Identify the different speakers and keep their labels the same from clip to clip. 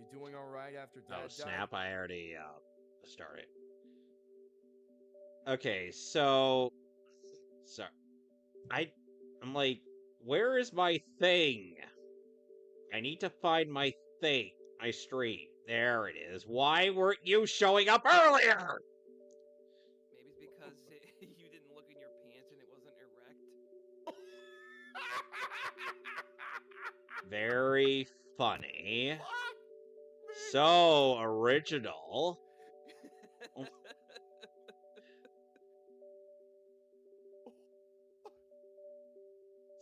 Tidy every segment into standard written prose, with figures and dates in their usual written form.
Speaker 1: You doing all right after
Speaker 2: Oh,
Speaker 1: Dad died?
Speaker 2: snap. I already started. Okay, so... Sorry. I'm like, where is my thing? I need to find my thing. My stream. There it is. Why weren't you showing up earlier?
Speaker 3: Maybe it's because you didn't look in your pants and it wasn't erect.
Speaker 2: Very funny. So original.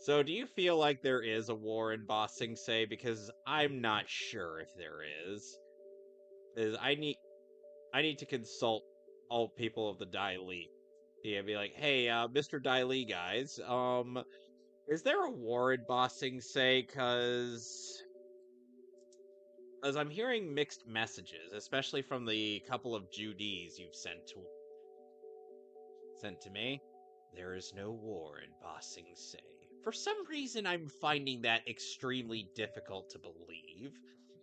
Speaker 2: So do you feel like there is a war in Ba Sing Se? Because I'm not sure if there is. I need to consult all people of the Dai Li. Yeah, be like, hey, Mr. Dai Li, guys, is there a war in Ba Sing Se? Cause I'm hearing mixed messages, especially from the couple of Judies you've sent to me. There is no war in Ba Sing Se. For some reason, I'm finding that extremely difficult to believe.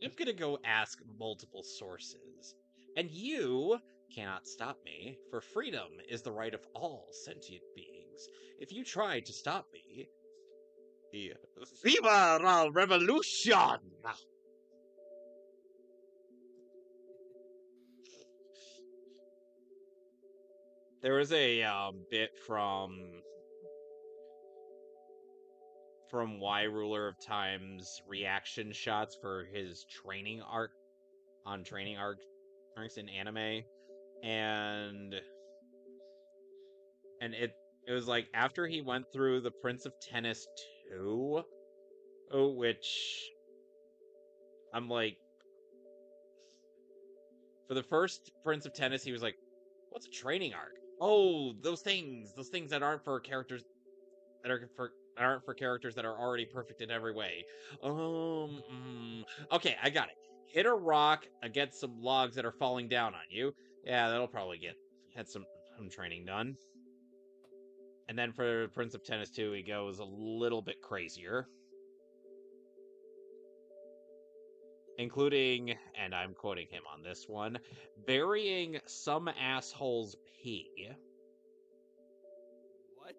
Speaker 2: I'm gonna go ask multiple sources. And you cannot stop me, for freedom is the right of all sentient beings. If you try to stop me... Viva la revolution! There was a bit from Y Ruler of Time's reaction shots for his training arc on arcs in anime, and it was like after he went through the Prince of Tennis 2, which I'm like, for the first Prince of Tennis he was like, what's a training arc? Oh, those things that aren't for characters that aren't for characters that are already perfect in every way. Okay, I got it. Hit a rock against some logs that are falling down on you. Yeah, that'll probably had some training done. And then for Prince of Tennis 2, he goes a little bit crazier. Including, and I'm quoting him on this one, burying some asshole's pee.
Speaker 3: What?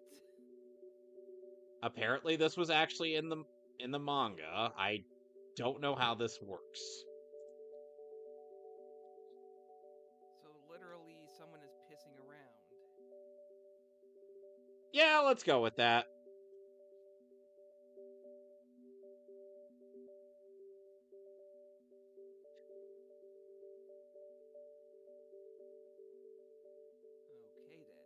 Speaker 2: Apparently this was actually in the manga. I don't know how this works.
Speaker 3: So literally someone is pissing around.
Speaker 2: Yeah, let's go with that.
Speaker 3: Okay then.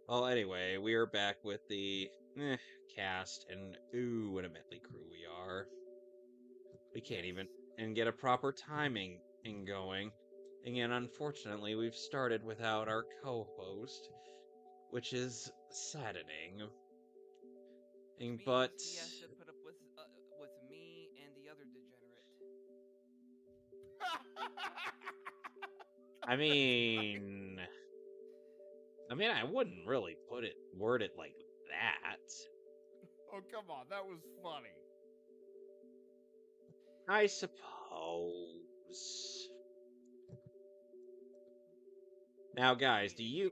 Speaker 2: Well, anyway, we are back with the cast, and ooh, what a motley crew we are. We can't
Speaker 3: Yes.
Speaker 2: even and get a proper timing in going. Again, unfortunately, we've started without our co-host, which is saddening.
Speaker 3: Which
Speaker 2: But
Speaker 3: means he has to put up with me and the other degenerate.
Speaker 2: I mean, I wouldn't really word it like that.
Speaker 1: Oh, come on, that was funny.
Speaker 2: I suppose. Now, guys, do you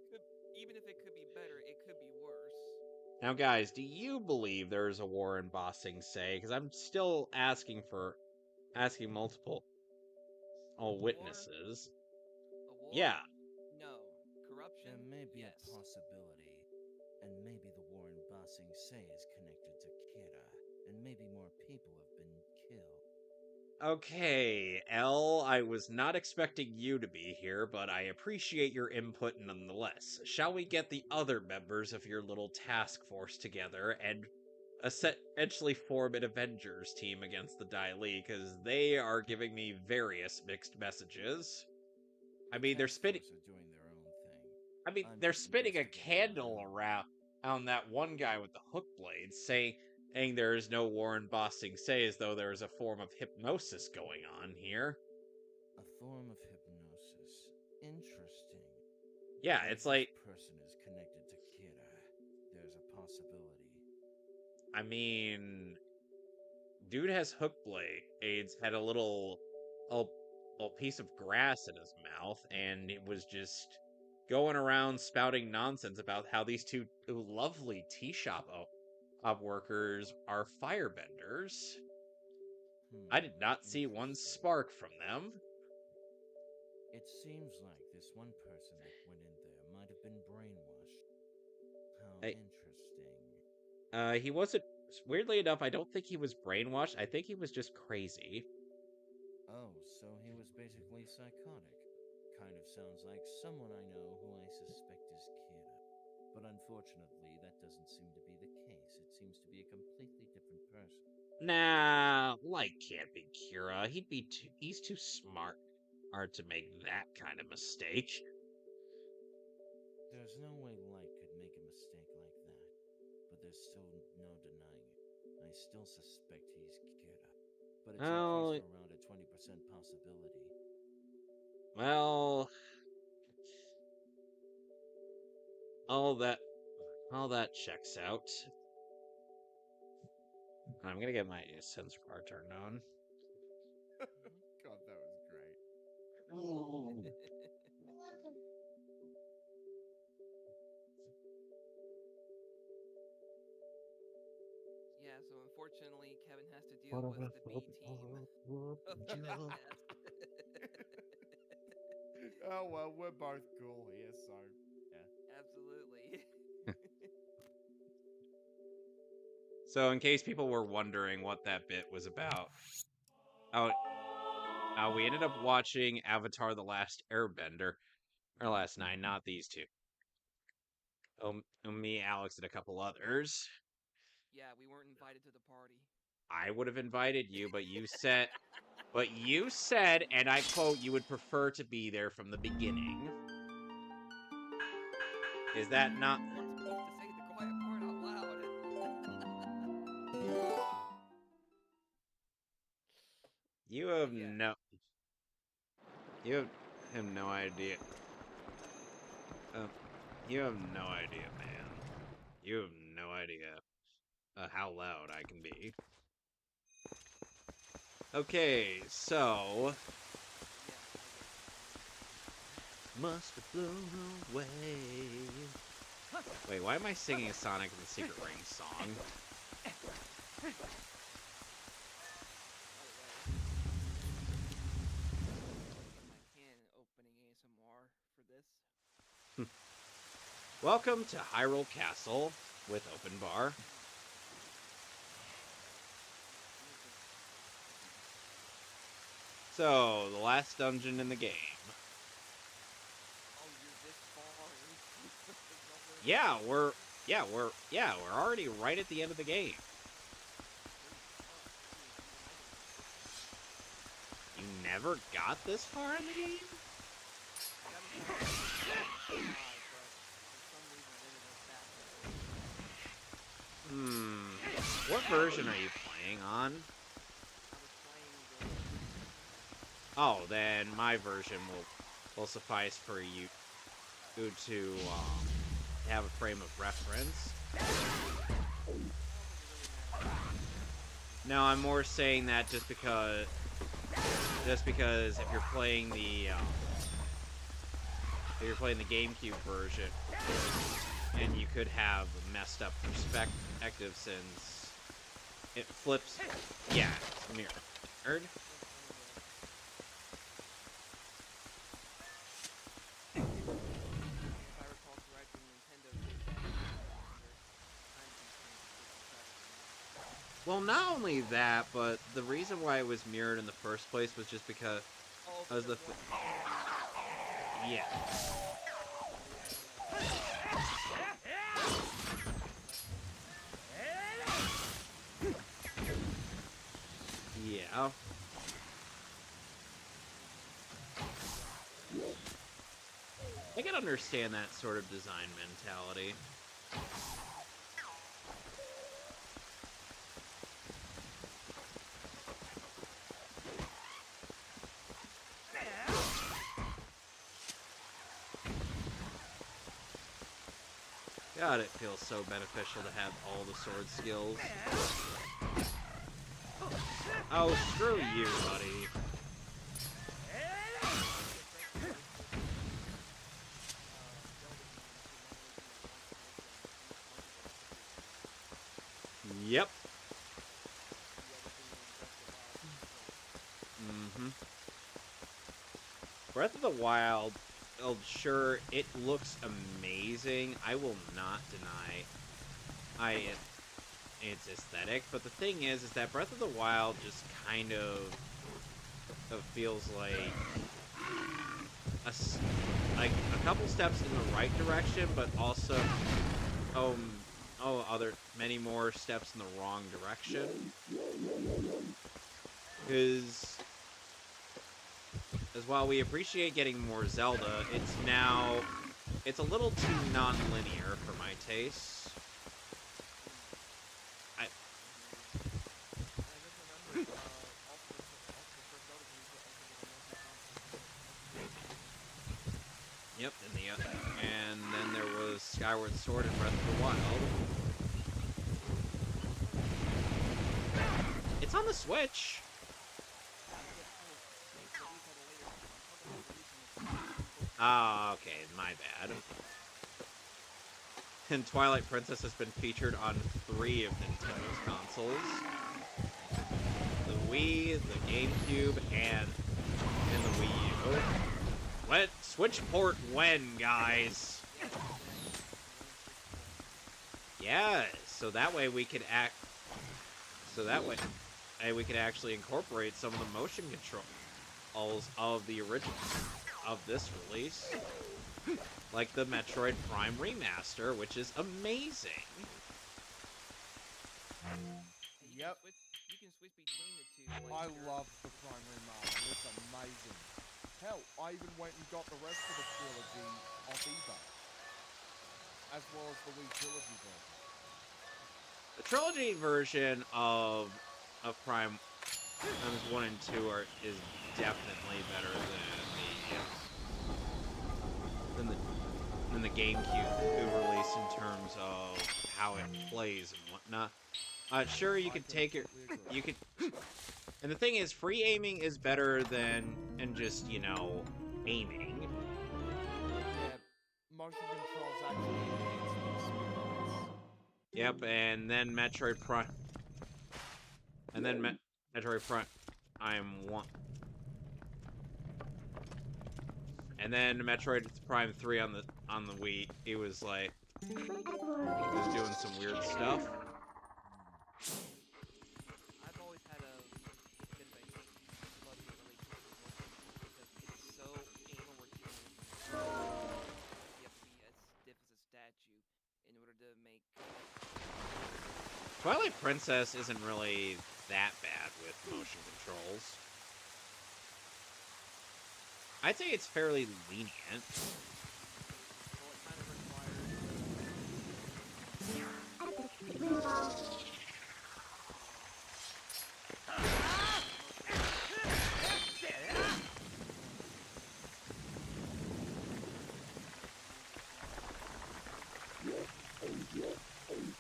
Speaker 3: Even if it could be better, it could be worse.
Speaker 2: Now, guys, do you believe there's a war in Ba Sing Se? Because I'm still asking multiple witnesses.
Speaker 3: A war?
Speaker 2: Yeah.
Speaker 3: No.
Speaker 4: There
Speaker 3: Corruption?
Speaker 4: may be
Speaker 3: Yes.
Speaker 4: a possibility, and maybe the war in Ba Sing Se is connected to Kira, and maybe more people have been killed.
Speaker 2: Okay, Elle, I was not expecting you to be here, but I appreciate your input nonetheless. Shall we get the other members of your little task force together and essentially form an Avengers team against the Dai Li? Because they are giving me various mixed messages. I mean, they're
Speaker 4: Task
Speaker 2: spitting.
Speaker 4: Force are doing their own thing.
Speaker 2: I mean,
Speaker 4: I'm
Speaker 2: they're
Speaker 4: just
Speaker 2: spinning a
Speaker 4: investigating my
Speaker 2: candle
Speaker 4: own.
Speaker 2: around on that one guy with the hook blades, saying there is no war in Ba Sing Se, as though there is a form of hypnosis going on here.
Speaker 4: A form of hypnosis. Interesting.
Speaker 2: Yeah,
Speaker 4: But
Speaker 2: it's
Speaker 4: if
Speaker 2: like,
Speaker 4: this person is connected to Kira, there's a possibility.
Speaker 2: I mean, dude has hook blades, had a little a piece of grass in his mouth, and it was just going around spouting nonsense about how these two lovely tea shop workers are firebenders. I did not see one
Speaker 4: Interesting.
Speaker 2: spark from them.
Speaker 4: It seems like this one person that went in there might have been brainwashed. How
Speaker 2: I-
Speaker 4: interesting.
Speaker 2: He wasn't. Weirdly enough, I don't think he was brainwashed. I think he was just crazy.
Speaker 4: Oh, so he was basically psychotic. Kind of sounds like someone I know who I suspect is Kira. But unfortunately, that doesn't seem to be the case. It seems to be a completely different person.
Speaker 2: Nah, Light can't be Kira. He's too smart to make that kind of mistake.
Speaker 4: There's no way Light could make a mistake like that. But there's still no denying it. I still suspect he's Kira. But it's
Speaker 2: Oh,
Speaker 4: increased to around a 20% possibility.
Speaker 2: well, all that checks out. I'm gonna get my sensor bar turned on.
Speaker 1: God, that was great.
Speaker 3: Yeah, so unfortunately, Kevin has to deal with the B team of the Mehcast.
Speaker 1: Oh, well, we're both cool here, so, yeah.
Speaker 3: Absolutely.
Speaker 2: So, in case people were wondering what that bit was about, we ended up watching Avatar: The Last Airbender last night. Not these two. Me, Alex, and a couple others.
Speaker 3: Yeah, we weren't invited to the party.
Speaker 2: I would have invited you, but you said, and I quote, you would prefer to be there from the beginning. Is that not?
Speaker 3: You weren't supposed to say the quiet part out loud.
Speaker 2: You have
Speaker 3: Yeah.
Speaker 2: You have no idea. You have no idea, man. You have no idea how loud I can be. Okay, so must have blown away. Wait, why am I singing Sonic and the Secret Ring song? Welcome to Hyrule Castle with Open Bar. So, the last dungeon in the game.
Speaker 3: Oh, you're this far in?
Speaker 2: We're already right at the end of the game. You never got this far in the game? What version are you playing on? Oh, then my version will suffice for you to have a frame of reference. No, I'm more saying that just because if you're playing the GameCube version, and you could have messed up perspective since it flips. Yeah, it's mirrored. Well, not only that, but the reason why it was mirrored in the first place was just because yeah. Yeah. I can understand that sort of design mentality. God, it feels so beneficial to have all the sword skills. Oh, screw you, buddy. Breath of the Wild, sure, it looks amazing. I will not deny its aesthetic, but the thing is that Breath of the Wild just kind of feels like a couple steps in the right direction, but also many more steps in the wrong direction. Because as while we appreciate getting more Zelda, it's a little too non-linear for my tastes. Yep, and then there was Skyward Sword and Breath of the Wild. It's on the Switch. Ah, okay, my bad. And Twilight Princess has been featured on 3 of Nintendo's consoles. The Wii, the GameCube, and the Wii U. What? Switch port when, guys? Yeah, so that way we could we could actually incorporate some of the motion controls of the original of this release, like the Metroid Prime remaster, which is amazing.
Speaker 1: Yep.
Speaker 3: You can switch between the two.
Speaker 1: I love the Prime remaster. It's amazing. Hell, I even went and got the rest of the trilogy off eBay, as well as the Wii trilogy version.
Speaker 2: The trilogy version of Prime 1 and 2 is definitely better than the GameCube release in terms of how it plays and whatnot. Sure, you could take it. You could. And the thing is, free aiming is better than just, aiming.
Speaker 1: Yeah, motion controls actually enhance the experience.
Speaker 2: Yep, and then Metroid Prime. And then Metroid Prime 1. And then Metroid Prime 3 on the Wii, it was like, it was doing some weird stuff.
Speaker 3: I've always had a bit of a hate-love relationship with motion because it's so anal retentive. You have to be as stiff as a statue in order to make.
Speaker 2: Twilight Princess isn't really that bad with motion controls. I'd say it's fairly lenient.
Speaker 3: Well, it kind of requires.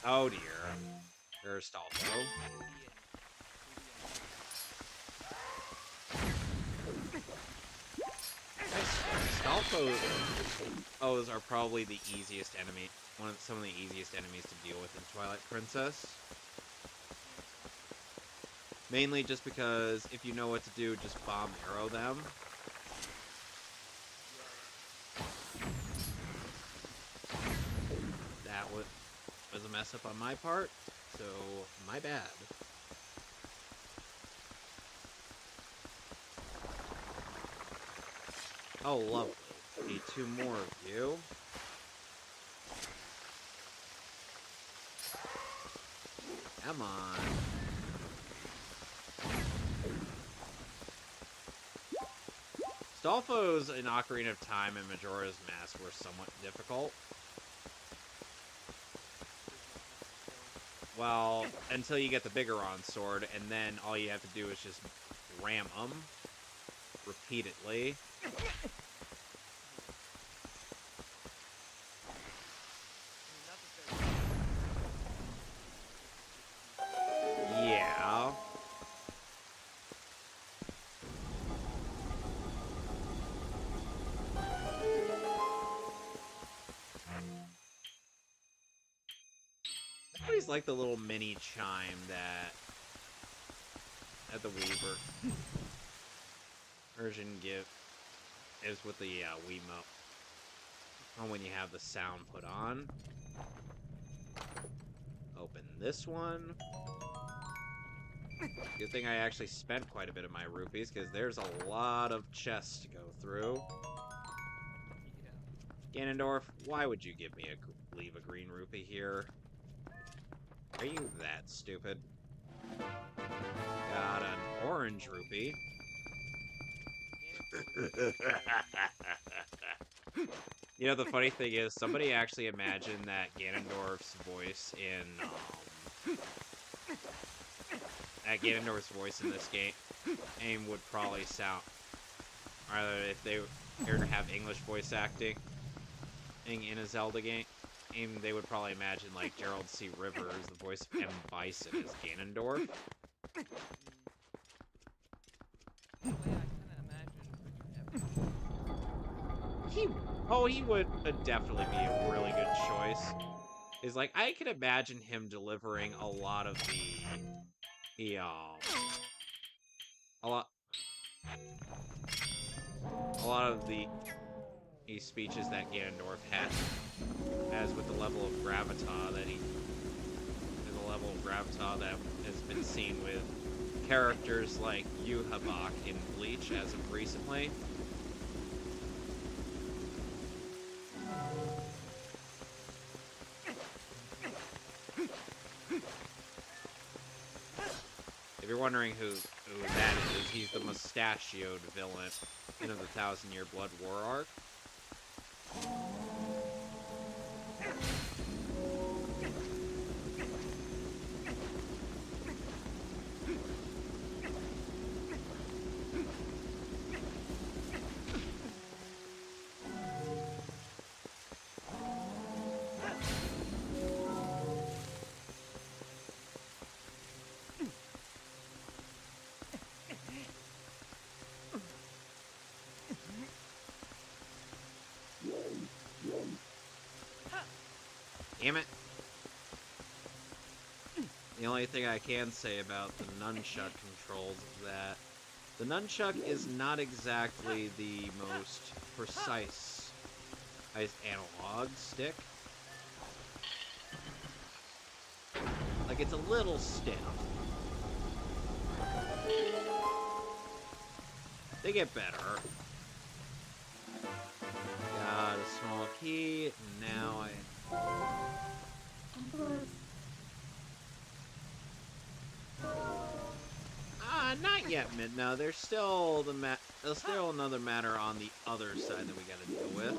Speaker 2: Oh dear. There's Stalfo. Stalfos are probably the easiest enemy, some of the easiest enemies to deal with in Twilight Princess. Mainly just because if you know what to do, just bomb arrow them. That was a mess up on my part, so my bad. Oh, lovely. Need 2 more of you. Come on. Stalfos in Ocarina of Time and Majora's Mask were somewhat difficult. Well, until you get the Bigoron sword, and then all you have to do is just ram them repeatedly. Yeah. I always like the little mini chime that at the Weaver. version is with the Wiimote. Oh, when you have the sound put on. Open this one. Good thing I actually spent quite a bit of my rupees, because there's a lot of chests to go through.
Speaker 3: Yeah.
Speaker 2: Ganondorf, why would you give me leave a green rupee here? Are you that stupid? Got an orange rupee. You know, the funny thing is, somebody actually imagined that Ganondorf's voice in this game would probably sound, rather if they were to have English voice acting in a Zelda game, they would probably imagine like Gerald C. Rivers, the voice of M. Bison, as Ganondorf. He would definitely be a really good choice. Is like I could imagine him delivering a lot of the speeches that Ganondorf has with the level of gravitas that has been seen with characters like Yuhabak in Bleach as of recently. If you're wondering who that is, he's the mustachioed villain in the 1000-Year Blood War arc. Damn it. The only thing I can say about the nunchuck controls is that the nunchuck is not exactly the most precise analog stick. Like, it's a little stiff. They get better. Got a small key, and now not yet, no. There's still another matter on the other side that we gotta deal with.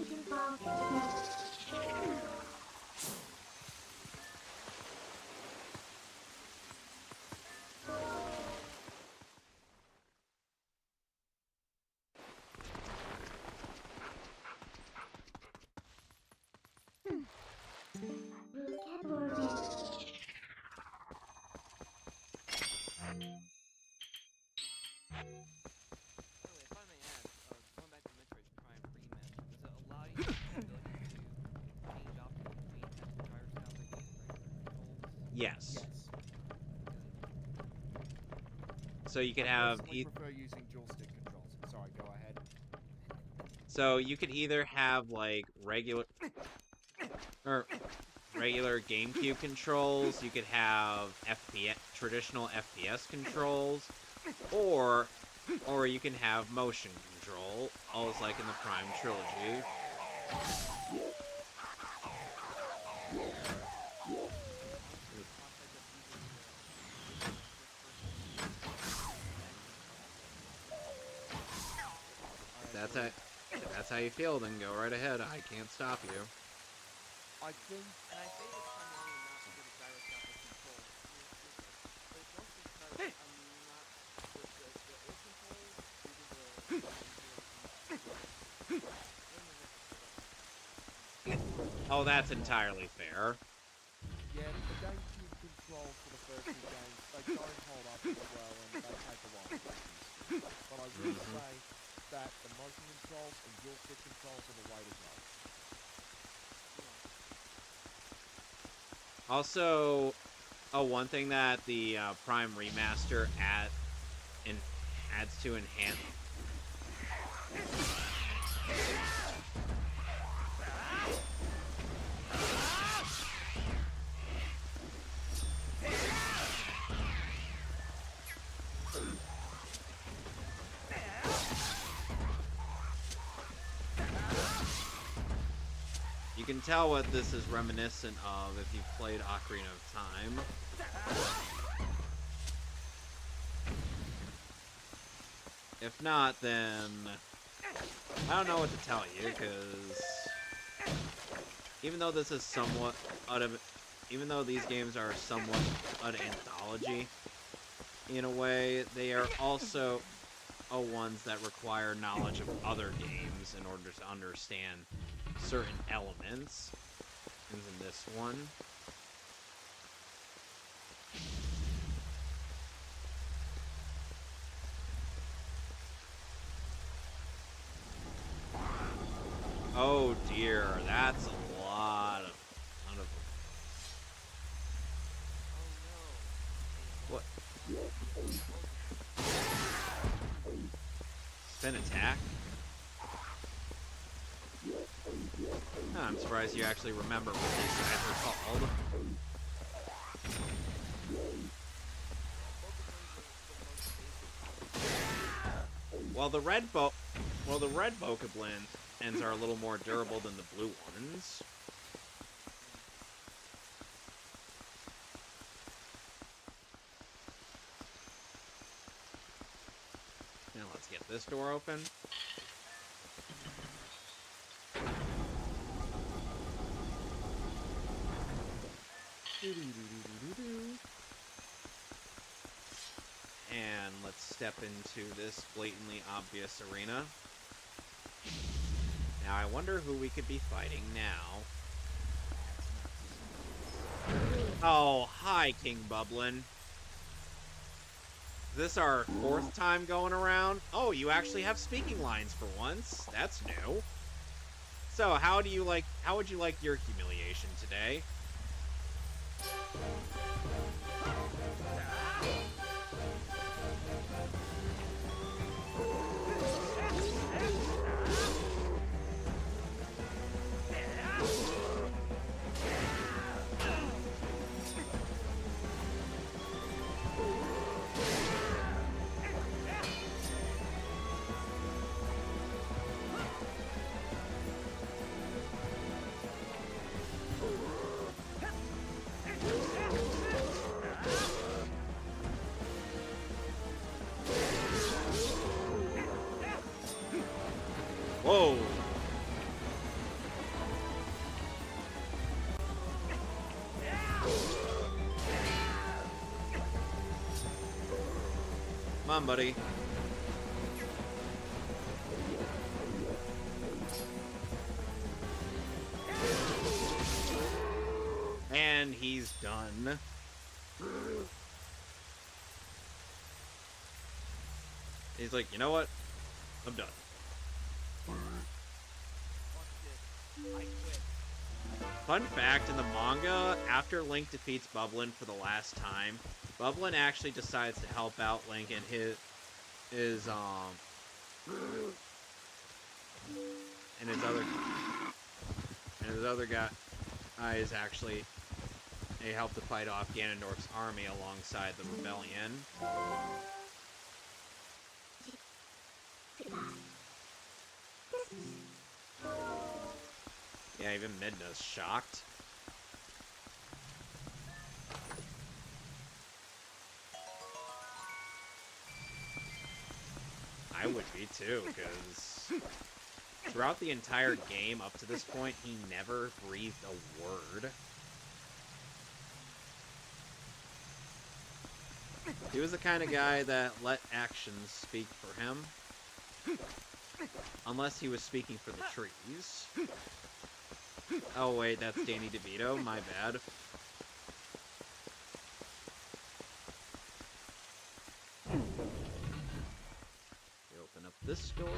Speaker 2: Yes. So you could have.
Speaker 1: I prefer using dual stick controls. Sorry, go ahead.
Speaker 2: So you could either have like regular GameCube controls. You could have traditional FPS controls, or you can have motion control, almost like in the Prime trilogy. If that's how you feel, then go right ahead. I can't stop you.
Speaker 1: I think.
Speaker 3: And I say this primarily not because of gyroscopic control. But it's mostly because I'm not with the old controls due to the
Speaker 2: Oh, that's entirely fair.
Speaker 1: Yeah, the GameCube controls for the first two games, they don't hold up as well and they take a while to get used to. But I will say that the motion controls and dual stick controls are the way to go.
Speaker 2: Also, one thing that the Prime Remaster adds to enhance You can tell what this is reminiscent of if you've played Ocarina of Time. If not, then I don't know what to tell you, because even though this is somewhat even though these games are somewhat an anthology in a way, they are also ones that require knowledge of other games in order to understand certain elements. And in this one, oh dear, that's a lot of what? Spin attack? Oh, I'm surprised you actually remember what these guys are called. Well, the red Bokoblins are a little more durable than the blue ones. Now let's get this door open. And let's step into this blatantly obvious arena. Now I wonder who we could be fighting now. Oh, hi, King Bublin. Is this our 4th time going around? Oh, you actually have speaking lines for once. That's new. So, how would you like your humiliation today? Whoa! Come on, buddy. And he's done. He's like, you know what? I'm done.
Speaker 3: I quit.
Speaker 2: Fun fact, in the manga, after Link defeats Bublin for the last time, Bublin actually decides to help out Link, and his other guy is actually they help to fight off Ganondorf's army alongside the rebellion. Yeah, even Midna's shocked. I would be too, because throughout the entire game up to this point, he never breathed a word. He was the kind of guy that let actions speak for him. Unless he was speaking for the trees. Oh wait, that's Danny DeVito, my bad. We open up this door.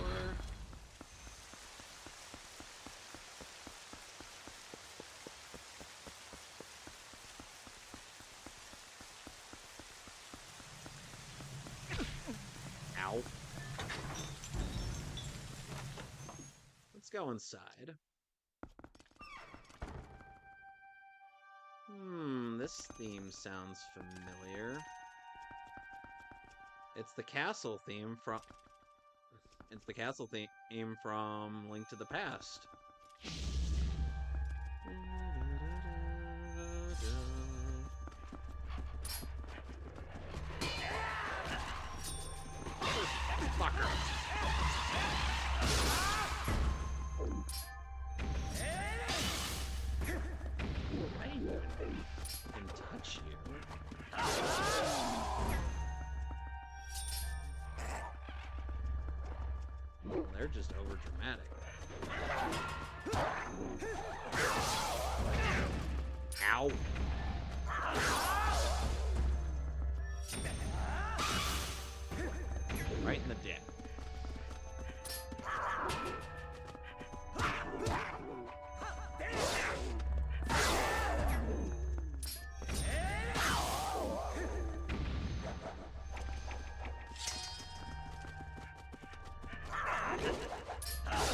Speaker 2: Ow. let's go inside. This theme sounds familiar. It's the castle theme from... It's the castle theme from Link to the Past. Fucker. I didn't even touch you. Well, they're just over dramatic. Ow. Right in the dick.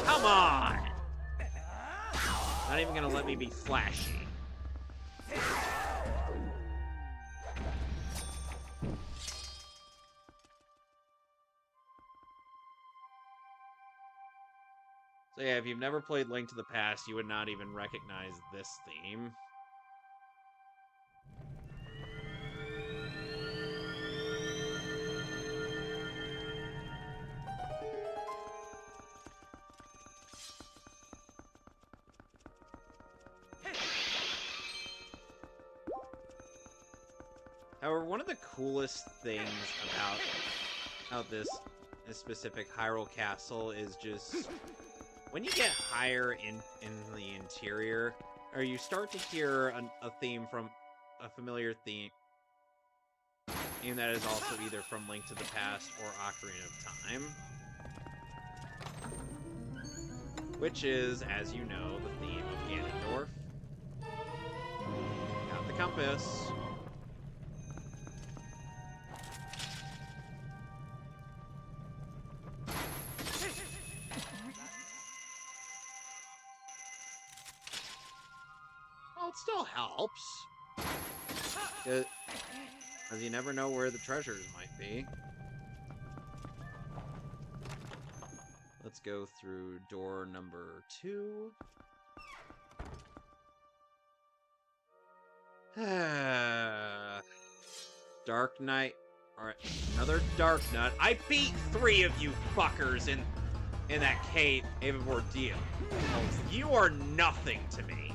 Speaker 2: Come on! Not even gonna let me be flashy. So yeah, if you've never played Link to the Past, you would not even recognize this theme. However, one of the coolest things about this specific Hyrule Castle is just when you get higher in the interior, or you start to hear a theme from a familiar theme that is also either from Link to the Past or Ocarina of Time, which is, as you know, the theme of Ganondorf. Got the compass. Well, it still helps. Because you never know where the treasures might be. Let's go through door number 2. Dark Knight. Alright, another Dark Nut. I beat 3 of you fuckers in that cave of ordeal. You are nothing to me.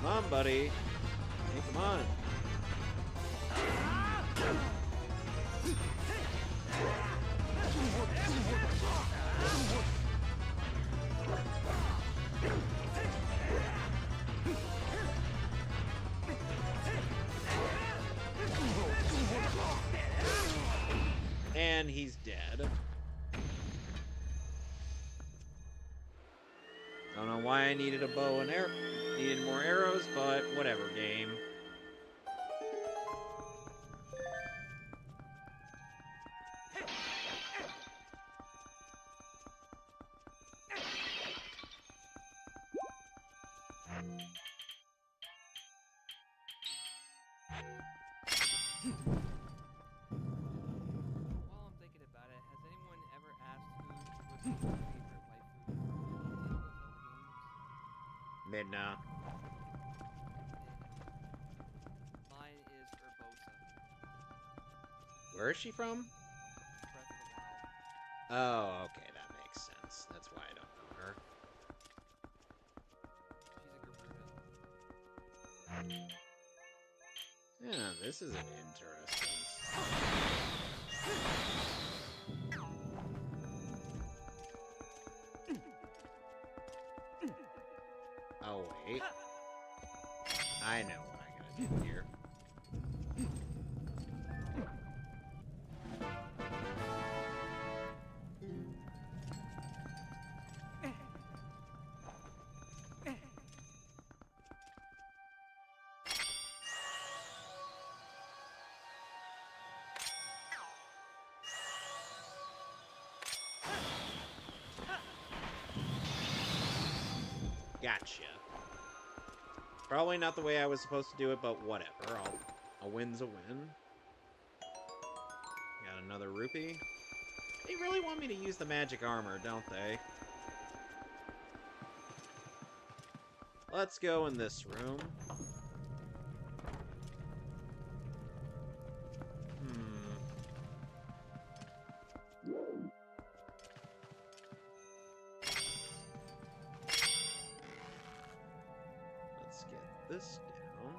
Speaker 2: Come on, buddy. Hey, come on. And he's dead. Don't know why I needed a bow and arrow. Needed more arrows, but whatever, game.
Speaker 3: While I'm thinking about it, has anyone ever asked who was their favorite waifu in the Zelda games?
Speaker 2: Midna.
Speaker 3: Mine is Urbosa.
Speaker 2: Where is she from?
Speaker 3: Breath of the Wild.
Speaker 2: Oh, okay, that makes sense. That's why I don't know her.
Speaker 3: She's a Garuda.
Speaker 2: Yeah, this is an interesting. Oh, wait. I know what I gotta do here. Gotcha. Probably not the way I was supposed to do it, but whatever. A win's a win. Got another rupee. They really want me to use the magic armor, don't they? Let's go in this room. Let's get this down.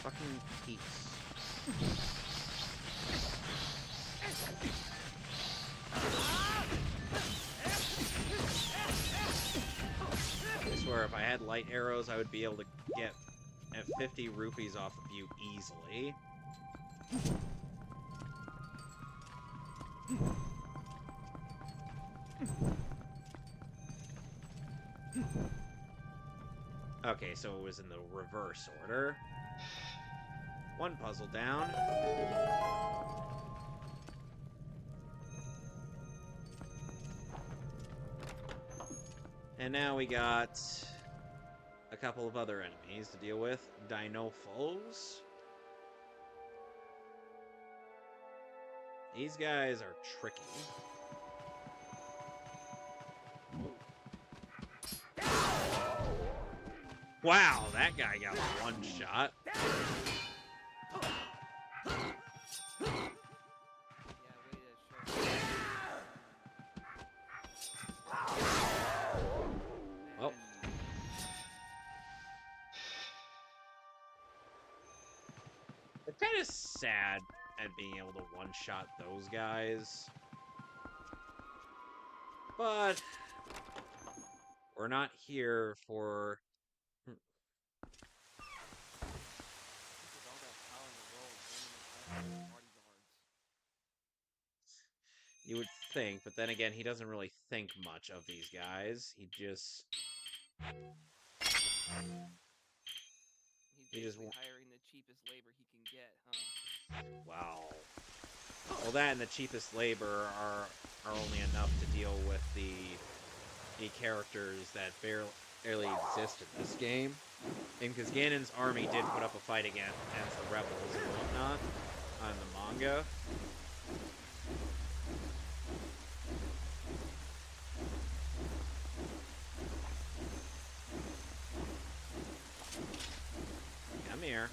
Speaker 2: Fucking peace. I swear, if I had light arrows, I would be able to get 50 rupees off of you easily. Okay, so it was in the reverse order. One puzzle down. And now we got a couple of other enemies to deal with. Dino foes. These guys are tricky. Wow, that guy got one shot. Well. It's kind of sad at being able to one-shot those guys. But we're not here for... You would think, but then again, he doesn't really think much of these guys. He just...
Speaker 3: He's basically hiring the cheapest labor he can get, huh?
Speaker 2: Wow. Well, that and the cheapest labor are only enough to deal with the characters that barely exist in this game. And because Ganon's army did put up a fight against the rebels and whatnot on the manga. Come here.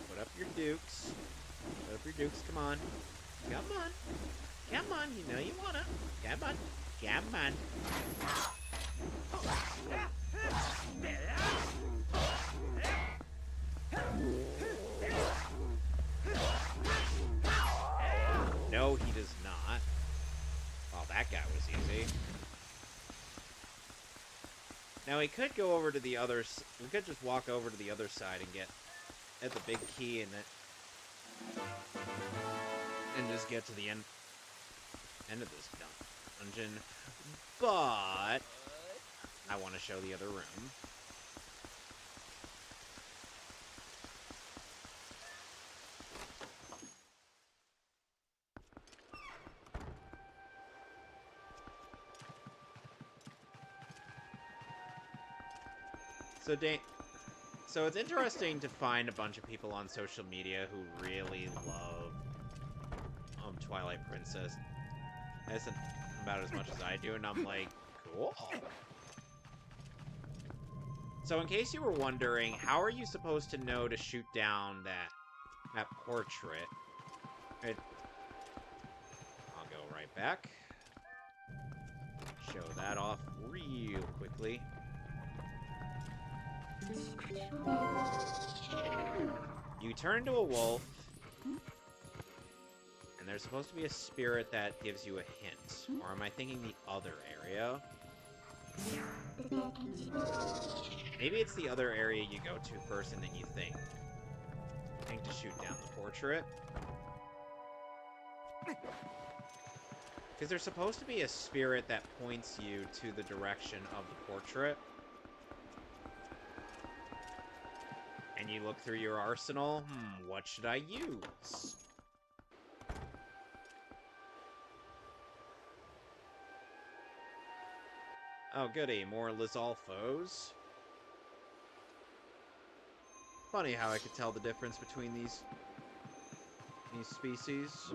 Speaker 2: Put up your dukes. Put up your dukes. Come on. Come on. Come on. You know you wanna. Come on. Come on. No, he does not. Well, that guy was easy. Now, we could go over to the other... We could just walk over to the other side and get at the big key and just get to the end of this dungeon. But I want to show the other room. So it's interesting to find a bunch of people on social media who really love Twilight Princess. That's about as much as I do, and I'm like, cool. So in case you were wondering, how are you supposed to know to shoot down that portrait? right back. Show that off real quickly. You turn into a wolf, and there's supposed to be a spirit that gives you a hint. Or am I thinking the other area? Maybe it's the other area you go to first and then you think. To shoot down the portrait. Because there's supposed to be a spirit that points you to the direction of the portrait. And you look through your arsenal. What should I use? Oh, goody. More Lizalfos. Funny how I could tell the difference between these species.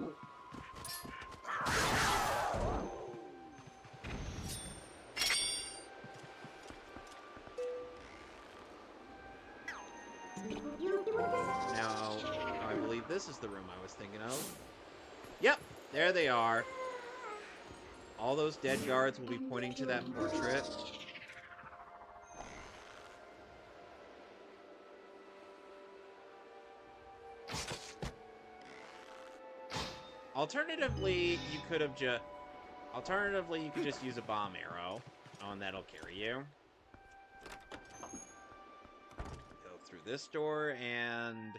Speaker 2: Now, I believe this is the room I was thinking of. Yep, there they are. All those dead guards will be pointing to that portrait. Alternatively, you could just use a bomb arrow. Oh, and that'll carry you. Go through this door, and...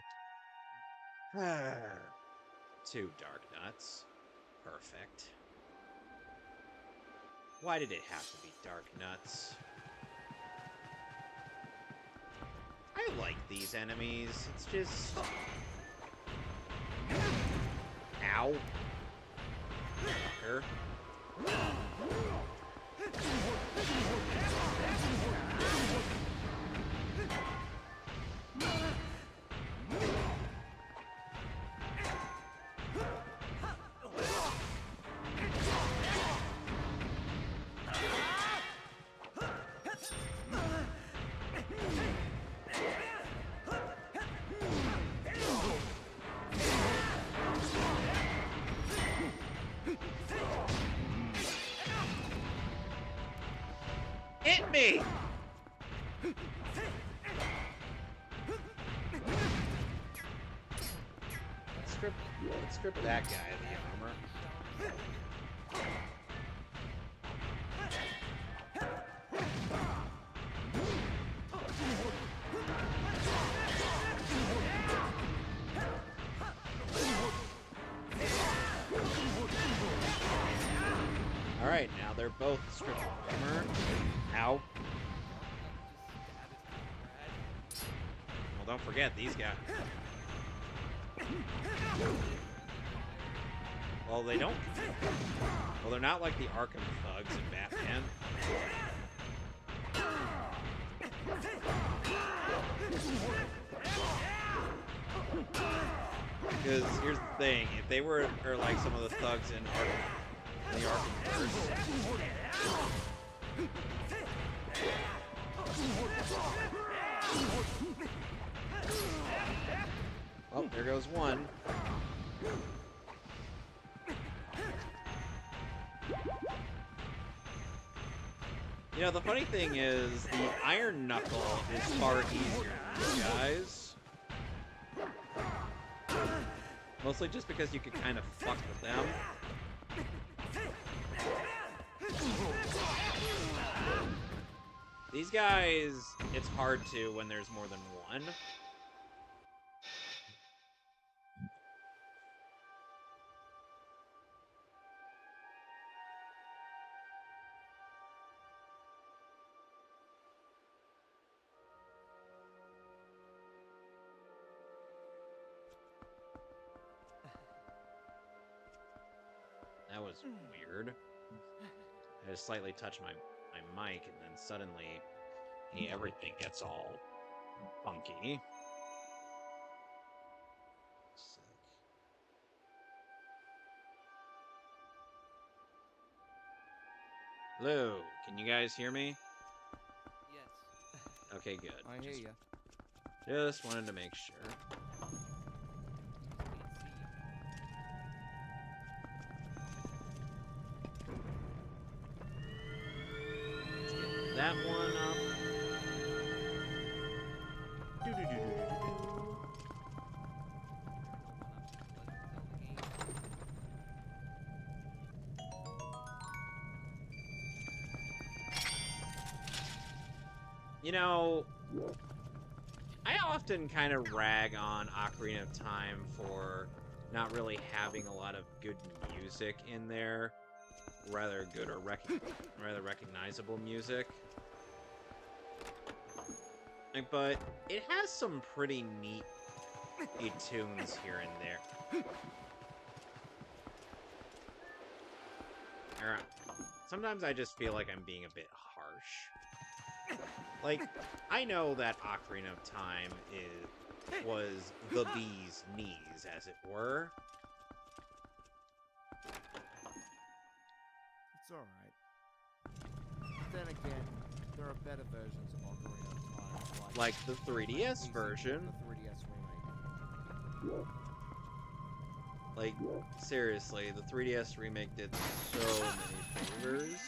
Speaker 2: 2 dark nuts. Perfect. Why did it have to be dark nuts? I like these enemies. It's just... Ow. Fucker. Hit me! Let's strip that guy of the armor. Alright, now they're both stripped of armor. Ow. Well, don't forget, these guys... Well, they don't... Well, they're not like the Arkham thugs in Batman. Because here's the thing, if they were like some of the thugs in the Arkhamverse... Oh, there goes one. You know, the funny thing is, the Iron Knuckle is far easier than these guys. Mostly just because you can kind of fuck with them. These guys, it's hard to when there's more than one. That was weird. I just slightly touched my mic, and then suddenly everything gets all funky. Sick. Hello, can you guys hear me?
Speaker 3: Yes.
Speaker 2: Okay, good.
Speaker 1: I hear you.
Speaker 2: Just wanted to make sure.
Speaker 3: Can't see you.
Speaker 2: that one up. Do-do-do-do-do-do-do. You know, I often kind of rag on Ocarina of Time for not really having a lot of good music in there. Rather good or rather recognizable music. But it has some pretty neat tunes here and there. Sometimes I just feel like I'm being a bit harsh. Like, I know that Ocarina of Time was the bee's knees, as it were.
Speaker 1: It's alright. Then again, there are better versions of Ocarina of Time.
Speaker 2: Like the 3DS version.
Speaker 1: The 3DS remake.
Speaker 2: Like, seriously, the 3DS remake did so many favors.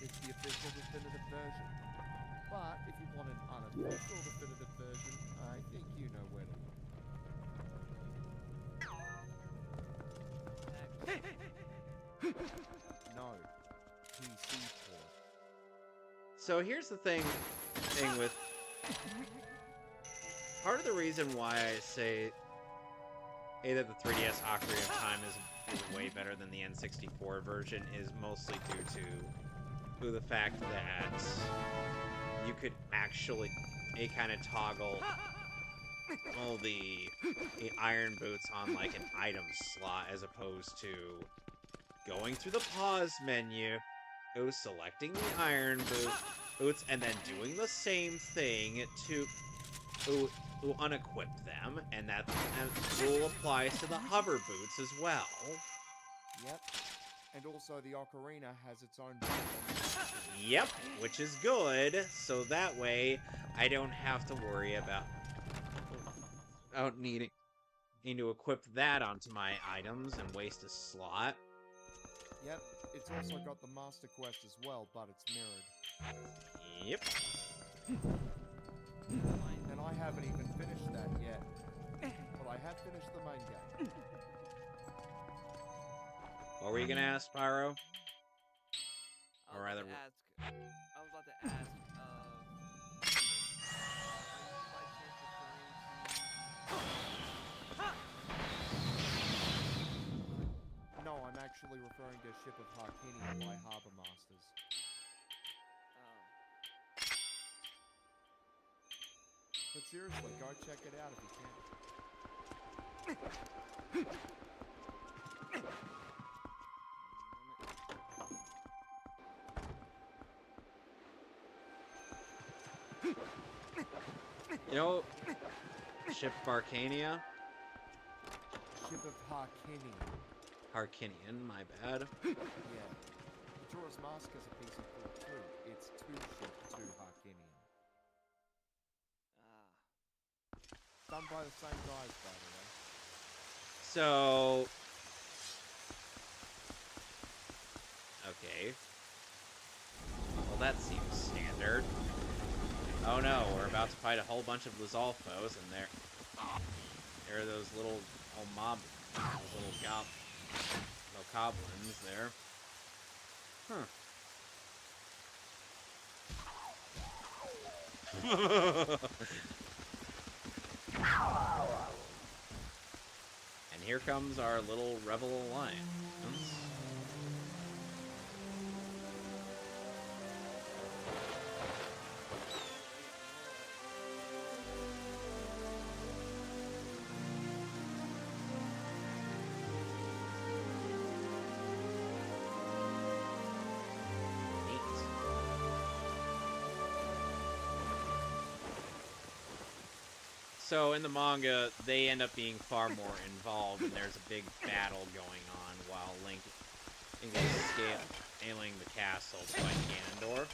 Speaker 1: It's the official definitive version. But if you want an unofficial definitive version, I think you know where to look. No. PC port.
Speaker 2: So here's the thing with... Part of the reason why I say that the 3DS Ocarina of Time is way better than the N64 version is mostly due to the fact that you could actually kind of toggle all the iron boots on like an item slot as opposed to going through the pause menu, selecting the iron boots, and then doing the same thing to unequip them, and that rule applies to the hover boots as well.
Speaker 1: Yep. And also the Ocarina has its own...
Speaker 2: Yep, which is good, so that way I don't have to worry about needing to equip that onto my items and waste a slot.
Speaker 1: Yep, it's also got the Master Quest as well, but it's mirrored.
Speaker 2: Yep.
Speaker 1: And I haven't even finished that yet. But I have finished the main game.
Speaker 2: What were you gonna ask, Pyro?
Speaker 3: I was about to ask,
Speaker 1: No, I'm actually referring to Ship of Harkinian by Harbour Masters. But seriously, go check it out if you can.
Speaker 2: You know, Ship of Arcania?
Speaker 1: Ship of Harkinian.
Speaker 2: Harkinian, my bad.
Speaker 1: Yeah. Majora's Mask is a piece of port too. It's two Ship to Harkinian. Done by the same guys, by the way.
Speaker 2: So... Okay. Well, that seems standard. Oh no, we're about to fight a whole bunch of Lizalfos, and there are those little little goblins there. And here comes our little rebel alliance. So in the manga, they end up being far more involved, and there's a big battle going on while Link is scaling the castle to fight Ganondorf.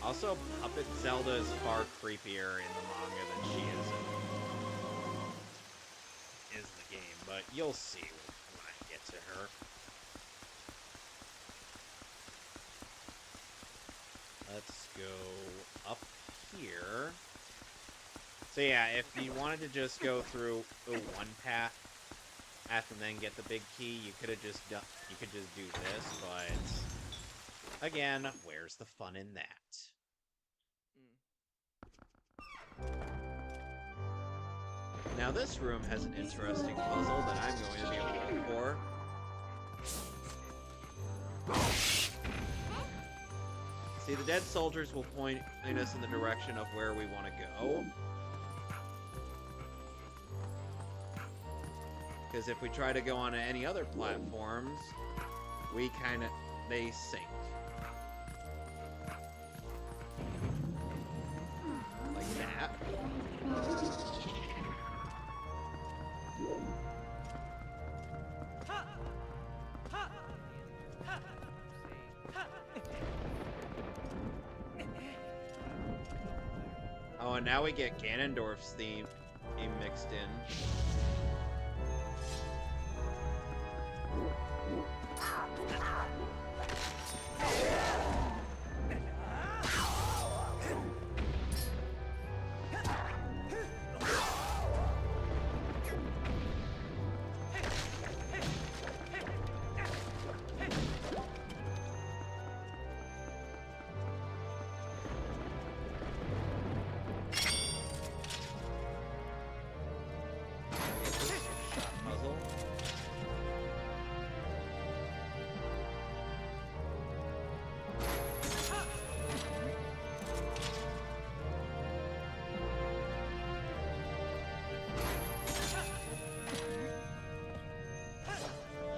Speaker 2: Also, Puppet Zelda is far creepier in the manga than she is in the game, but you'll see when I get to her. go up here. So yeah, if you wanted to just go through one path and then get the big key, you could just do this, but again, where's the fun in that? Now this room has an interesting puzzle that I'm going to be able to look for. See, the dead soldiers will point us in the direction of where we want to go. Because if we try to go on any other platforms, they sink. Like that. Oh, and now we get Ganondorf's theme mixed in.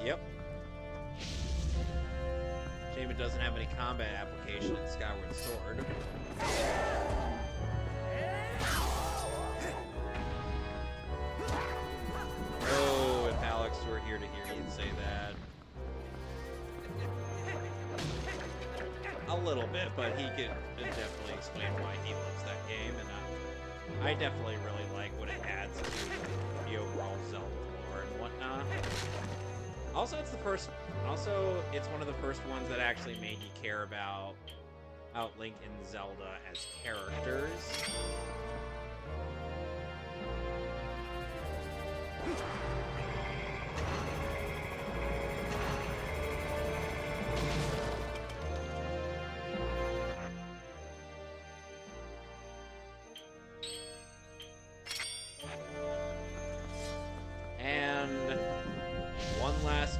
Speaker 2: Yep. Shame it doesn't have any combat application in Skyward Sword. Oh, if Alex were here to hear you say that. A little bit, but he could definitely explain why he loves that game, and I definitely really like what it adds to the overall Zelda lore and whatnot. Also, it's one of the first ones that actually made you care about Link and Zelda as characters.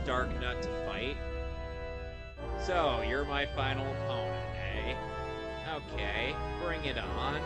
Speaker 2: Dark Nut to fight. So, you're my final opponent, eh? Okay, bring it on.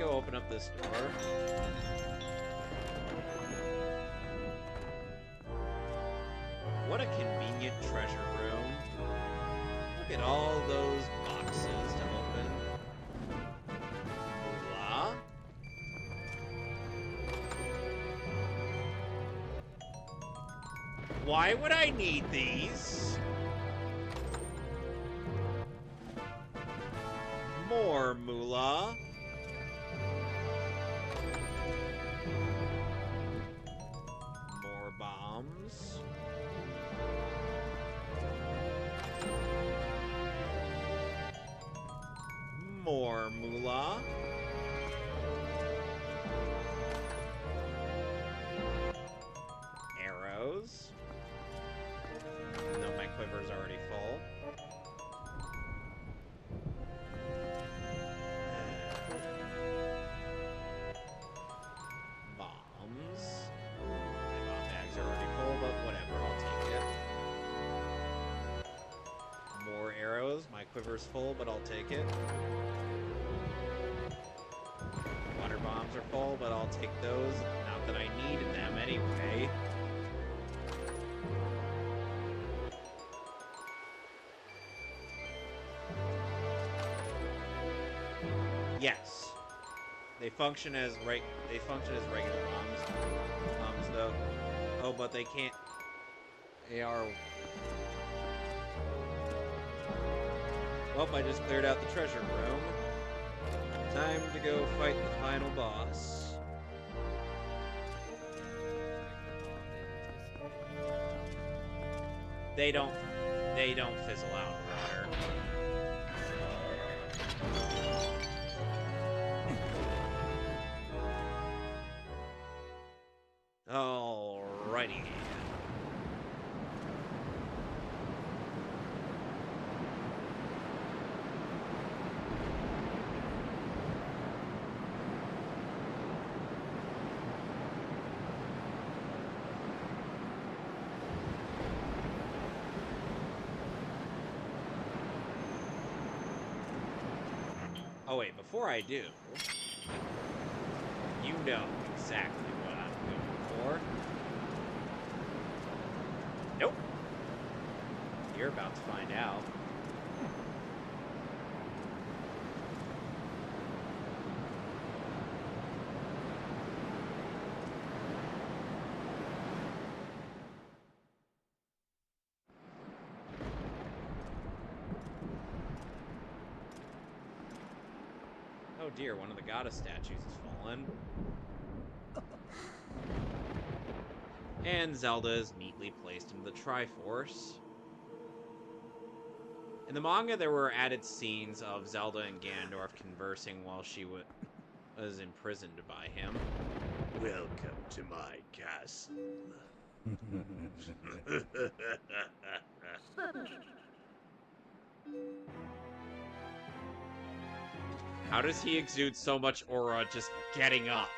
Speaker 2: Open up this door. What a convenient treasure room. Look at all those boxes to open. Hola. Why would I need these? More moolah. More moolah. Arrows. Even though my quiver's already full. Bombs. My bomb bags are already full, but whatever, I'll take it. More arrows. My quiver quiver's full, but I'll take it. Water bombs are full, but I'll take those. Not that I needed them anyway. Yes. They function as regular bombs though. Oh, but they can't. They are. Well, I just cleared out the treasure room. Time to go fight the final boss. They don't fizzle out in water. Alrighty. Oh wait, before I do, you know exactly what I'm going for. Nope. You're about to find out. Oh dear, one of the goddess statues has fallen. And Zelda is neatly placed into the Triforce. In the manga, there were added scenes of Zelda and Ganondorf conversing while she was imprisoned by him.
Speaker 5: Welcome to my castle.
Speaker 2: How does he exude so much aura just getting up?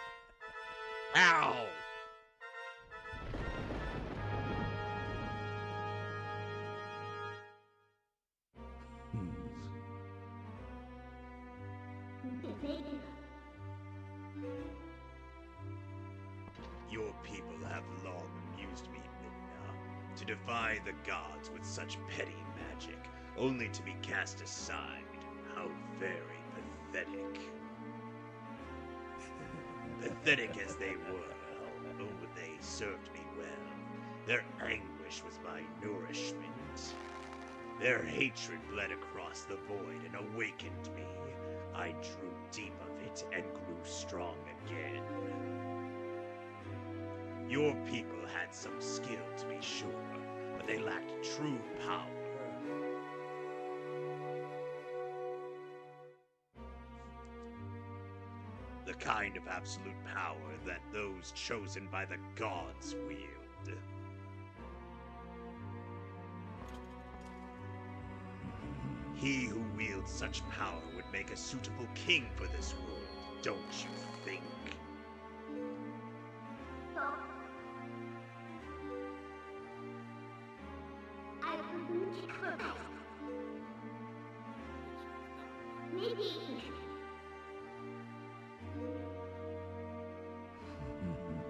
Speaker 2: Ow!
Speaker 5: Your people have long amused me, Midna. To defy the gods with such petty magic, only to be cast aside. How very pathetic. Pathetic as they were, oh, they served me well. Their anguish was my nourishment. Their hatred bled across the void and awakened me. I drew deep of it and grew strong again. Your people had some skill, to be sure, but they lacked true power. The kind of absolute power that those chosen by the gods wield. He who wields such power would make a suitable king for this world, don't you think?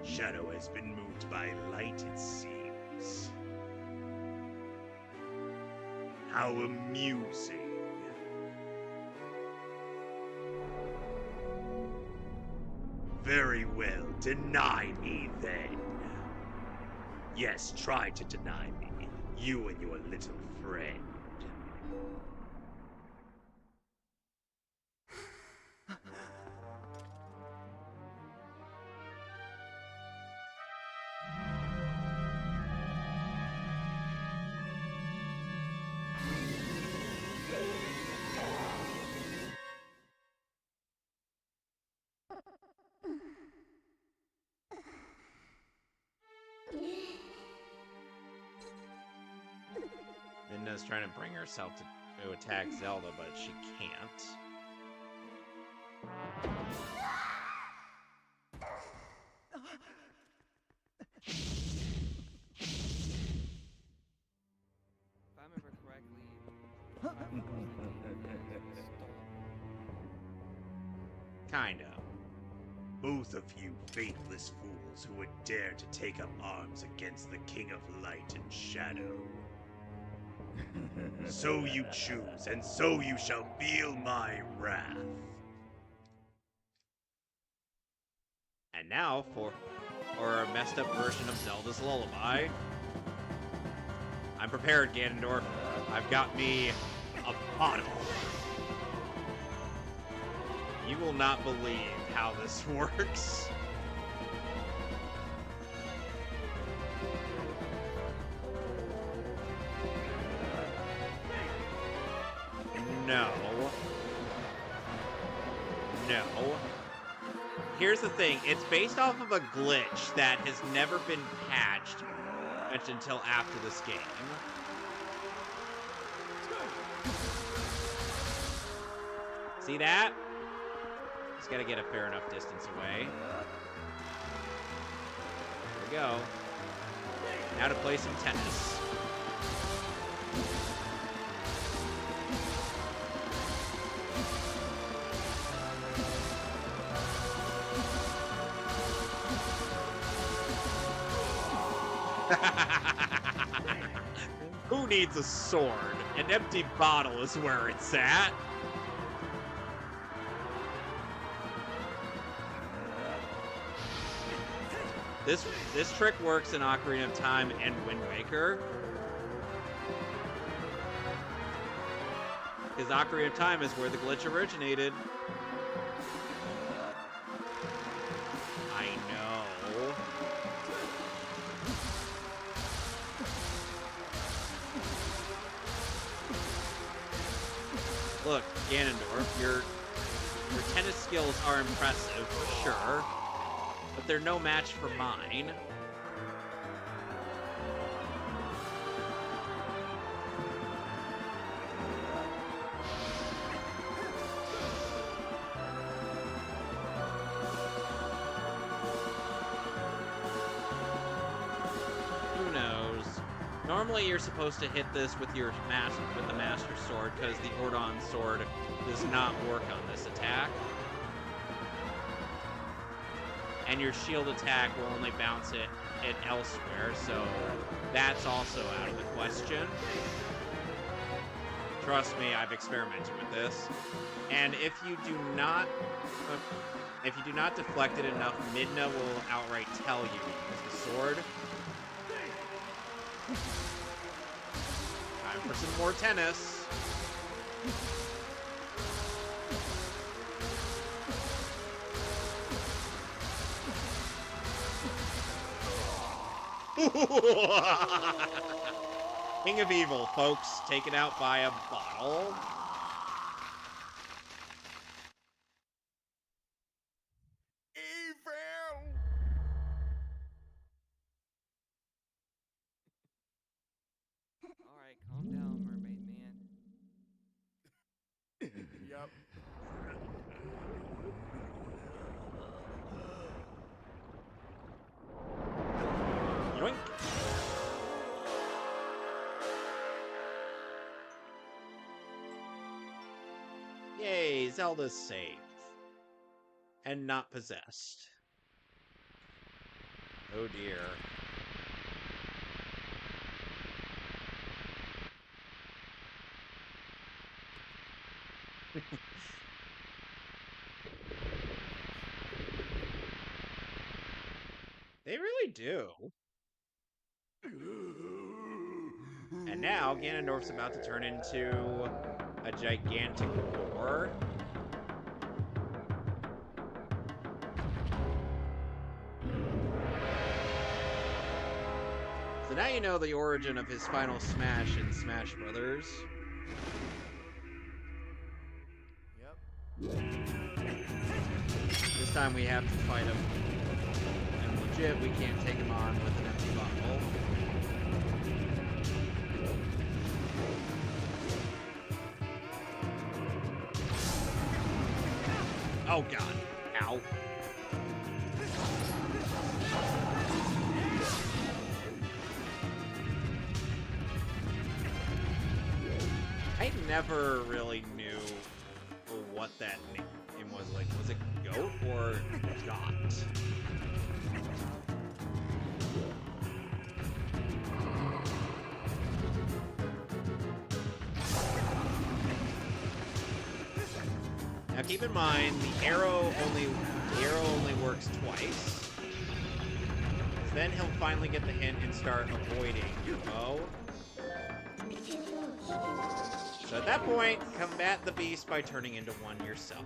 Speaker 5: Shadow has been moved by light, it seems. How amusing. Very well, deny me then. Yes, try to deny me, you and your little friend.
Speaker 2: Midna's trying to bring herself to attack Zelda, but she can't.
Speaker 3: If I remember correctly,
Speaker 2: Kinda.
Speaker 5: Both of you faithless fools who would dare to take up arms against the King of Light and Shadow. So you choose, and so you shall feel my wrath.
Speaker 2: And now for a messed up version of Zelda's Lullaby. I'm prepared, Ganondorf. I've got me a bottle. You will not believe how this works. No. No. Here's the thing. It's based off of a glitch that has never been patched until after this game. See that? Just gotta get a fair enough distance away. There we go. Now to play some tennis. Who needs a sword? An empty bottle is where it's at. This trick works in Ocarina of Time and Wind Waker. Because Ocarina of Time is where the glitch originated. I know. Look, Ganondorf, your tennis skills are impressive, for sure. But they're no match for mine. Who knows? Normally you're supposed to hit this with the Master Sword, because the Ordon Sword does not work on this attack. And your shield attack will only bounce it elsewhere, so that's also out of the question. Trust me, I've experimented with this. And if you do not deflect it enough, Midna will outright tell you to use the sword. Time for some more tennis. King of Evil, folks, taken out by a bottle.
Speaker 1: Evil!
Speaker 3: Alright, calm down, mermaid man.
Speaker 1: Yep.
Speaker 2: Yoink. Yay, Zelda's safe. And not possessed. Oh dear. They really do. And now, Ganondorf's about to turn into a gigantic boar. So now you know the origin of his final smash in Smash Brothers.
Speaker 1: Yep.
Speaker 2: This time we have to fight him. And legit, we can't take him on with an empty bottle. Oh god. Ow. I never really knew what that name was. Like, was it Go note or not? Now keep in mind, the arrow only works twice. Then he'll finally get the hint and start avoiding your bow. So at that point, combat the beast by turning into one yourself.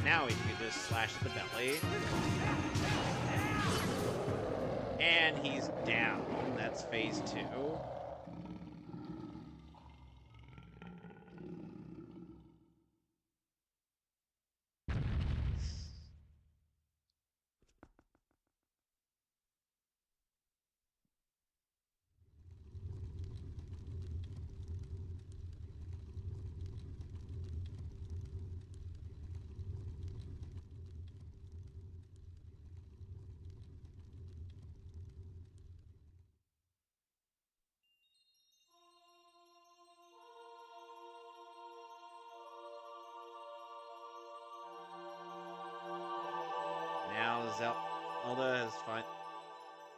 Speaker 2: Now you can just slash at the belly. And he's down. That's phase 2. Now Zelda has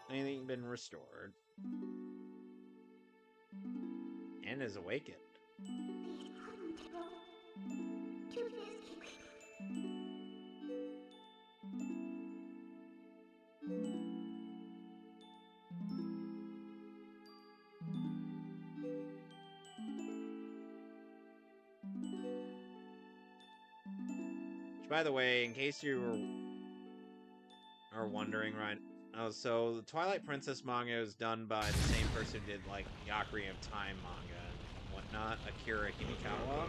Speaker 2: finally been restored. And is awakened. Which, by the way, in case you are wondering, right? Oh, so the Twilight Princess manga is done by the same person who did, like, the Ocarina of Time manga and whatnot, Akira Himikawa.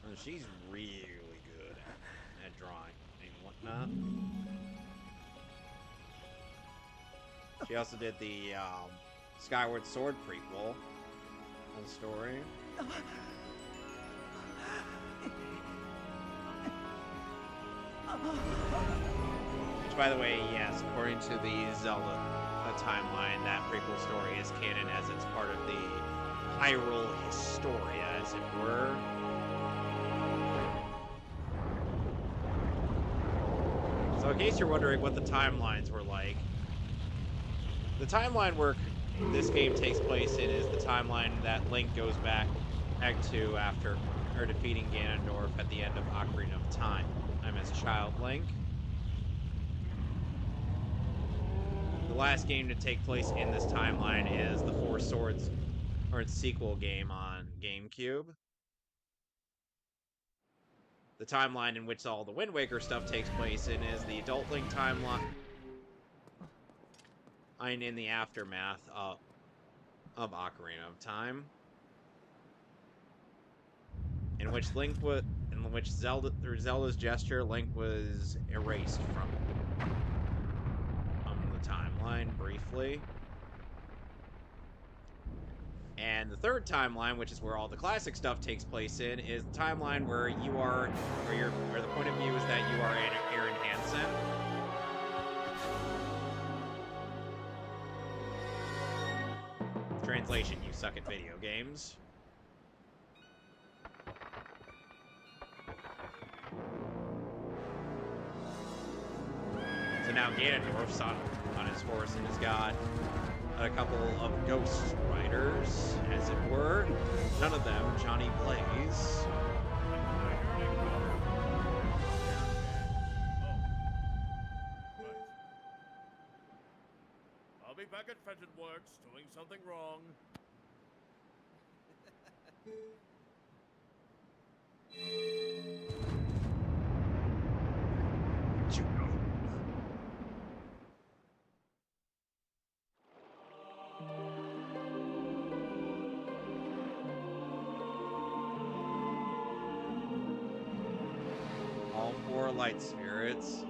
Speaker 2: And she's really good at drawing and whatnot. She also did the Skyward Sword prequel story. Which, by the way, yes, according to the Zelda timeline, that prequel story is canon as it's part of the Hyrule Historia, as it were. So in case you're wondering what the timelines were like, the timeline where this game takes place in is the timeline that Link goes back to after defeating Ganondorf at the end of Ocarina of Time. I'm as a child Link. The last game to take place in this timeline is the Four Swords, or its sequel game on GameCube. The timeline in which all the Wind Waker stuff takes place in is the Adult Link timeline in the aftermath of Ocarina of Time, in which Zelda, through Zelda's gesture, Link was erased from the timeline briefly. And the third timeline, which is where all the classic stuff takes place in, is the timeline where where the point of view is that you are Aaron Hansen. Translation: you suck at video games. So now Ganondorf's on his horse and has got a couple of ghost riders, as it were. None of them Johnny Blaze.
Speaker 1: I'll be back at Fenton Works doing something wrong.
Speaker 2: All four light spirits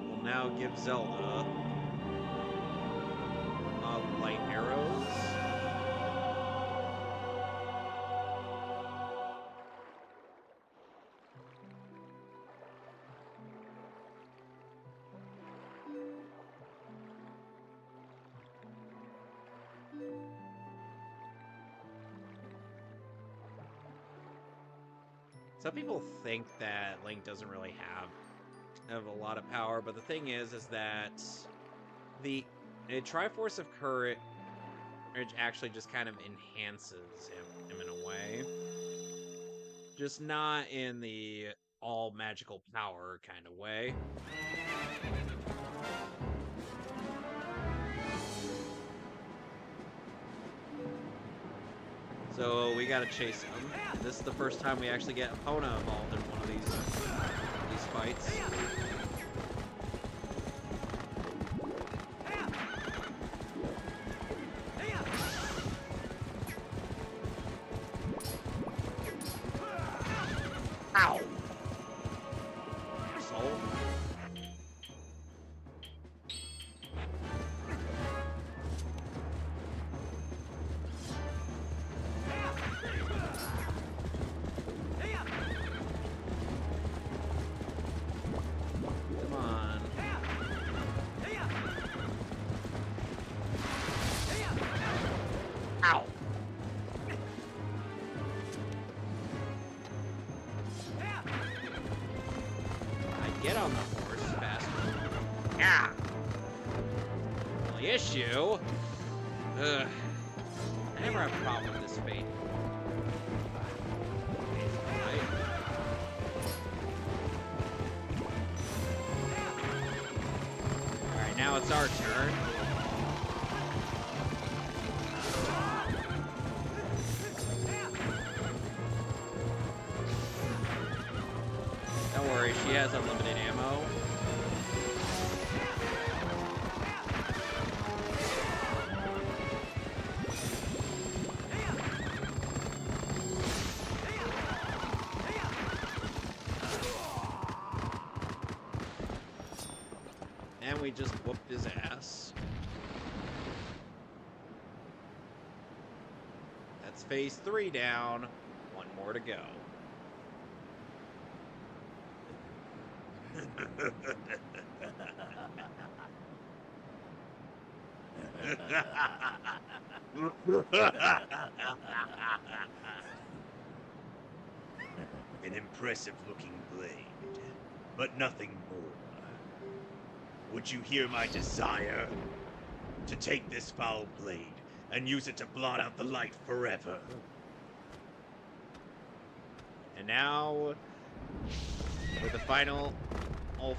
Speaker 2: will now give Zelda light arrows. Some people think that Link doesn't really have a lot of power, but the thing is that the Triforce of Courage actually just kind of enhances him in a way. Just not in the all magical power kind of way. So we gotta chase him. This is the first time we actually get Epona involved in one of these fights. Ow! Soul. Come on. Ow! Get on the horse, bastard. Yeah! The issue... Ugh. I never have a problem with this fate. Alright, now it's our turn. Don't worry, she has unlimited ammo. And we just whooped his ass. That's phase 3 down. One more to go.
Speaker 5: An impressive looking blade, but nothing more. Would you hear my desire to take this foul blade and use it to blot out the light forever?
Speaker 2: And now, with the final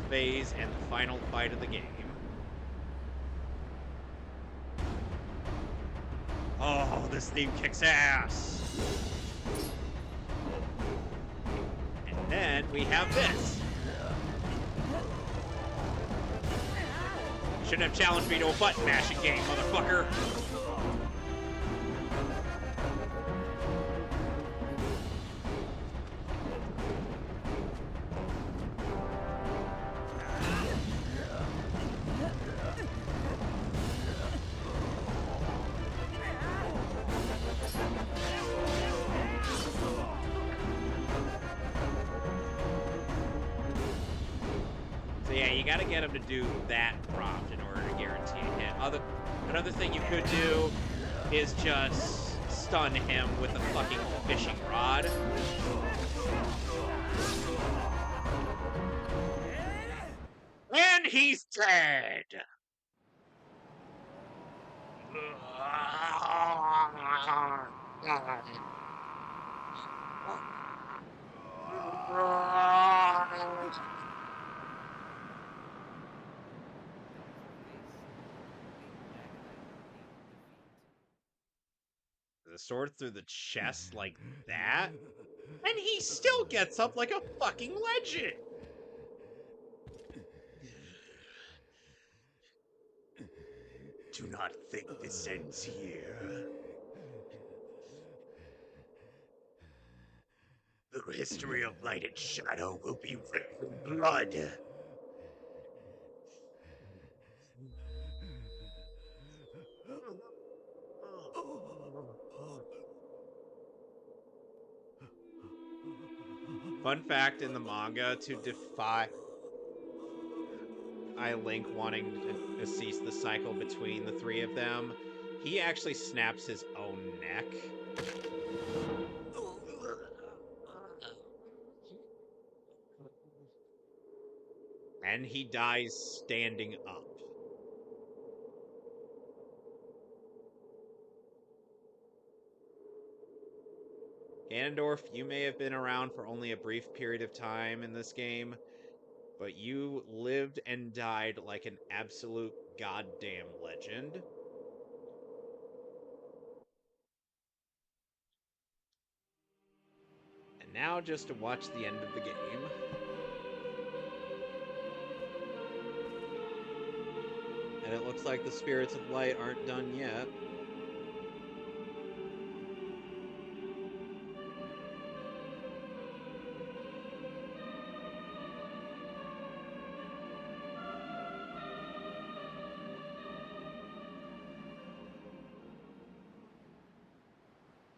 Speaker 2: phase and the final fight of the game. Oh, this theme kicks ass! And then we have this. You shouldn't have challenged me to a button mashing game, motherfucker. Yeah, you gotta get him to do that prompt in order to guarantee a hit. Another thing you could do is just stun him with a fucking fishing rod. And he's dead! The sword through the chest like that? And he still gets up like a fucking legend!
Speaker 5: Do not think this ends here. The history of light and shadow will be written in blood.
Speaker 2: Fun fact in the manga, to defy Link wanting to cease the cycle between the three of them, he actually snaps his own neck. And he dies standing up. Ganondorf, you may have been around for only a brief period of time in this game, but you lived and died like an absolute goddamn legend. And now just to watch the end of the game. And it looks like the Spirits of Light aren't done yet.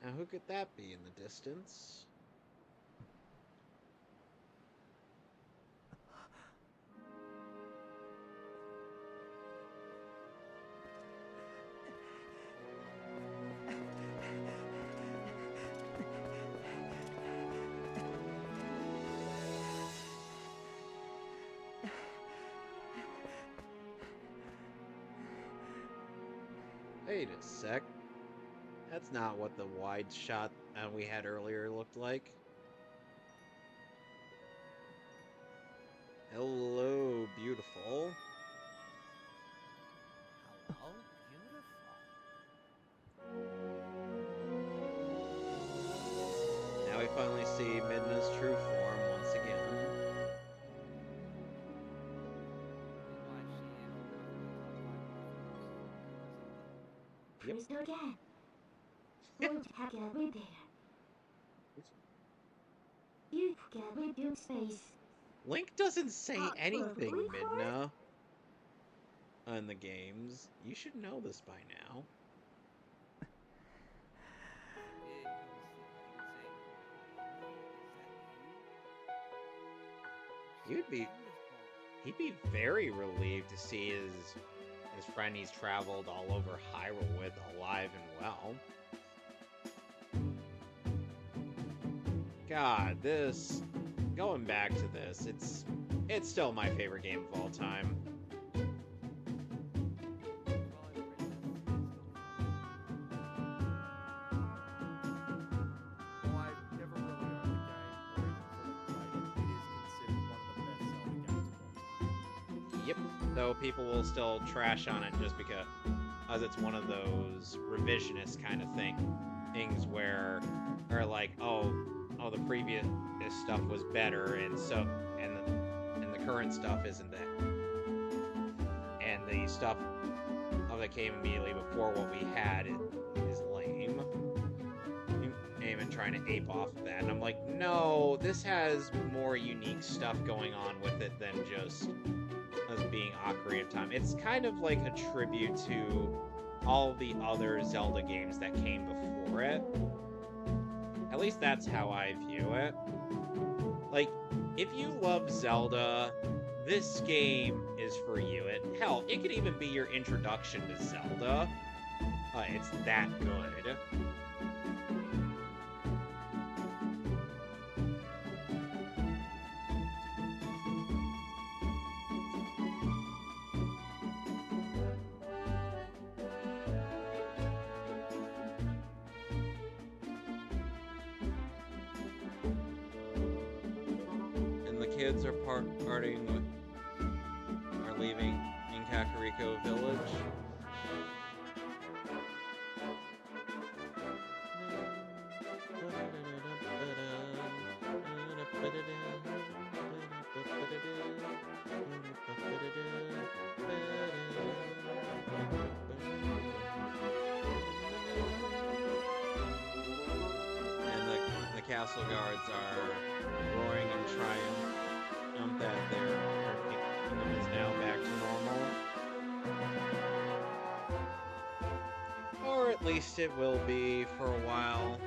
Speaker 2: Now, who could that be in the distance? Wait a sec. That's not what the wide shot we had earlier looked like. Hello, beautiful.
Speaker 4: Hello, beautiful.
Speaker 2: Now we finally see Midna's true form once again. Yep.
Speaker 6: Crystal again. Won't have a repair. You forget rebuild space.
Speaker 2: Link doesn't say anything,
Speaker 6: really
Speaker 2: Midna, on the games. You should know this by now. He'd be very relieved to see his friend he's traveled all over Hyrule with alive and well. God, going back to this, it's still my favorite game of all time.
Speaker 1: Well, I've never really owned a game or even fully played it. It is considered one of the best Zelda games of all time.
Speaker 2: Yep, though people will still trash on it just because it's one of those revisionist kind of things where are like, oh, the previous stuff was better, and the current stuff isn't that, and the stuff that came immediately before what we had is lame. And trying to ape off of that, and I'm like, no, this has more unique stuff going on with it than just us being Ocarina of Time. It's kind of like a tribute to all the other Zelda games that came before it. At least that's how I view it. Like, if you love Zelda, this game is for you. Hell, it could even be your introduction to Zelda. It's that good. Kids are leaving in Kakariko Village. And the castle guards are roaring in triumph that their kingdom is now back to normal. Or at least it will be for a while.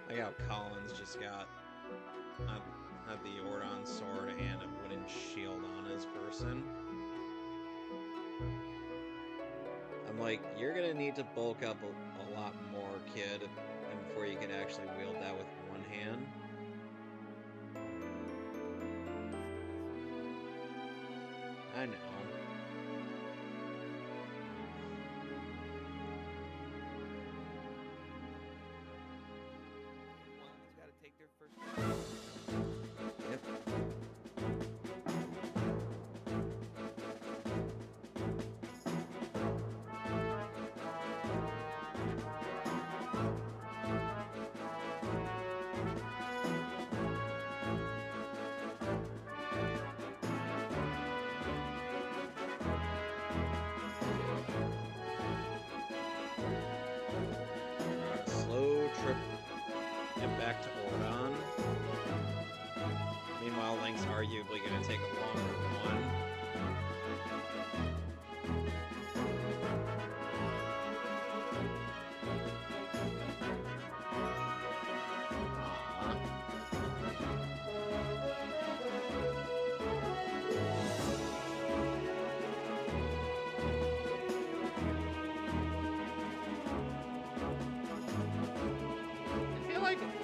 Speaker 2: Like how Collins just got had the Ordon sword and a wooden shield on his person. I'm like, you're gonna need to bulk up a lot more, kid, and before you can actually wield that with one hand. I know.
Speaker 3: One's got to take their first step.
Speaker 2: Yep. Slow trip. Get back to Ordon. Meanwhile, Link's arguably going to take a longer one.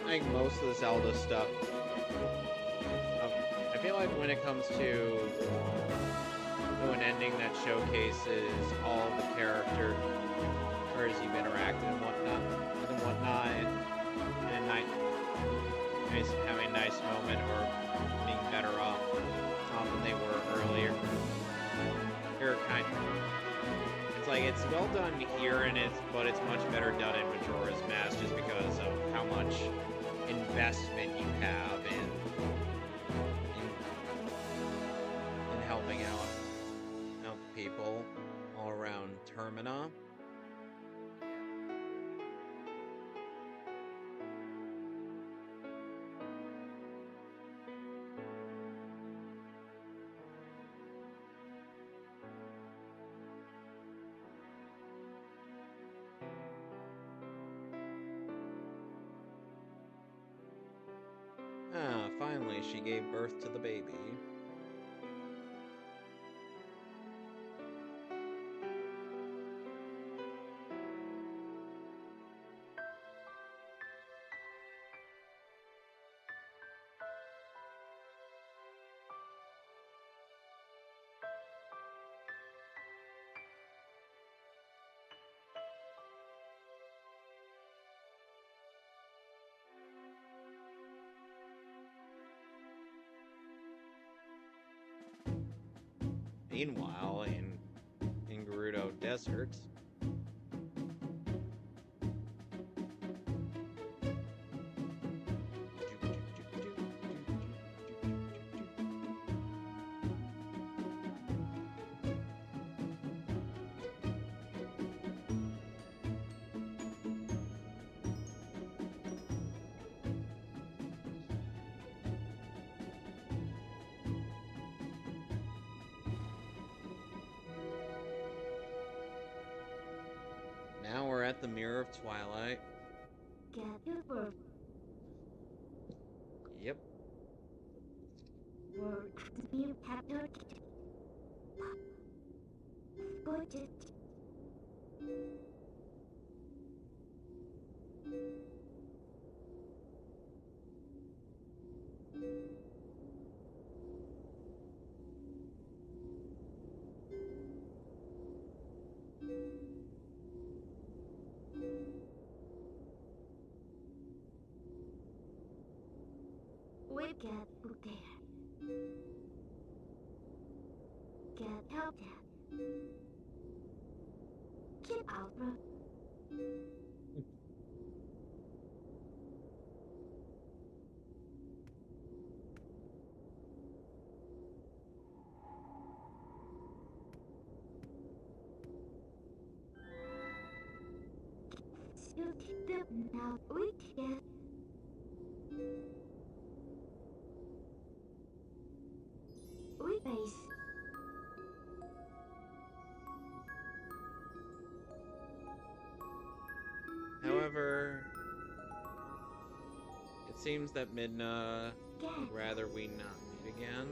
Speaker 2: I think most of the Zelda stuff, I feel like when it comes to an ending that showcases all the characters you've interacted and whatnot, and having a nice moment or being better off than they were earlier. It's like it's well done here, but it's much better done in Majora's Mask just because of how much investment you have in helping out the people all around Termina. Finally, she gave birth to the baby. Meanwhile, in Gerudo Desert, now we're at the Mirror of Twilight.
Speaker 6: Get your birth.
Speaker 2: Yep.
Speaker 6: Word to be captured. Got it. We get put there. Get help there. Keep out, bro. Shoot them now. We get. We face.
Speaker 2: However, seems that Midna
Speaker 6: Get.
Speaker 2: would rather we not meet again.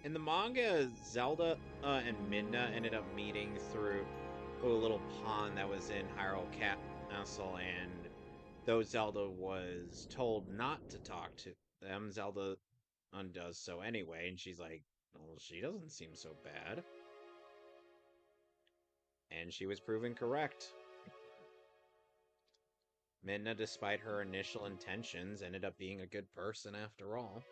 Speaker 2: In the manga, Zelda and Midna ended up meeting through a little pond that was in Hyrule Castle, and though Zelda was told not to talk to them, Zelda undoes so anyway, and she's like, well, she doesn't seem so bad. And she was proven correct. Midna, despite her initial intentions, ended up being a good person after all.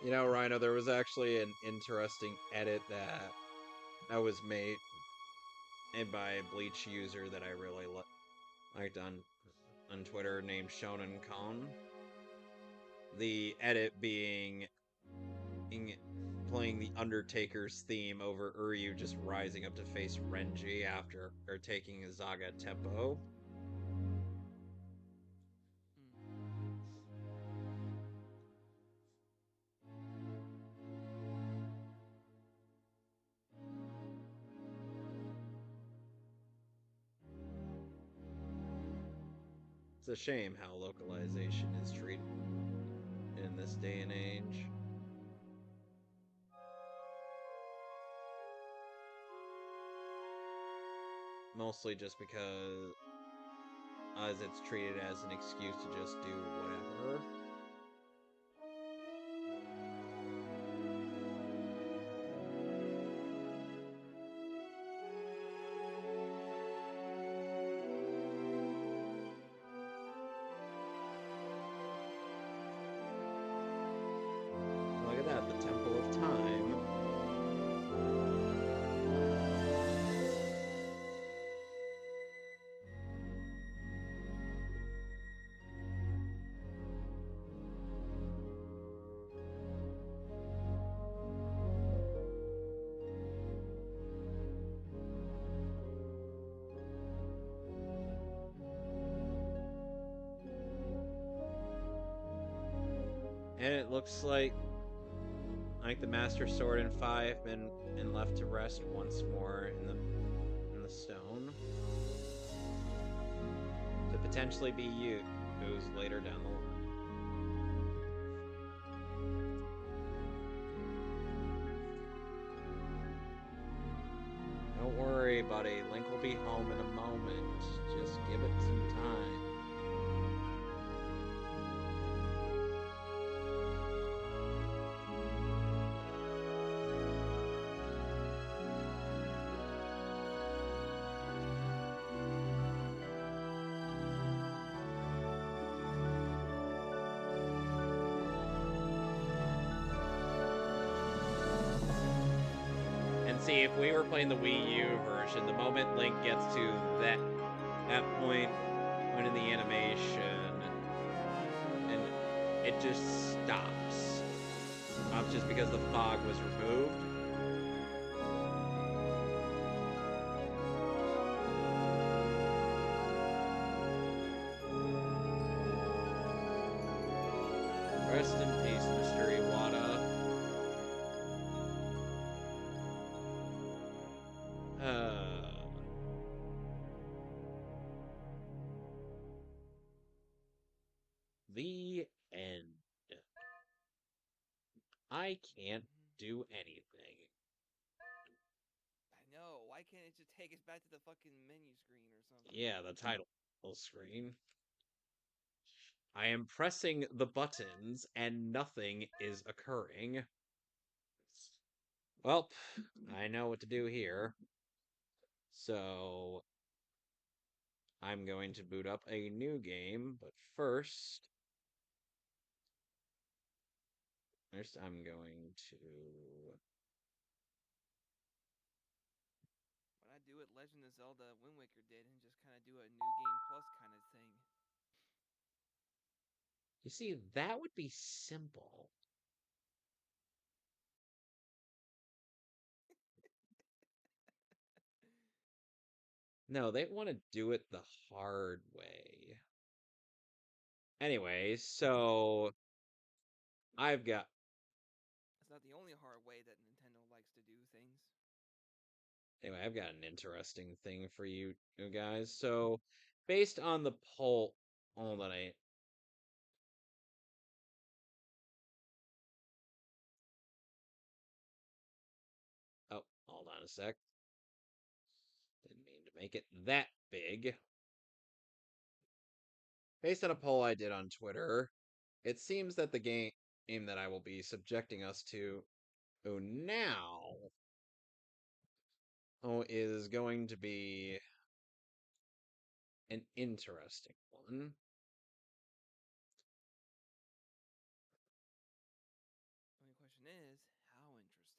Speaker 2: You know, Rhino, there was actually an interesting edit that was made by a Bleach user that I really liked on Twitter named Shonen Con. The edit being playing the Undertaker's theme over Uryu just rising up to face Renji after taking a Zaga tempo. It's a shame how localization is treated in this day and age. Mostly just because as it's treated as an excuse to just do whatever. Look at that, the Temple of Time. And it looks like the Master Sword and 5 been left to rest once more in the stone. To potentially be used later down the line. Don't worry, buddy. Link will be home in a moment. Just give it some time. See, if we were playing the Wii U version, the moment Link gets to that point in the animation, and it just stops. Just because the fog was removed. Rest in peace, Mr. Iwata. The end. I can't do anything.
Speaker 3: I know. Why can't it just take us back to the fucking menu screen or something?
Speaker 2: Yeah, the title screen. I am pressing the buttons and nothing is occurring. Well, I know what to do here. So I'm going to boot up a new game, but first I'm going to...
Speaker 3: When I do what Legend of Zelda Wind Waker did and just kind of do a new game plus kind of thing.
Speaker 2: You see, that would be simple. No, they want to do it the hard way. Anyway, so I've got...
Speaker 3: It's not the only hard way that Nintendo likes to do things.
Speaker 2: Anyway, I've got an interesting thing for you guys. So, based on the poll... Hold on, Oh, hold on a sec. Didn't mean to make it that big. Based on a poll I did on Twitter, it seems that the game that I will be subjecting us to now is going to be an interesting one.
Speaker 3: Only question is, how interesting?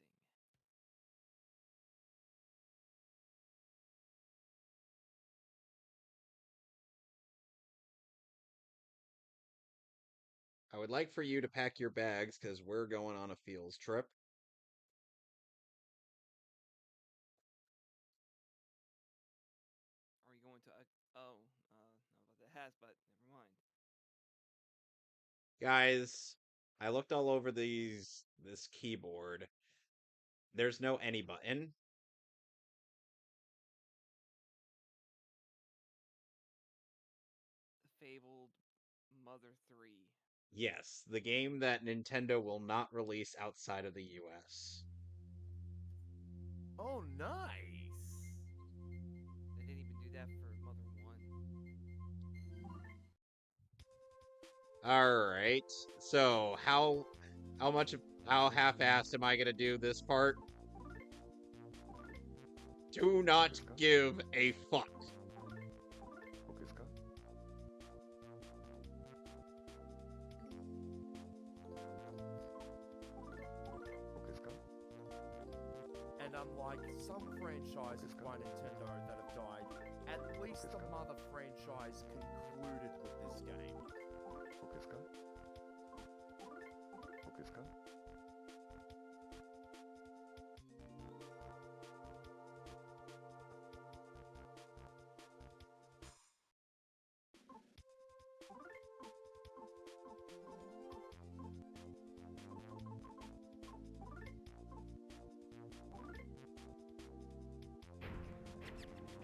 Speaker 2: I would like for you to pack your bags because we're going on a fields trip.
Speaker 3: Are we going to? Oh, not about the has, but never mind.
Speaker 2: Guys, I looked all over this keyboard. There's no any button.
Speaker 3: The fabled Mother 3.
Speaker 2: Yes, the game that Nintendo will not release outside of the US.
Speaker 1: Oh, nice.
Speaker 3: They didn't even do that for Mother 1.
Speaker 2: Alright, so how half-assed am I gonna do this part? Do not give a fuck.
Speaker 1: And unlike some franchises by Nintendo that have died, at least the Mother franchise concluded with this game.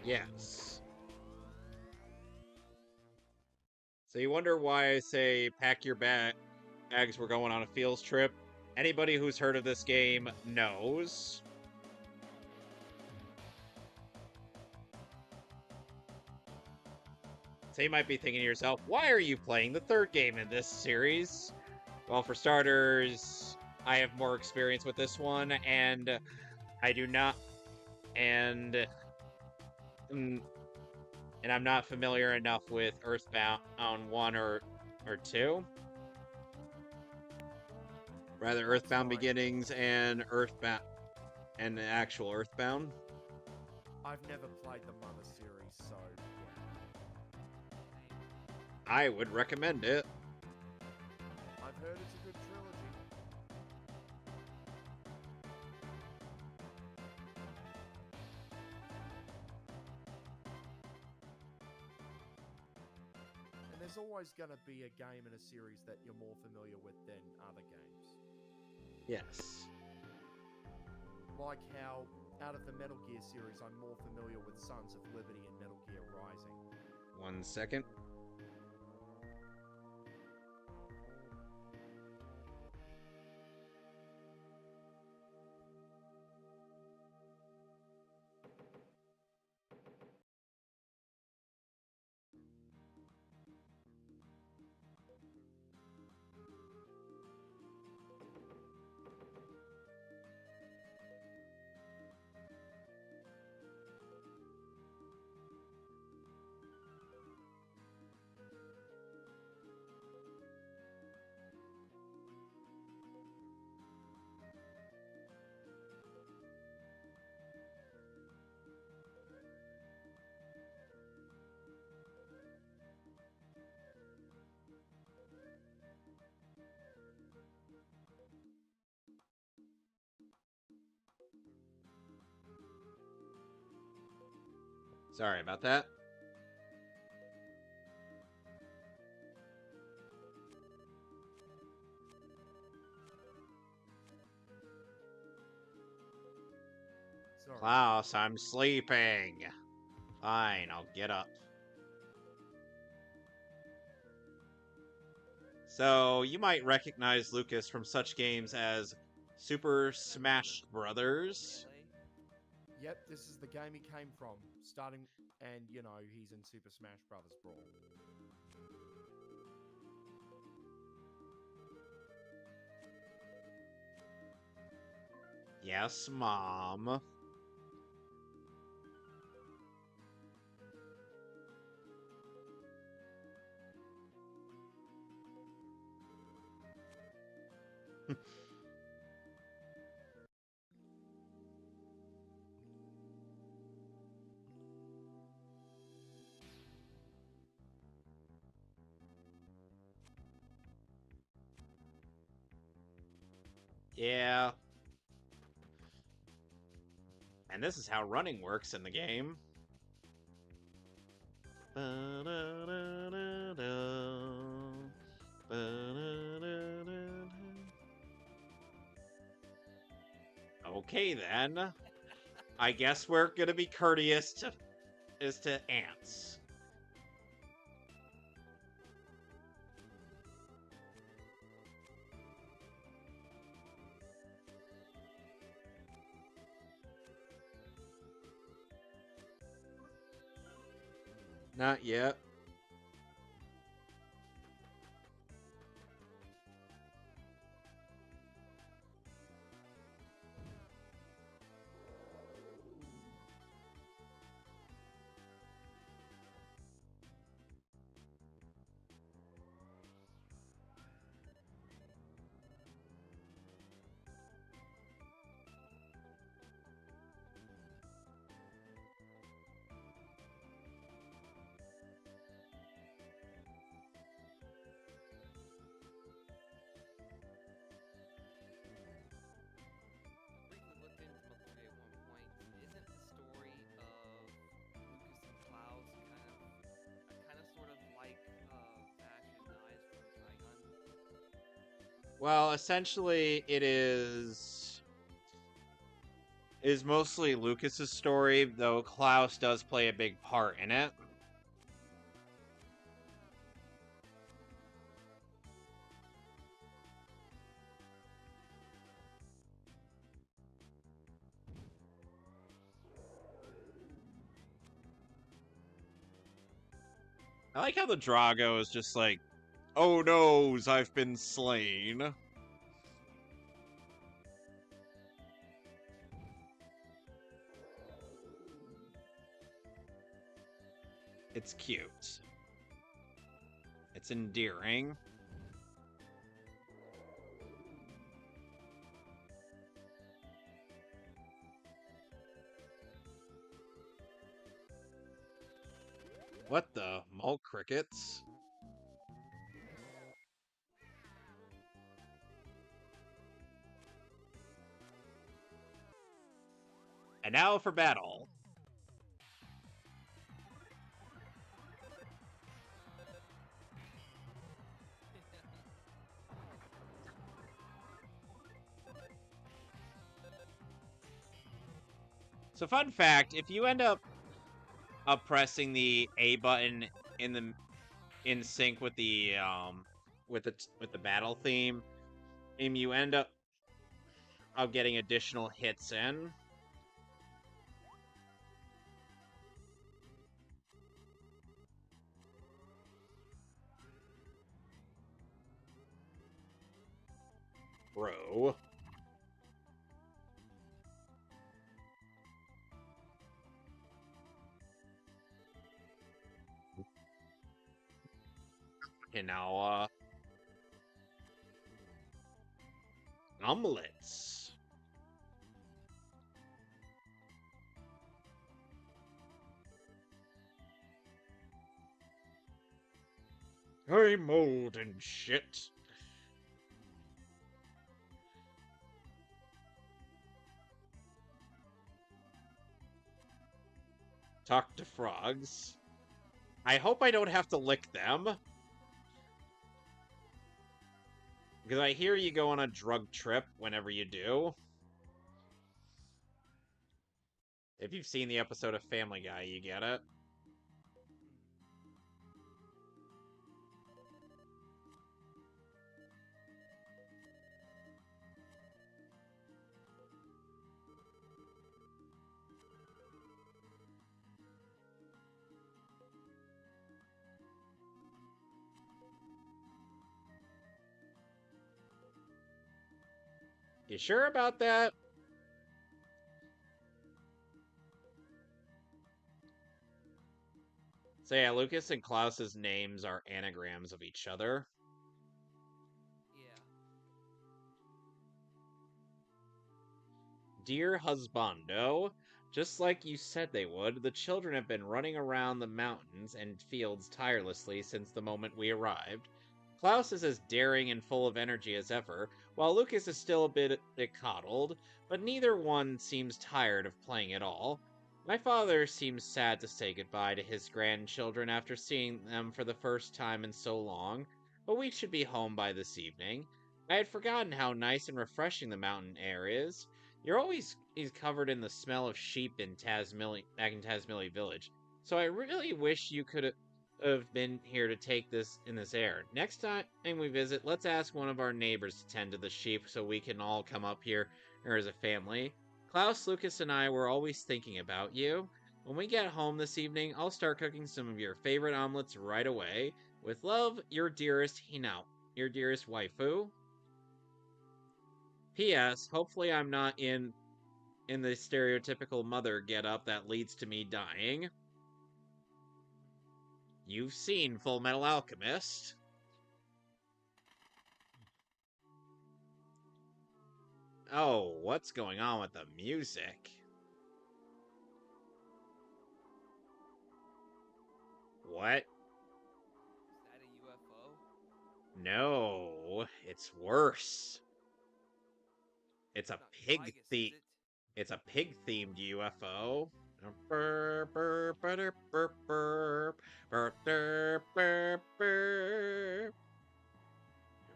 Speaker 2: Yes. So you wonder why I say pack your bags, we're going on a fields trip? Anybody who's heard of this game knows. So you might be thinking to yourself, why are you playing the third game in this series? Well, for starters, I have more experience with this one, and I do not... And I'm not familiar enough with Earthbound on 1 or 2. Rather, Earthbound Beginnings and Earthbound and the actual Earthbound.
Speaker 1: I've never played the Mother series, so
Speaker 2: I would recommend it.
Speaker 1: I've heard it's a good trilogy. And there's always going to be a game in a series that you're more familiar with than other games.
Speaker 2: Yes.
Speaker 1: Like how, out of the Metal Gear series, I'm more familiar with Sons of Liberty and Metal Gear Rising.
Speaker 2: 1 second. Sorry about that.
Speaker 1: Sorry.
Speaker 2: Klaus, I'm sleeping. Fine, I'll get up. So, you might recognize Lucas from such games as Super Smash Brothers.
Speaker 1: Yep, this is the game he came from. Starting, and you know, he's in Super Smash Brothers Brawl.
Speaker 2: Yes, Mom. Yeah. And this is how running works in the game. Okay then. I guess we're gonna be courteous to ants. Not yet.
Speaker 3: Briefly looked into multiplayer at one point. Isn't the story of Lucas and Klaus kind of sort of like Fashion Eyes from Trigun?
Speaker 2: Well, essentially, it is mostly Lucas's story, though Klaus does play a big part in it. I like how the Drago is just like, oh noes, I've been slain. It's cute. It's endearing. What the? Mole crickets? And now for battle. So fun fact, if you end up pressing the A button in sync with the with the battle theme, and you end up getting additional hits in. Bro. And now, omelets. Hey, mold and shit. Talk to frogs. I hope I don't have to lick them. Because I hear you go on a drug trip whenever you do. If you've seen the episode of Family Guy, you get it. You sure about that? So yeah, Lucas and Klaus's names are anagrams of each other.
Speaker 3: Yeah.
Speaker 2: Dear husbando, just like you said they would, the children have been running around the mountains and fields tirelessly since the moment we arrived. Klaus is as daring and full of energy as ever, while Lucas is still a bit coddled, but neither one seems tired of playing at all. My father seems sad to say goodbye to his grandchildren after seeing them for the first time in so long, but we should be home by this evening. I had forgotten how nice and refreshing the mountain air is. You're always covered in the smell of sheep in back in Tasmilly Village, so I really wish you could have been here to take this in this air. Next time we visit, let's ask one of our neighbors to tend to the sheep so we can all come up here as a family. Klaus, Lucas, and I were always thinking about you. When we get home this evening, I'll start cooking some of your favorite omelets right away. With love, your dearest Hinao, your dearest waifu. P.S. Hopefully I'm not in the stereotypical mother getup that leads to me dying. You've seen Full Metal Alchemist. Oh, what's going on with the music? What?
Speaker 3: Is that a UFO?
Speaker 2: No, it's worse. It's a
Speaker 3: Not
Speaker 2: pig
Speaker 3: Zygus,
Speaker 2: theme.
Speaker 3: is it?
Speaker 2: It's a pig-themed UFO. Burp, burp, burp, burp, burp, burp, burp, burp, burp.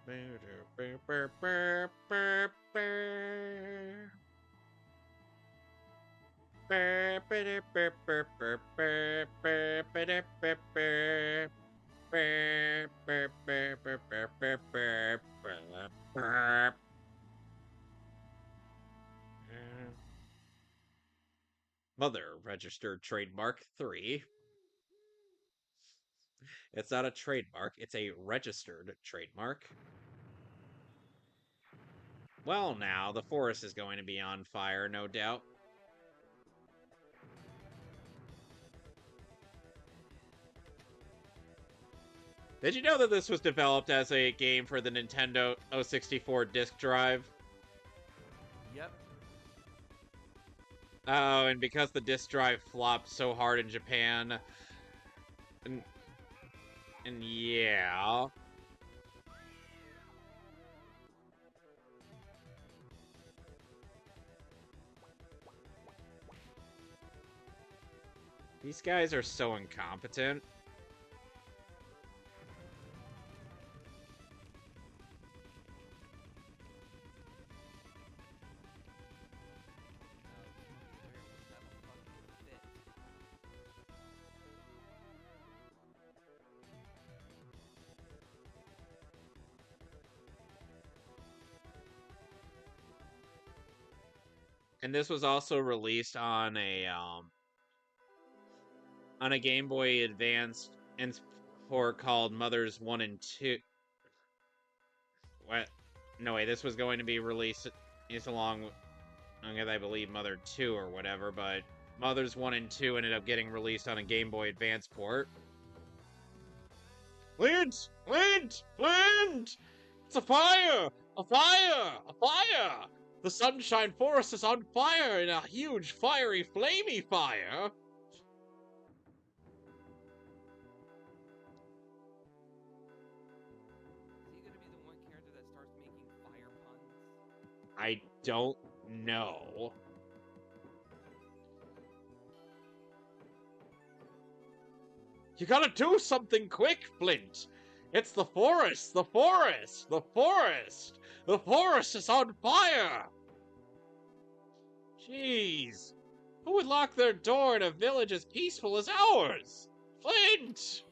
Speaker 2: Burp, burp, burp, burp, burp. Burp, burp, burp, burp, burp, burp, burp, burp, burp, burp. Burp, burp, burp, burp, burp, burp, burp, burp, burp. Mother registered trademark 3. It's not a trademark, it's a registered trademark. Well, now, the forest is going to be on fire, no doubt. Did you know that this was developed as a game for the Nintendo 64 disk drive?
Speaker 1: Yep.
Speaker 2: Oh, and because the disk drive flopped so hard in Japan, and yeah. These guys are so incompetent. And this was also released on a Game Boy Advance and called Mothers 1 and 2. What? No way, this was going to be released along with, I believe, Mother 2 or whatever, but Mothers 1 and 2 ended up getting released on a Game Boy Advance port. Flint! Flint! Flint! It's a fire! A fire! A fire! The Sunshine Forest is on fire in a huge, fiery, flamey fire!
Speaker 3: Is he gonna be the one character that starts making fire puns?
Speaker 2: I don't know. You gotta do something quick, Flint! It's the forest! The forest! The forest! The forest is on fire! Jeez. Who would lock their door in a village as peaceful as ours? Flint!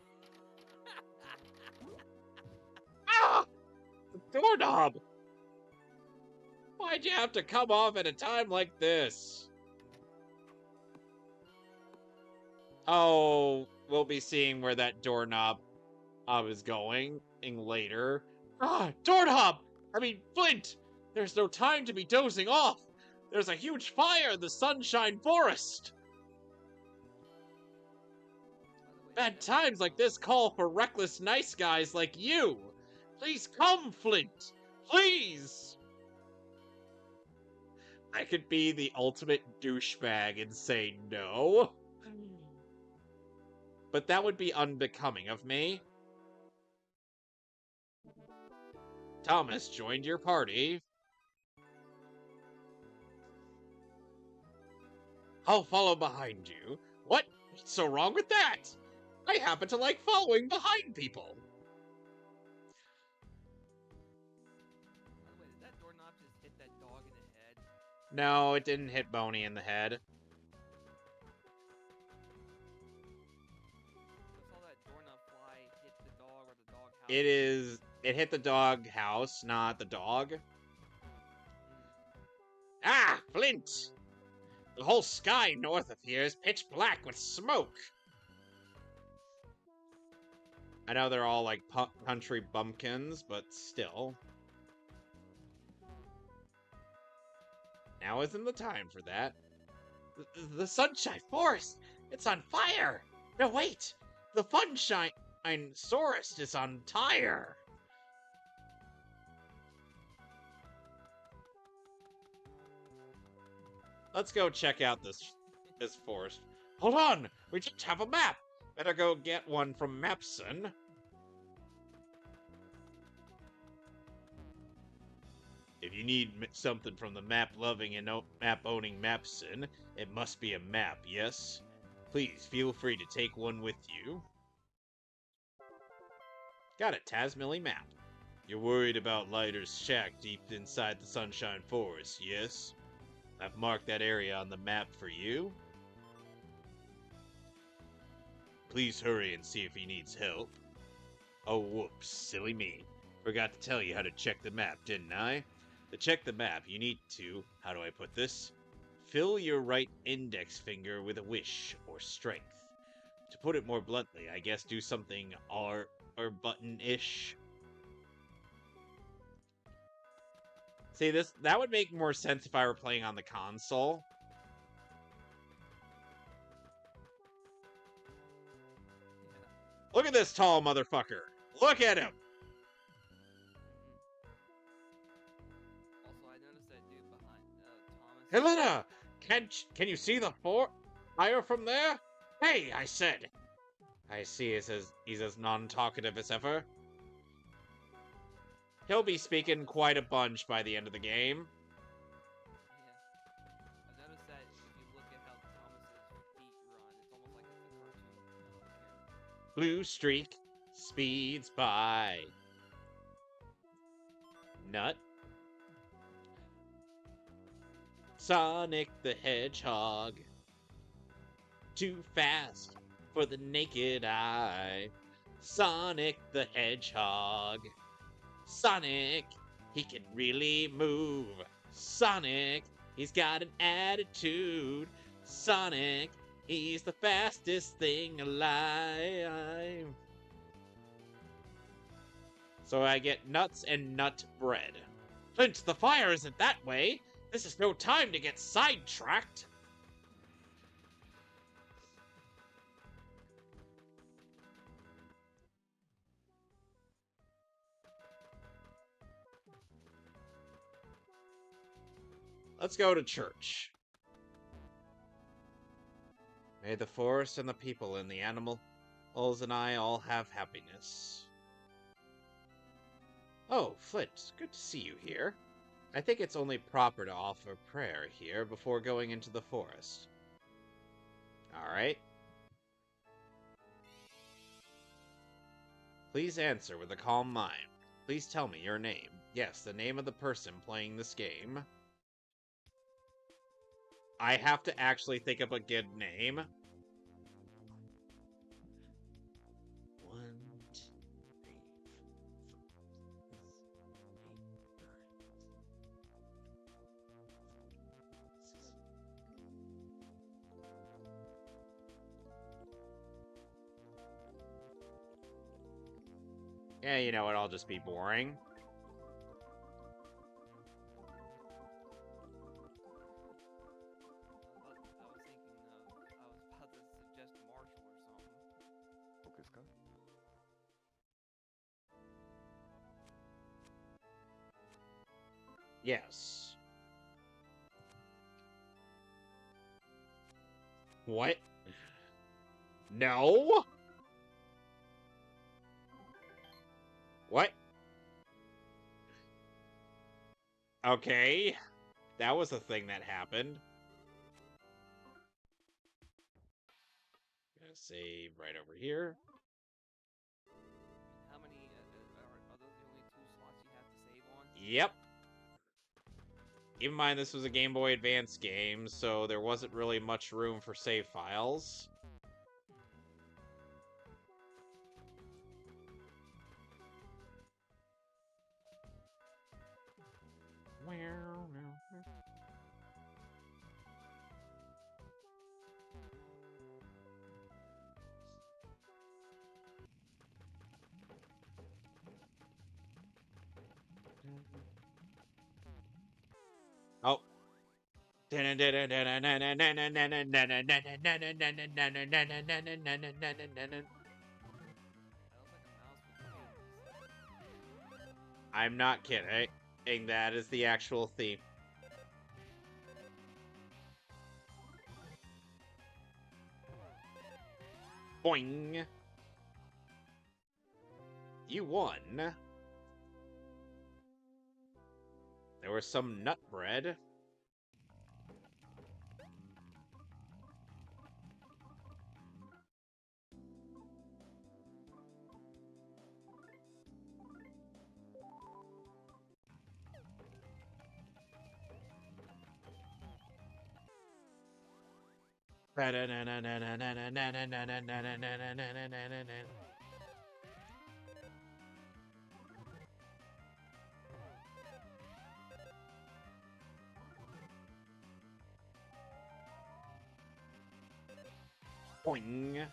Speaker 2: Ah! The doorknob! Why'd you have to come off at a time like this? Oh, we'll be seeing where that doorknob is going later. Ah, doorknob! I mean, Flint! There's no time to be dozing off! There's a huge fire in the Sunshine Forest! Bad times like this call for reckless nice guys like you! Please come, Flint! Please! I could be the ultimate douchebag and say no. But that would be unbecoming of me. Thomas joined your party. I'll follow behind you. What? What's so wrong with that? I happen to like following behind people.
Speaker 3: By the way, did that doorknob just hit that dog in the head?
Speaker 2: No, it didn't hit Boney in the head.
Speaker 3: I saw that doorknob fly hit the dog or the dog house.
Speaker 2: It hit the dog house, not the dog. Ah, Flint! The whole sky north of here is pitch black with smoke. I know they're all like country bumpkins, but still. Now isn't the time for that. The Sunshine Forest! It's on fire! No, wait! The Funshine Forest is on fire! Let's go check out this forest. Hold on! We just have a map! Better go get one from Mapson. If you need something from the map-loving and map-owning Mapson, it must be a map, yes? Please feel free to take one with you. Got a Tasmilly map. You're worried about Lighter's shack deep inside the Sunshine Forest, yes? I've marked that area on the map for you. Please hurry and see if he needs help. Oh, whoops, silly me. Forgot to tell you how to check the map, didn't I? To check the map, you need to, how do I put this? Fill your right index finger with a wish or strength. To put it more bluntly, I guess do something R or button-ish. See, that would make more sense if I were playing on the console. Look at this tall motherfucker. Look at him.
Speaker 3: Also, I noticed that dude behind Thomas.
Speaker 2: Helena, can you see the fire from there? Hey, I said. I see he's as non-talkative as ever. He'll be speaking quite a bunch by the end of the game.
Speaker 3: Yeah. I've noticed that if you look at how Thomas's feet run, it's almost like it's a cartoon.
Speaker 2: Blue streak speeds by. Nut. Sonic the Hedgehog. Too fast for the naked eye. Sonic the Hedgehog. Sonic, he can really move. Sonic, he's got an attitude. Sonic, he's the fastest thing alive. So I get nuts and nut bread. Flint, the fire isn't that way. This is no time to get sidetracked. Let's go to church. May the forest and the people and the animals and I all have happiness. Oh, Flint, good to see you here. I think it's only proper to offer prayer here before going into the forest. Alright. Please answer with a calm mind. Please tell me your name. Yes, the name of the person playing this game. I have to actually think of a good name. 1, 2, 3, 4, 5, 6. Yeah, you know what? I'll just be boring.
Speaker 3: I was about to suggest Marshall or something.
Speaker 1: Okay, Scott.
Speaker 2: Yes. What? No? What? Okay. That was a thing that happened. Gonna save right over here.
Speaker 3: How many are those the only 2 slots you have to save on?
Speaker 2: Yep. Keep in mind this was a Game Boy Advance game, so there wasn't really much room for save files. Oh. I'm not kidding. That is the actual theme. Boing. You won. There was some nut bread. Boing.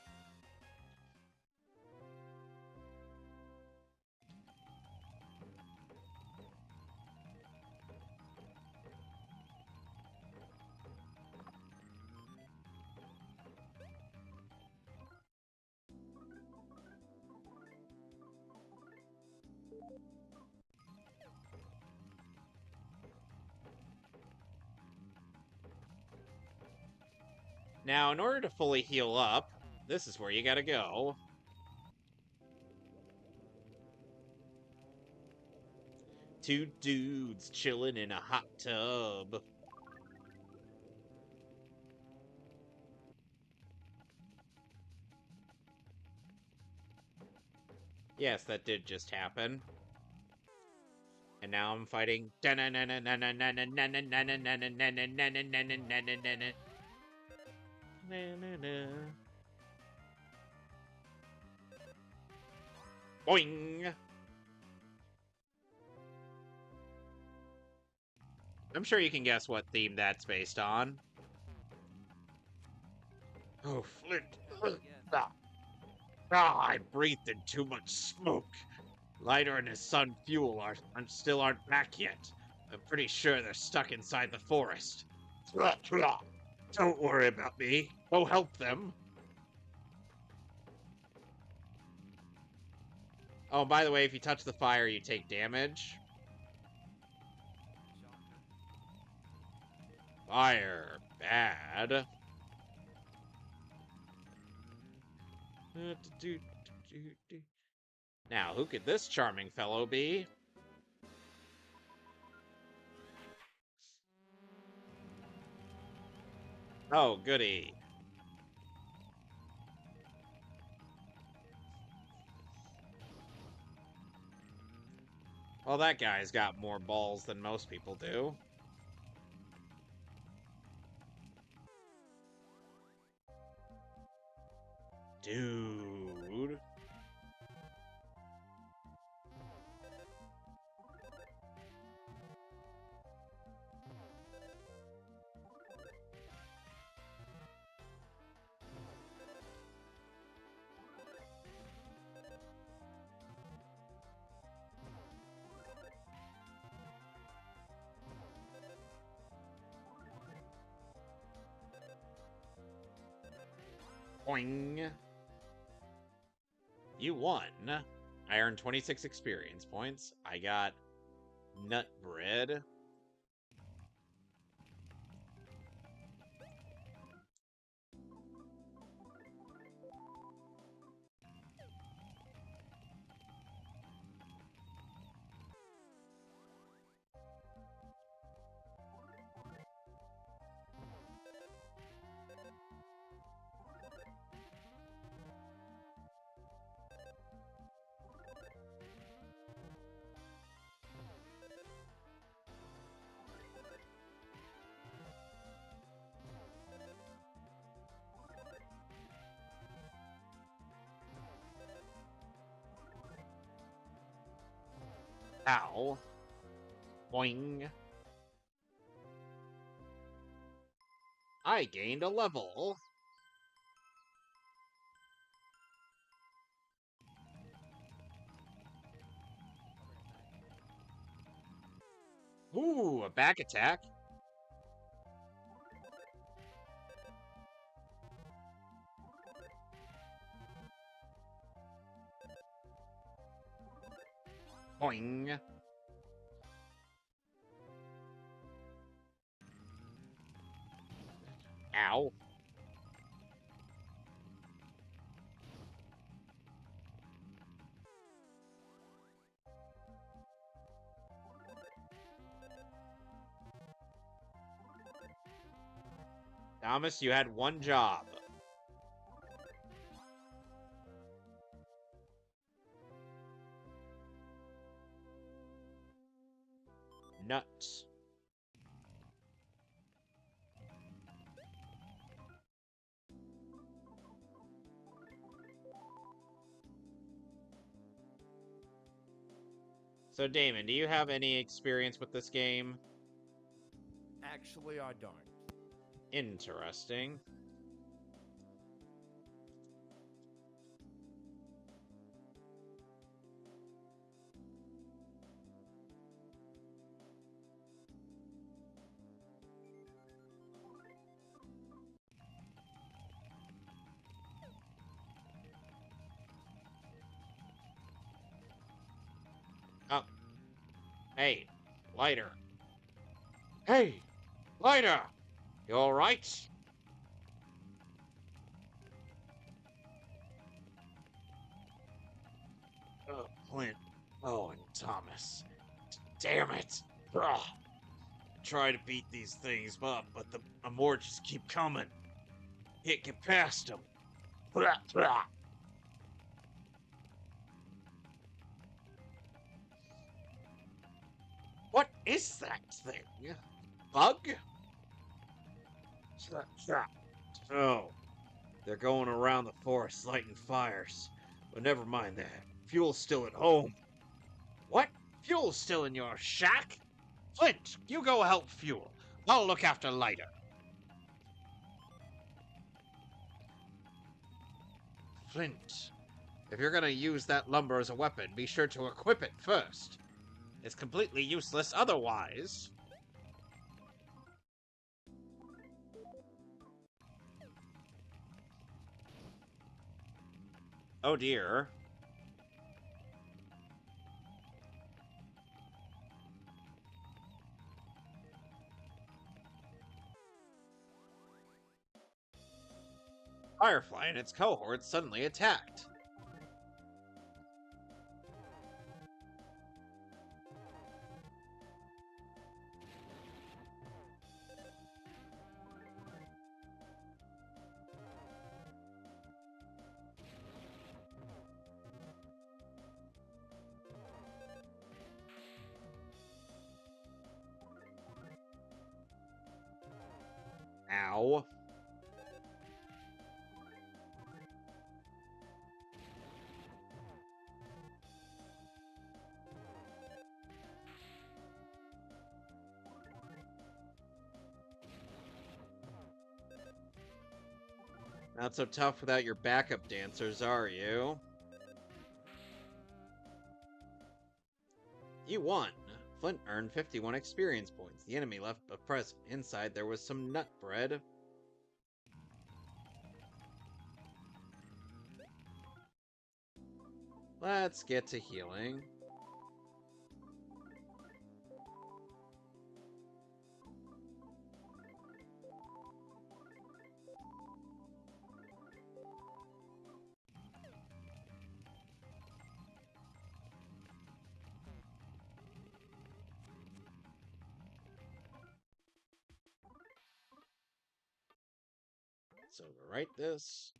Speaker 2: Now, in order to fully heal up, this is where you gotta go. Two dudes chilling in a hot tub. Yes, that did just happen. And now I'm fighting. Boing! I'm sure you can guess what theme that's based on. Oh, Flint. I breathed in too much smoke. Lighter and his son Fuel still aren't back yet. I'm pretty sure they're stuck inside the forest.
Speaker 5: Don't worry about me.
Speaker 2: Go help them. Oh, by the way, if you touch the fire, you take damage. Fire. Bad. Now, who could this charming fellow be? Oh, goody. Well, that guy's got more balls than most people do. Dude. Boing. You won. I earned 26 experience points. I got nut bread. Ow. Boing. I gained a level. Ooh, a back attack. Boing. Ow. Thomas, you had one job. Nuts. So, Damon, do you have any experience with this game?
Speaker 1: Actually, I don't.
Speaker 2: Interesting. Oh. Hey, lighter. Hey, lighter! You alright? Oh, Clint. Oh, and Thomas. Damn it! Ugh. I try to beat these things up, but the more just keep coming. Can't get past them. What is that thing? Bug? Oh, they're going around the forest lighting fires. But never mind that. Fuel's still at home. What? Fuel's still in your shack? Flint, you go help Fuel. I'll look after Lighter. Flint, if you're gonna use that lumber as a weapon, be sure to equip it first. It's completely useless otherwise. Oh dear. Firefly and its cohorts suddenly attacked. Ow. Not so tough without your backup dancers, are you? You won! Flint earned 51 experience points. The enemy left a present. Inside there was some nut bread. Let's get to healing. So overwrite this.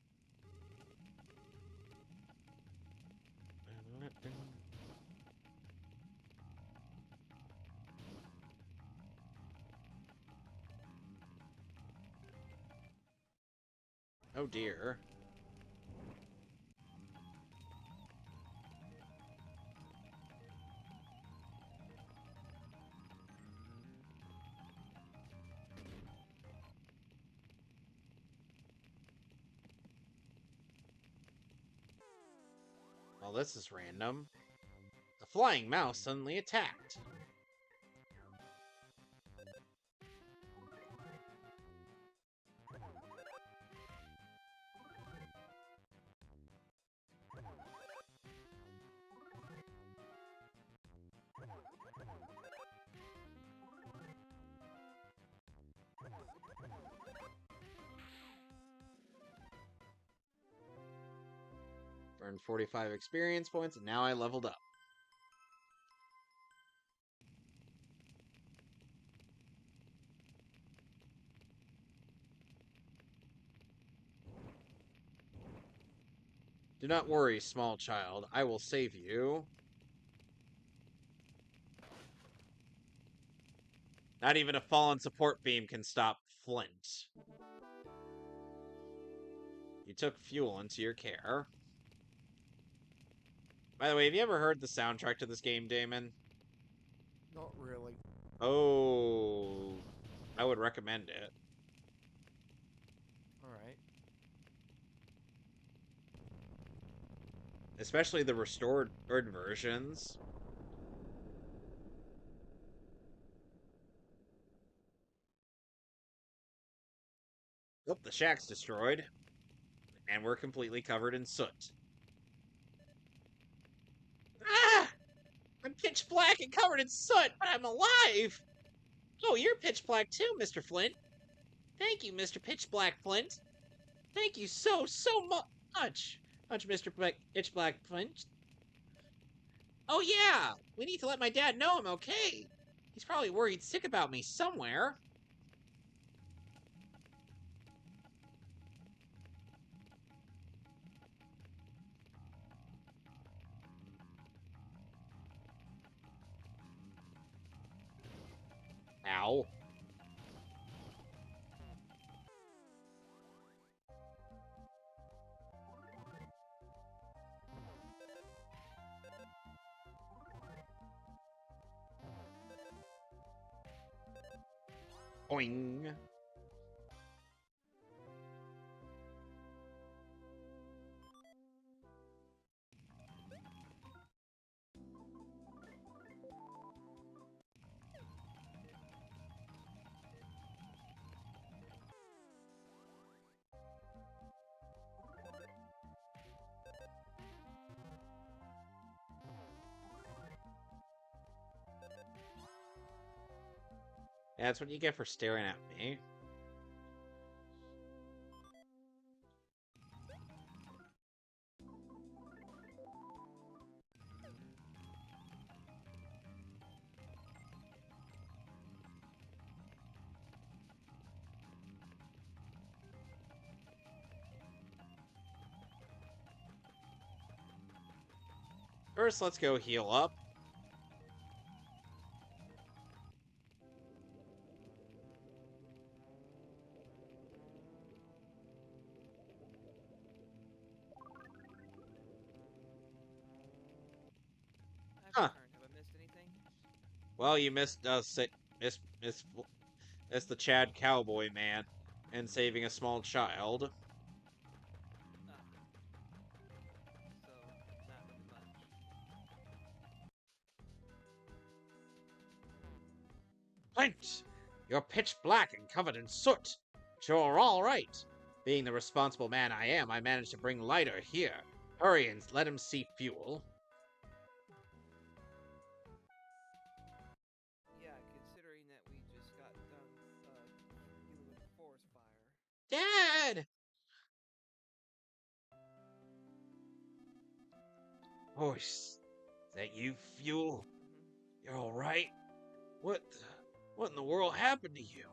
Speaker 2: Oh dear. Well, this is random. The flying mouse suddenly attacked. Earned 45 experience points, and now I leveled up. Do not worry, small child. I will save you. Not even a fallen support beam can stop Flint. You took fuel into your care. By the way, have you ever heard the soundtrack to this game, Damon?
Speaker 1: Not really.
Speaker 2: Oh, I would recommend it.
Speaker 1: Alright.
Speaker 2: Especially the restored versions. Oh, the shack's destroyed. And we're completely covered in soot. Ah! I'm pitch black and covered in soot, but I'm alive! Oh, you're pitch black too, Mr. Flint. Thank you, Mr. Pitch Black Flint. Thank you so much. Mr. Pitch Black Flint. Oh yeah! We need to let my dad know I'm okay. He's probably worried sick about me somewhere. Ow. Boing. Yeah, that's what you get for staring at me. First, let's go heal up. Well, you missed missed the Chad Cowboy man and saving a small child.
Speaker 3: Ah. So, not really much.
Speaker 2: Flint! You're pitch black and covered in soot. But you're all right. Being the responsible man I am, I managed to bring Lighter here. Hurry and let him see fuel.
Speaker 3: Yeah, considering that we just got done dealing with the forest fire.
Speaker 2: Dad! Oh, is that you, Fuel? You're all right? What in the world happened to you?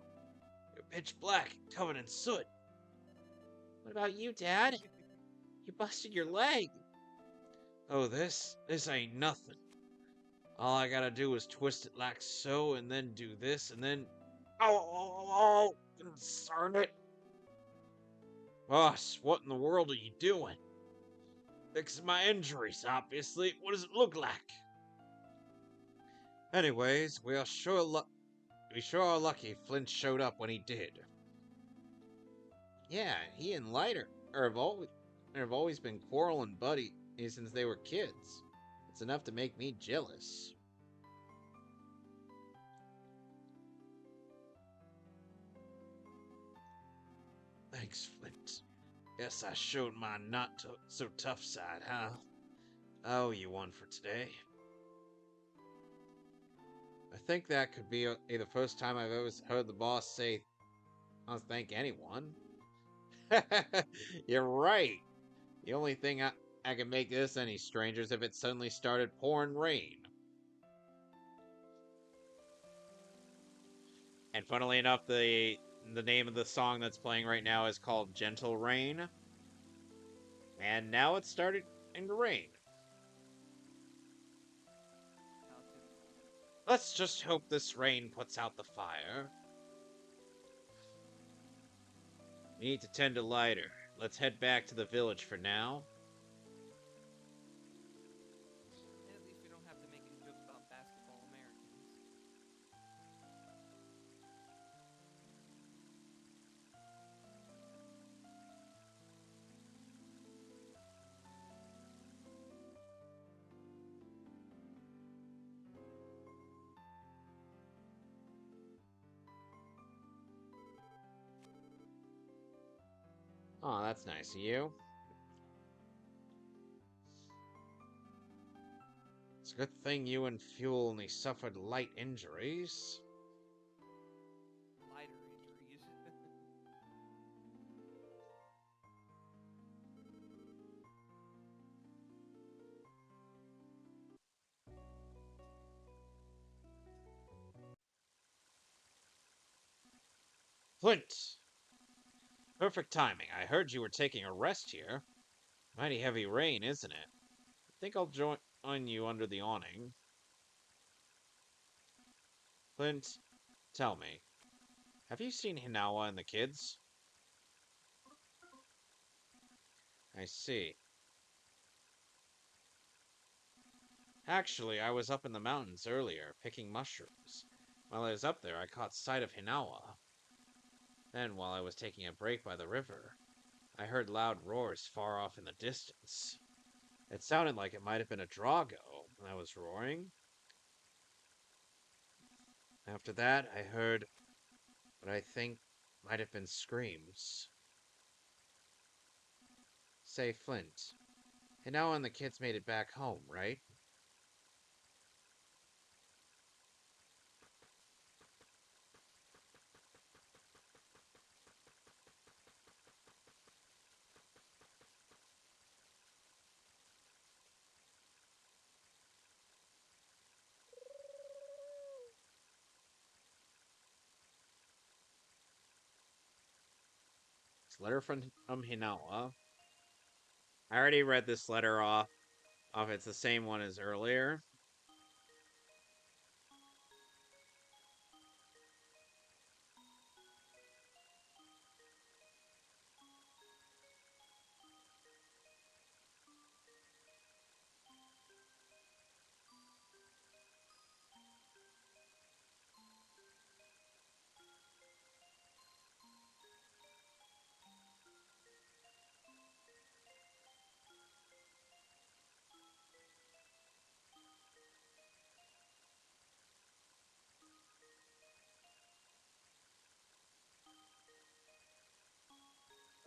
Speaker 2: You're pitch black, covered in soot. What about you, Dad? You busted your leg. Oh, this ain't nothing. All I gotta do is twist it like so, and then do this, and then... Oh, concern it. Boss, what in the world are you doing? Fixing my injuries, obviously. What does it look like? Anyways, we sure are lucky Flint showed up when he did. Yeah, he and Lighter have always been quarreling buddies since they were kids. It's enough to make me jealous. Thanks, Flint. Guess I showed my not so tough side, huh? I owe you one for today. I think that could be the first time I've ever heard the boss say, "I'll thank anyone." You're right. The only thing I can make this any stranger is if it suddenly started pouring rain. And funnily enough, the name of the song that's playing right now is called Gentle Rain. And now it's started to rain.
Speaker 3: How typical.
Speaker 2: Let's just hope this rain puts out the fire. We need to tend to Lighter. Let's head back to the village for now.
Speaker 3: At least we don't have to make any jokes about basketball Americans.
Speaker 2: Oh, that's nice of you. It's a good thing you and Fuel only suffered light injuries.
Speaker 3: Lighter injuries.
Speaker 2: Flint! Perfect timing. I heard you were taking a rest here. Mighty heavy rain, isn't it? I think I'll join you under the awning. Flint, tell me, have you seen Hinawa and the kids? I see. Actually, I was up in the mountains earlier, picking mushrooms. While I was up there, I caught sight of Hinawa. Then, while I was taking a break by the river, I heard loud roars far off in the distance. It sounded like it might have been a Drago that was roaring. After that, I heard what I think might have been screams. Say, Flint, Hinawa and the kids made it back home, right? It's a letter from Hinawa. I already read this letter off. It's the same one as earlier.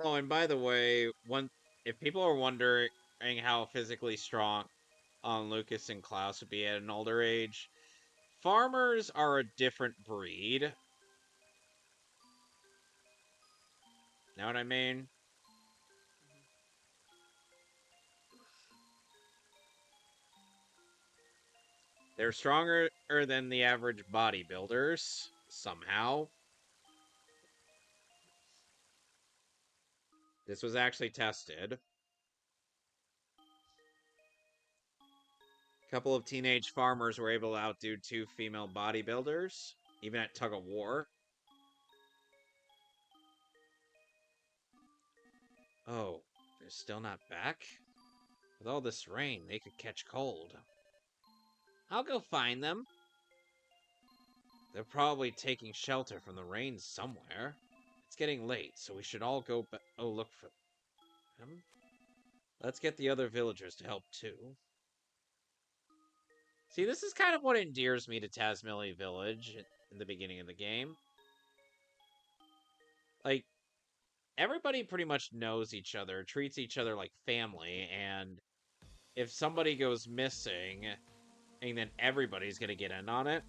Speaker 2: Oh, and by the way, if people are wondering how physically strong Lucas and Klaus would be at an older age, farmers are a different breed. Know what I mean? They're stronger than the average bodybuilders, somehow. This was actually tested. A couple of teenage farmers were able to outdo 2 female bodybuilders, even at tug of war. Oh, they're still not back? With all this rain, they could catch cold. I'll go find them. They're probably taking shelter from the rain somewhere. It's getting late, so we should all go look for them. Let's get the other villagers to help too. See, this is kind of what endears me to Tazmily Village in the beginning of the game. Like, everybody pretty much knows each other, treats each other like family, and if somebody goes missing, and then everybody's gonna get in on it.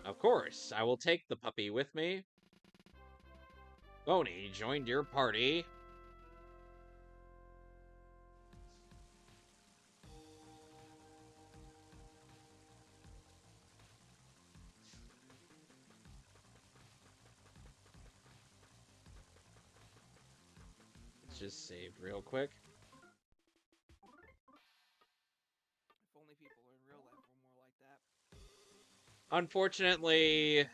Speaker 2: Of course, I will take the puppy with me. Boney joined your party. Let's just save real quick.
Speaker 3: If only people in real life were more like that.
Speaker 2: Unfortunately,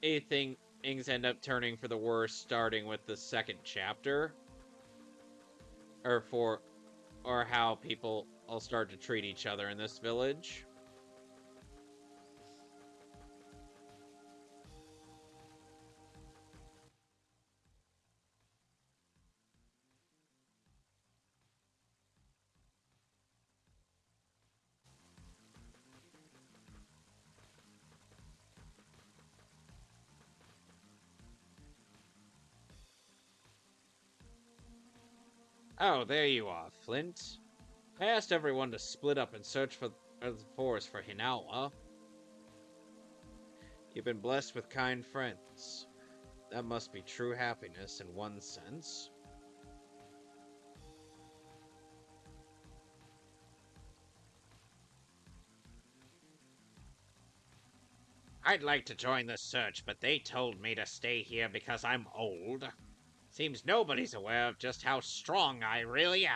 Speaker 2: things end up turning for the worse, starting with the second chapter, or how people all start to treat each other in this village. Oh, there you are, Flint. I asked everyone to split up and search for the forest for Hinawa. You've been blessed with kind friends. That must be true happiness in one sense. I'd like to join the search, but they told me to stay here because I'm old. Seems nobody's aware of just how strong I really am.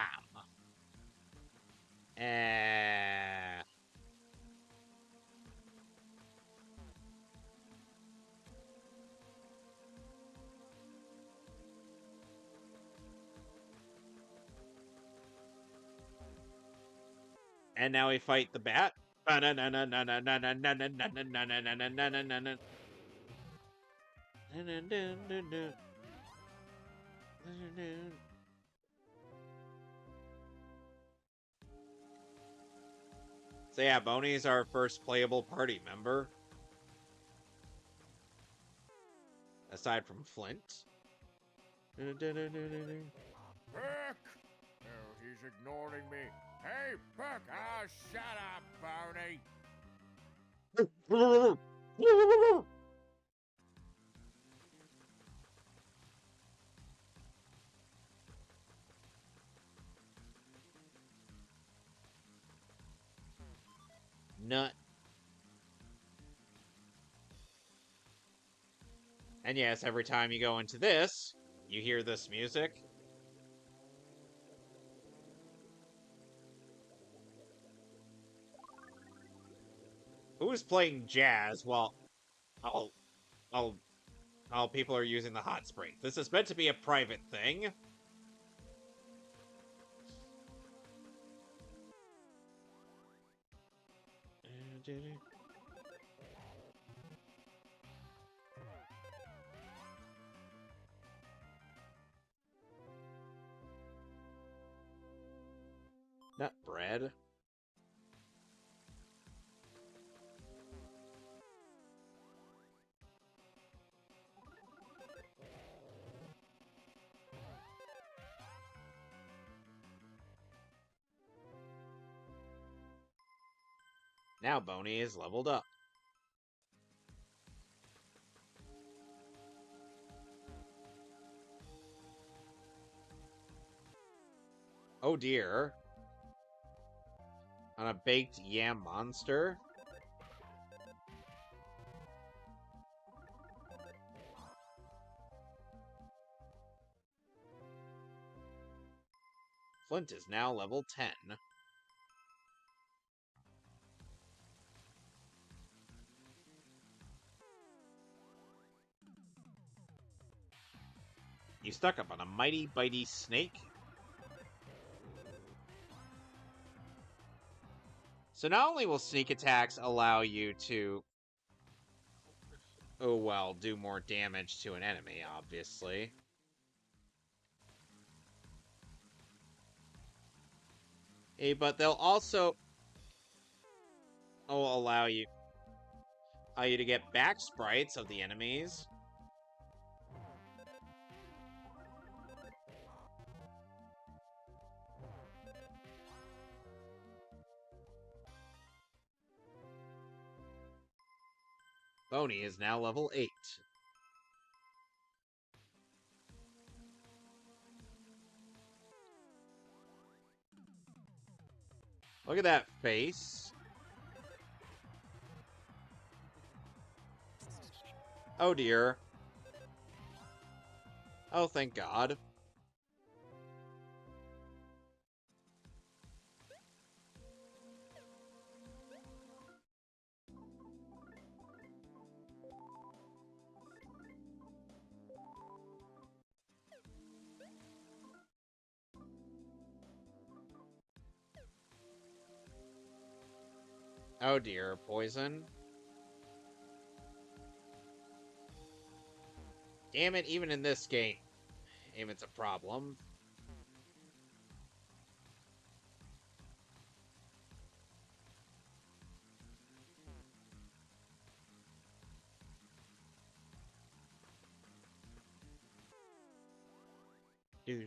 Speaker 2: And now we fight the bat. So yeah, Boney's our first playable party member. Aside from Flint.
Speaker 1: Heck! Oh, he's ignoring me. Hey, Buck! Ah, shut up, Boney!
Speaker 2: Nut. And yes, every time you go into this, you hear this music. Who's playing jazz while people are using the hot springs? This is meant to be a private thing. Not bread. Now Boney is leveled up. Oh dear. On a baked yam monster? Flint is now level 10. You stuck up on a mighty bitey snake? So not only will sneak attacks allow you to, oh well, do more damage to an enemy, obviously. But they'll also allow you to get back sprites of the enemies. Boney is now level 8. Look at that face. Oh dear. Oh, thank God. Oh dear, poison. Damn it, even in this game, it's a problem. Do.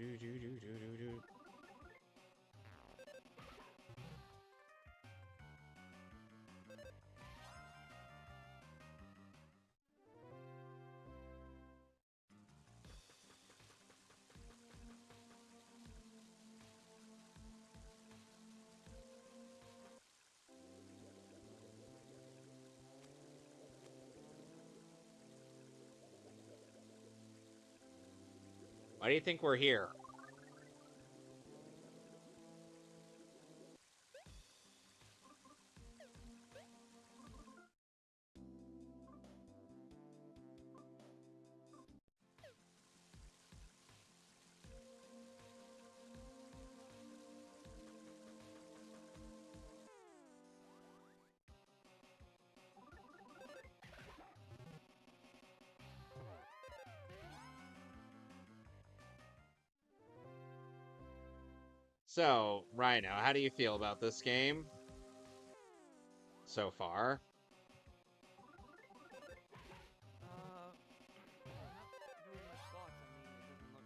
Speaker 2: Why do you think we're here? So, Rhino, how do you feel about this game so far?
Speaker 3: Not really much thoughts. I mean, it doesn't look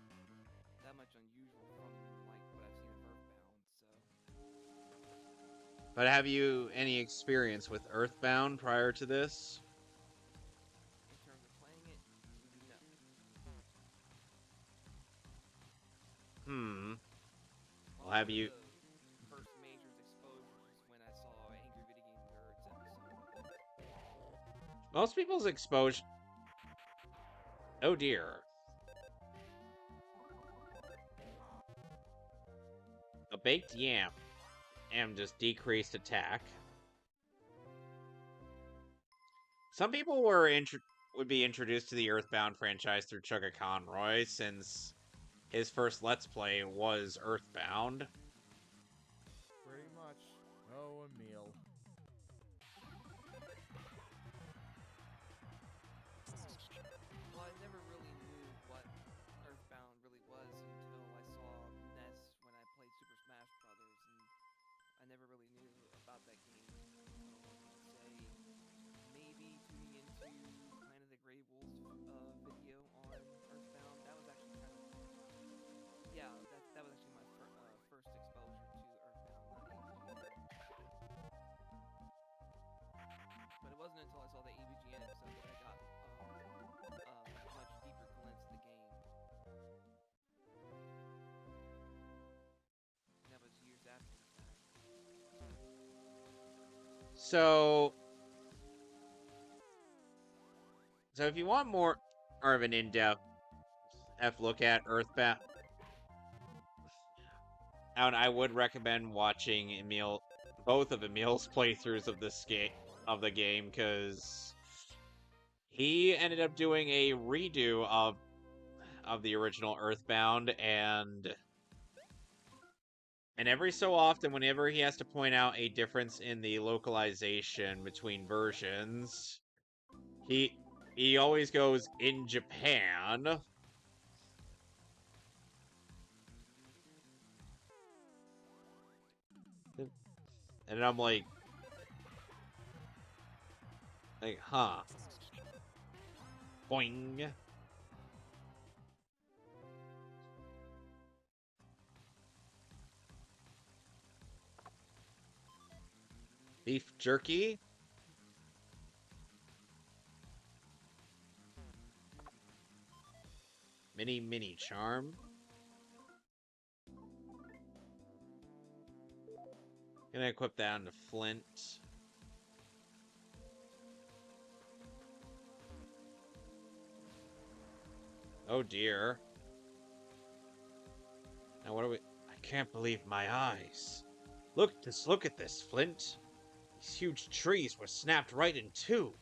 Speaker 3: that much unusual from like what I've seen of Earthbound. So.
Speaker 2: But have you any experience with Earthbound prior to this?
Speaker 3: In terms of playing it, no.
Speaker 2: Well, have you?
Speaker 3: The first major exposure was when I saw Angry Video Game Nerds episode.
Speaker 2: Most people's exposure. Oh dear. A baked yam. And just decreased attack. Some people would be introduced to the Earthbound franchise through Chugga Conroy, since his first Let's Play was Earthbound.
Speaker 1: Pretty much. Oh, Emil.
Speaker 3: Well, I never really knew what Earthbound really was until I saw Ness when I played Super Smash Brothers, and I never really knew about that game. So I would say maybe tuning into kind of the Grey Wolves video on Earthbound. That was actually kind of that was actually my first exposure to Earthbound.
Speaker 2: So if you want more of an in-depth look at Earthbound, I would recommend watching both of Emil's playthroughs of the game, because he ended up doing a redo of the original Earthbound, and every so often, whenever he has to point out a difference in the localization between versions, he always goes, "in Japan." And I'm like, huh. Boing. Beef jerky? Mini charm? Gonna equip that onto Flint. Oh dear. Now what do we... I can't believe my eyes. Look at this, Flint. These huge trees were snapped right in two.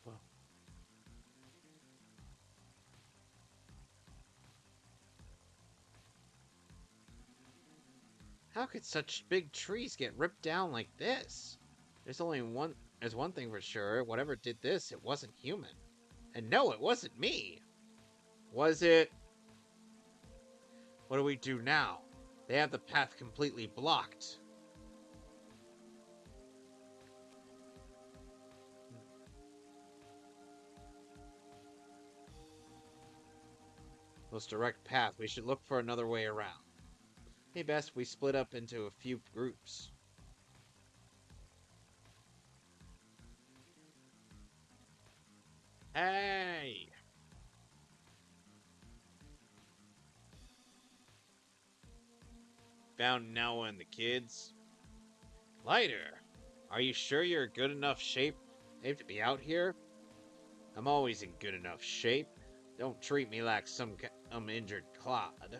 Speaker 2: How could such big trees get ripped down like this? There's one thing for sure. Whatever did this, it wasn't human. And no, it wasn't me. Was it? What do we do now? They have the path completely blocked. Most direct path. We should look for another way around. Maybe best we split up into a few groups. Hey! Found Noah and the kids. Lighter, are you sure you're in good enough shape to be out here? I'm always in good enough shape. Don't treat me like some injured clod.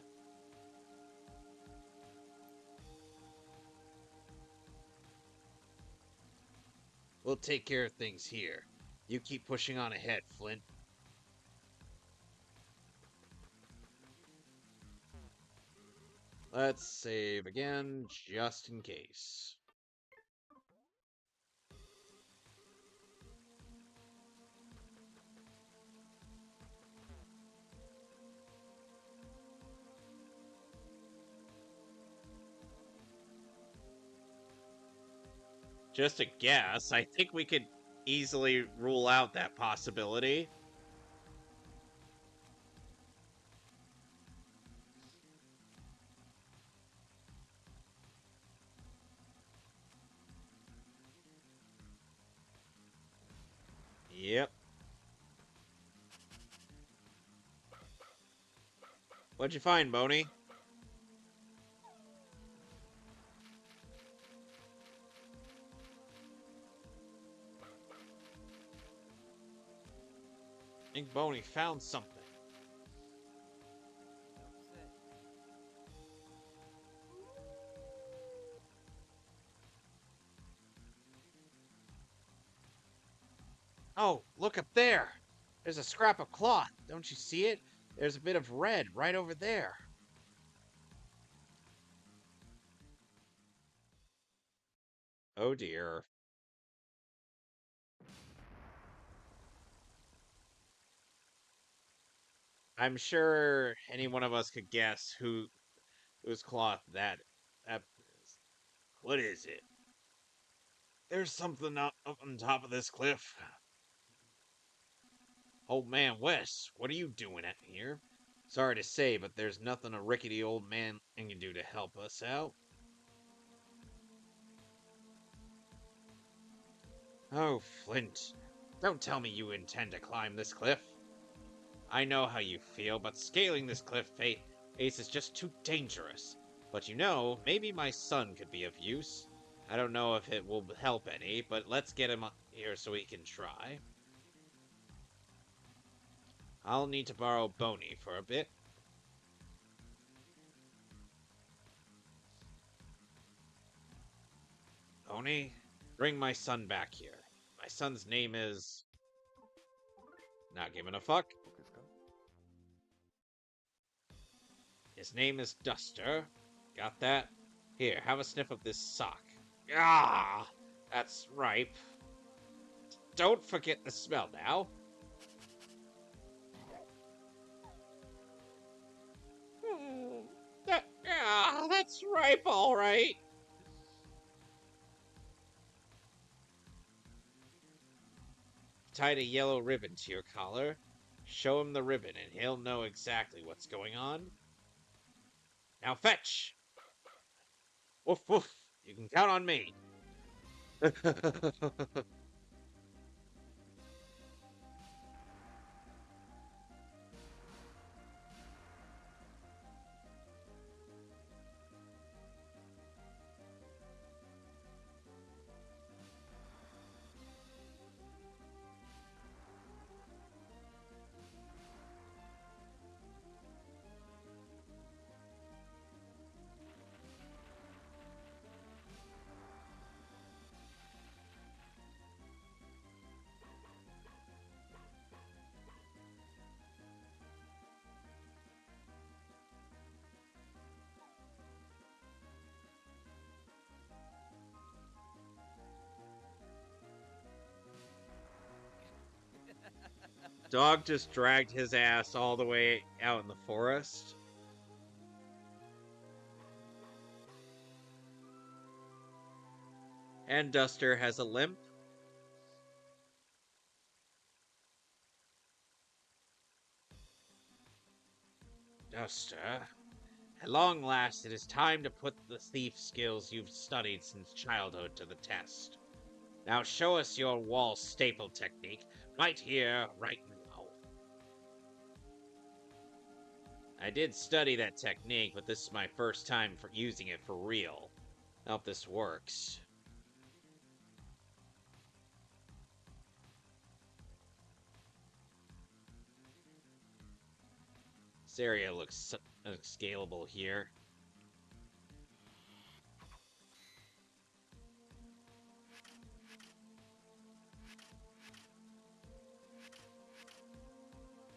Speaker 2: We'll take care of things here. You keep pushing on ahead, Flint. Let's save again, just in case. Just a guess. I think we could easily rule out that possibility. Yep. What'd you find, Boney? I think Boney found something. Oh, look up there! There's a scrap of cloth. Don't you see it? There's a bit of red right over there. Oh dear. I'm sure any one of us could guess whose cloth that is. What is it? There's something up on top of this cliff. Old man Wes, what are you doing out here? Sorry to say, but there's nothing a rickety old man can do to help us out. Oh, Flint, don't tell me you intend to climb this cliff. I know how you feel, but scaling this cliff face is just too dangerous. But you know, maybe my son could be of use. I don't know if it will help any, but let's get him here so we can try. I'll need to borrow Boney for a bit. Boney, bring my son back here. My son's name is... Not giving a fuck. His name is Duster. Got that? Here, have a sniff of this sock. Ah! That's ripe. Don't forget the smell now. That's ripe, all right. Tied a yellow ribbon to your collar. Show him the ribbon and he'll know exactly what's going on. Now fetch! Woof woof! You can count on me. Dog just dragged his ass all the way out in the forest. And Duster has a limp. Duster, at long last it is time to put the thief skills you've studied since childhood to the test. Now show us your wall staple technique right here, right now. I did study that technique, but this is my first time for using it for real. I hope this works. This area looks unscalable here.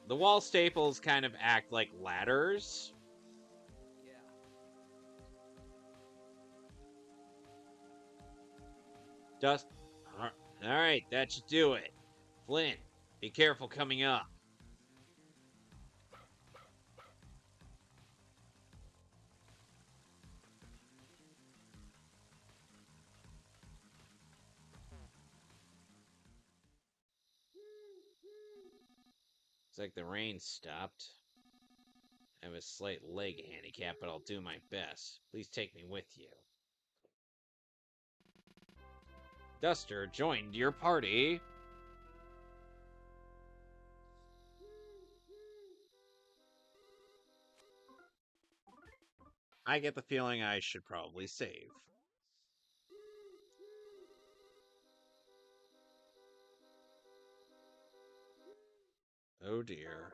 Speaker 2: The wall staples kind of act like ladders.
Speaker 3: Yeah.
Speaker 2: Dust. Alright, that should do it. Flint, be careful coming up. Looks like the rain stopped. I have a slight leg handicap, but I'll do my best. Please take me with you. Duster joined your party. I get the feeling I should probably save. Oh dear.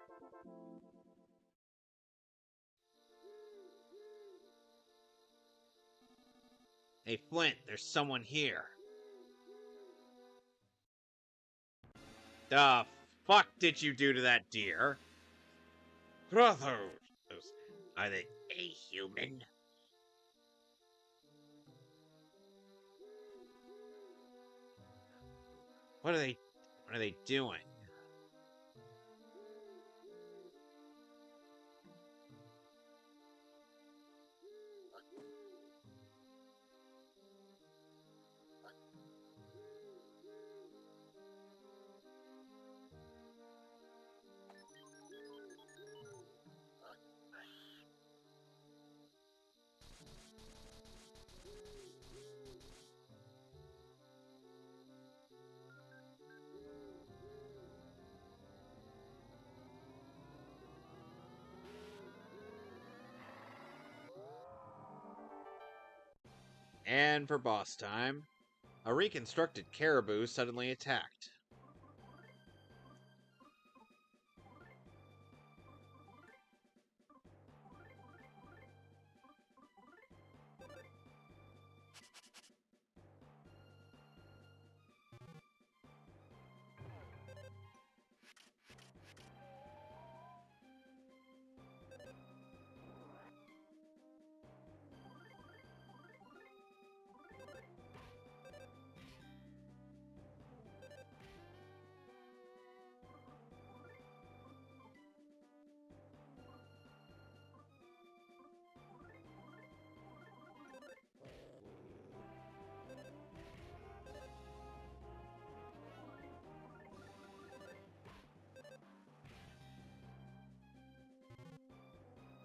Speaker 2: Hey Flint, there's someone here. The fuck did you do to that deer? Brothers, are they a human? What are they doing? And for boss time. A reconstructed caribou suddenly attacked.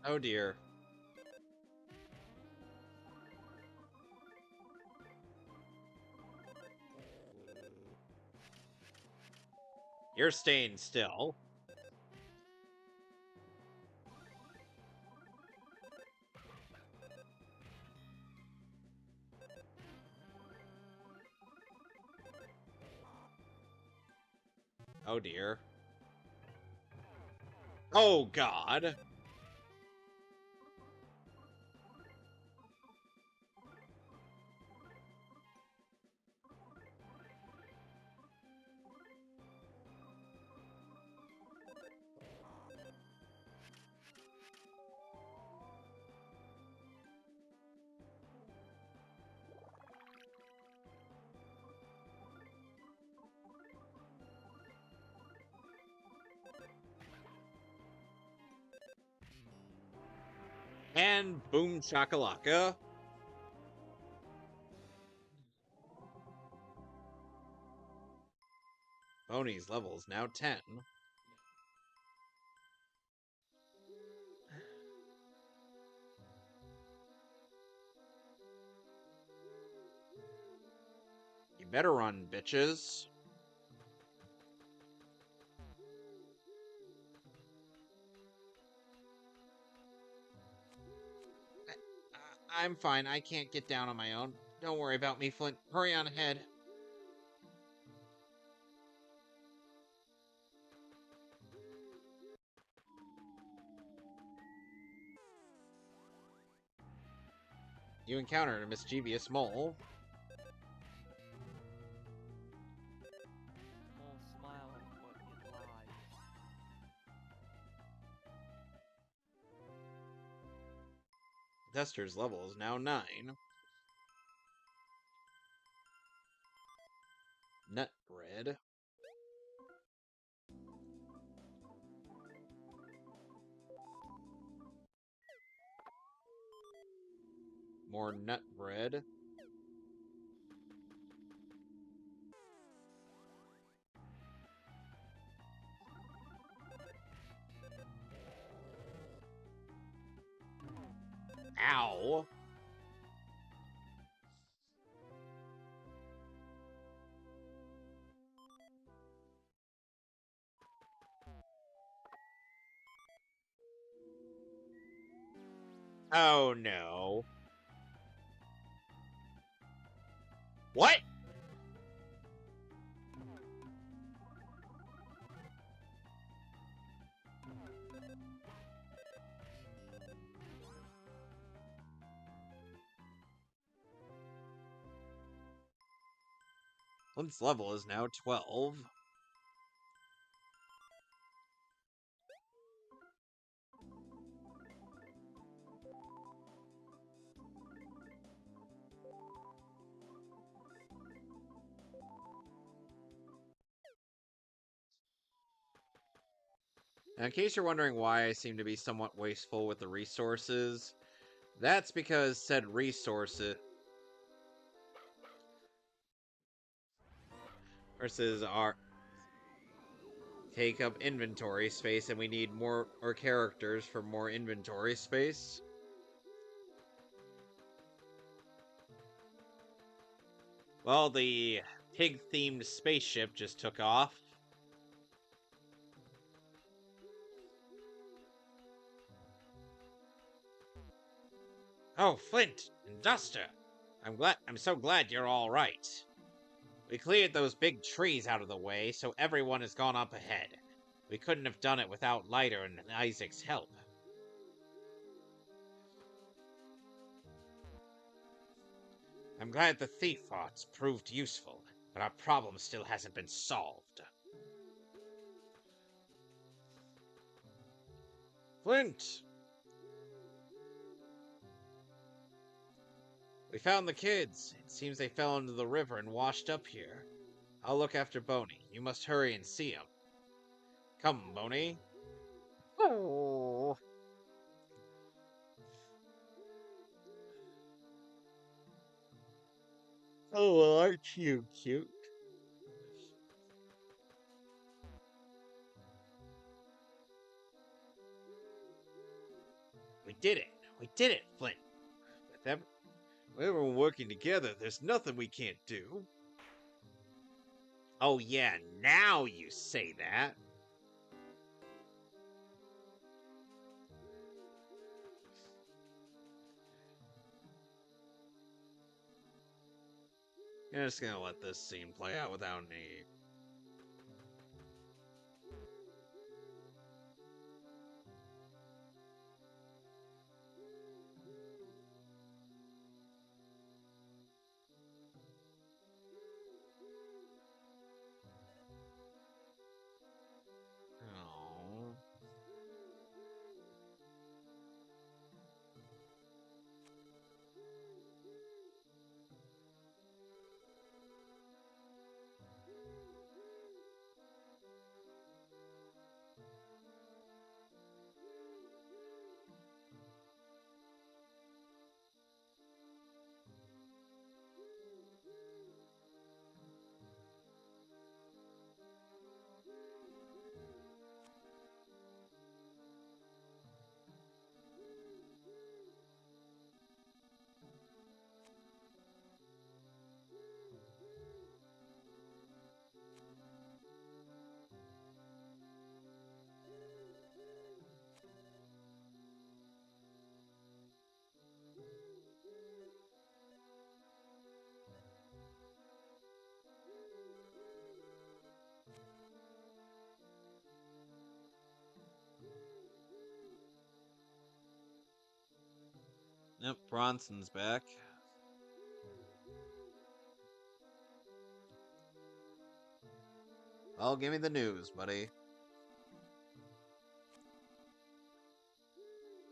Speaker 2: Oh dear. You're staying still. Oh dear. Oh god. And boom shakalaka. Boney's level is now 10. You better run, bitches. I'm fine. I can't get down on my own. Don't worry about me, Flint. Hurry on ahead. You encountered a mischievous mole.
Speaker 3: Mole smile, but it lies.
Speaker 2: Duster's level is now 9. Nut bread. More nut bread. Ow. Oh no. What? Flint's level is now 12. Now, in case you're wondering why I seem to be somewhat wasteful with the resources, that's because said resources are take up inventory space, and we need more characters for more inventory space. Well, the pig-themed spaceship just took off. Oh, Flint and Duster. I'm so glad you're all right. We cleared those big trees out of the way, so everyone has gone up ahead. We couldn't have done it without Lighter and Isaac's help. I'm glad the thief thoughts proved useful, but our problem still hasn't been solved. Flint! We found the kids. It seems they fell into the river and washed up here. I'll look after Boney. You must hurry and see him. Come, Boney. Oh. Oh, well, aren't you cute? We did it. We did it, Flint. With everyone working together, there's nothing we can't do. Oh, yeah, now you say that. I'm just gonna let this scene play out without any... Oh. Yep, Bronson's back. Well, give me the news, buddy.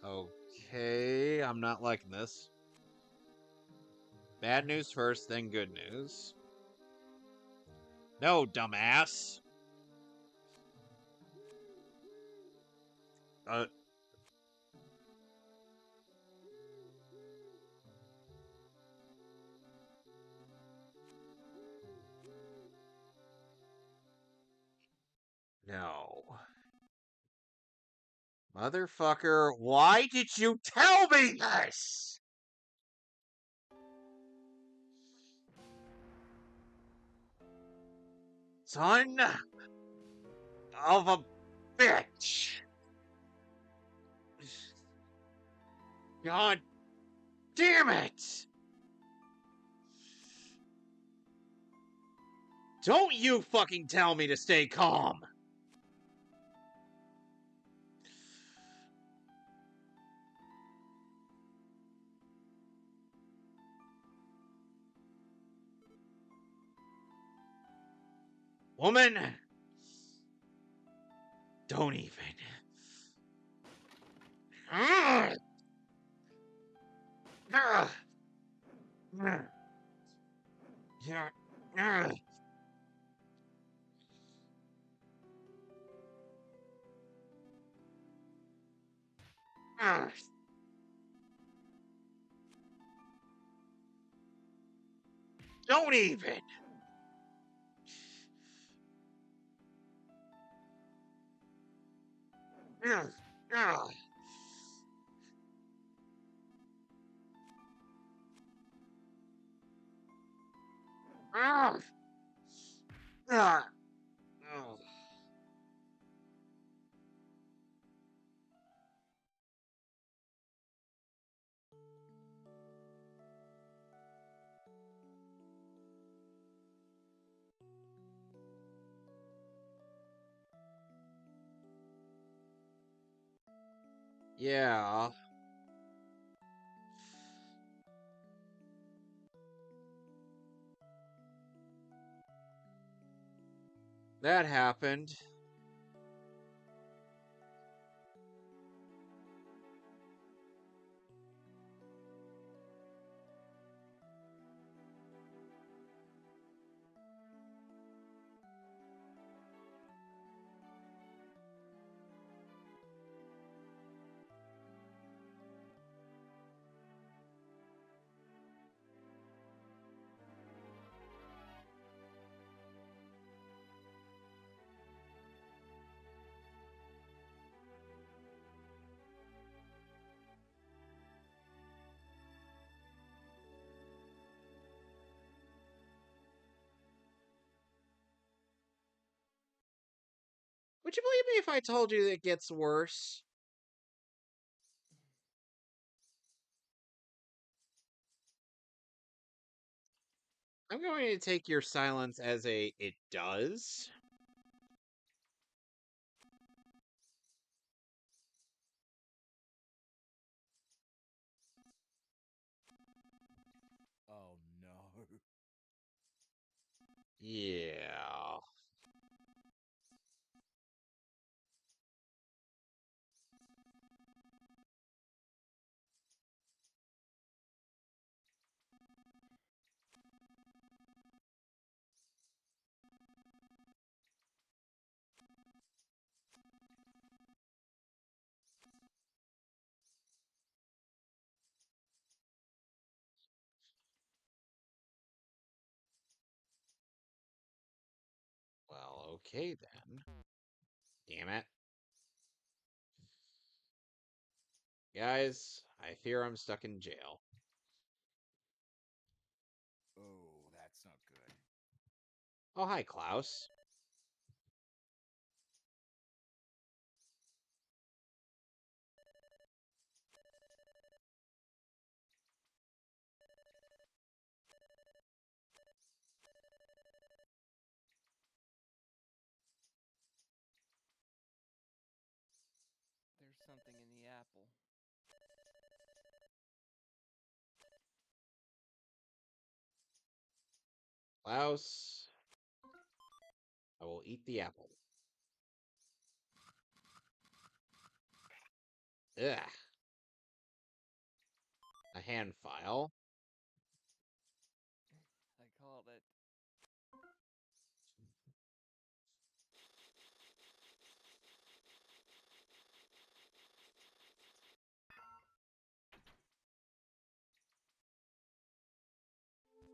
Speaker 2: Okay, I'm not liking this. Bad news first, then good news. No, dumbass! No. Motherfucker, why did you tell me this? Son of a bitch! God damn it! Don't you fucking tell me to stay calm! Woman! Don't even. Ugh. Ugh. Ugh. Yeah. Ugh. Ugh. Don't even. Ugh. Ugh. Ugh. Ugh. Ugh. Yeah. That happened. Would you believe me if I told you it gets worse? I'm going to take your silence as a it does.
Speaker 4: Oh no.
Speaker 2: Yeah. Well, okay then. Damn it. Guys, I fear I'm stuck in jail.
Speaker 4: Oh, that's not good.
Speaker 2: Oh, hi, Klaus.
Speaker 3: There's something in the apple.
Speaker 2: Klaus, I will eat the apple. Ugh. A hand file.
Speaker 3: I call it.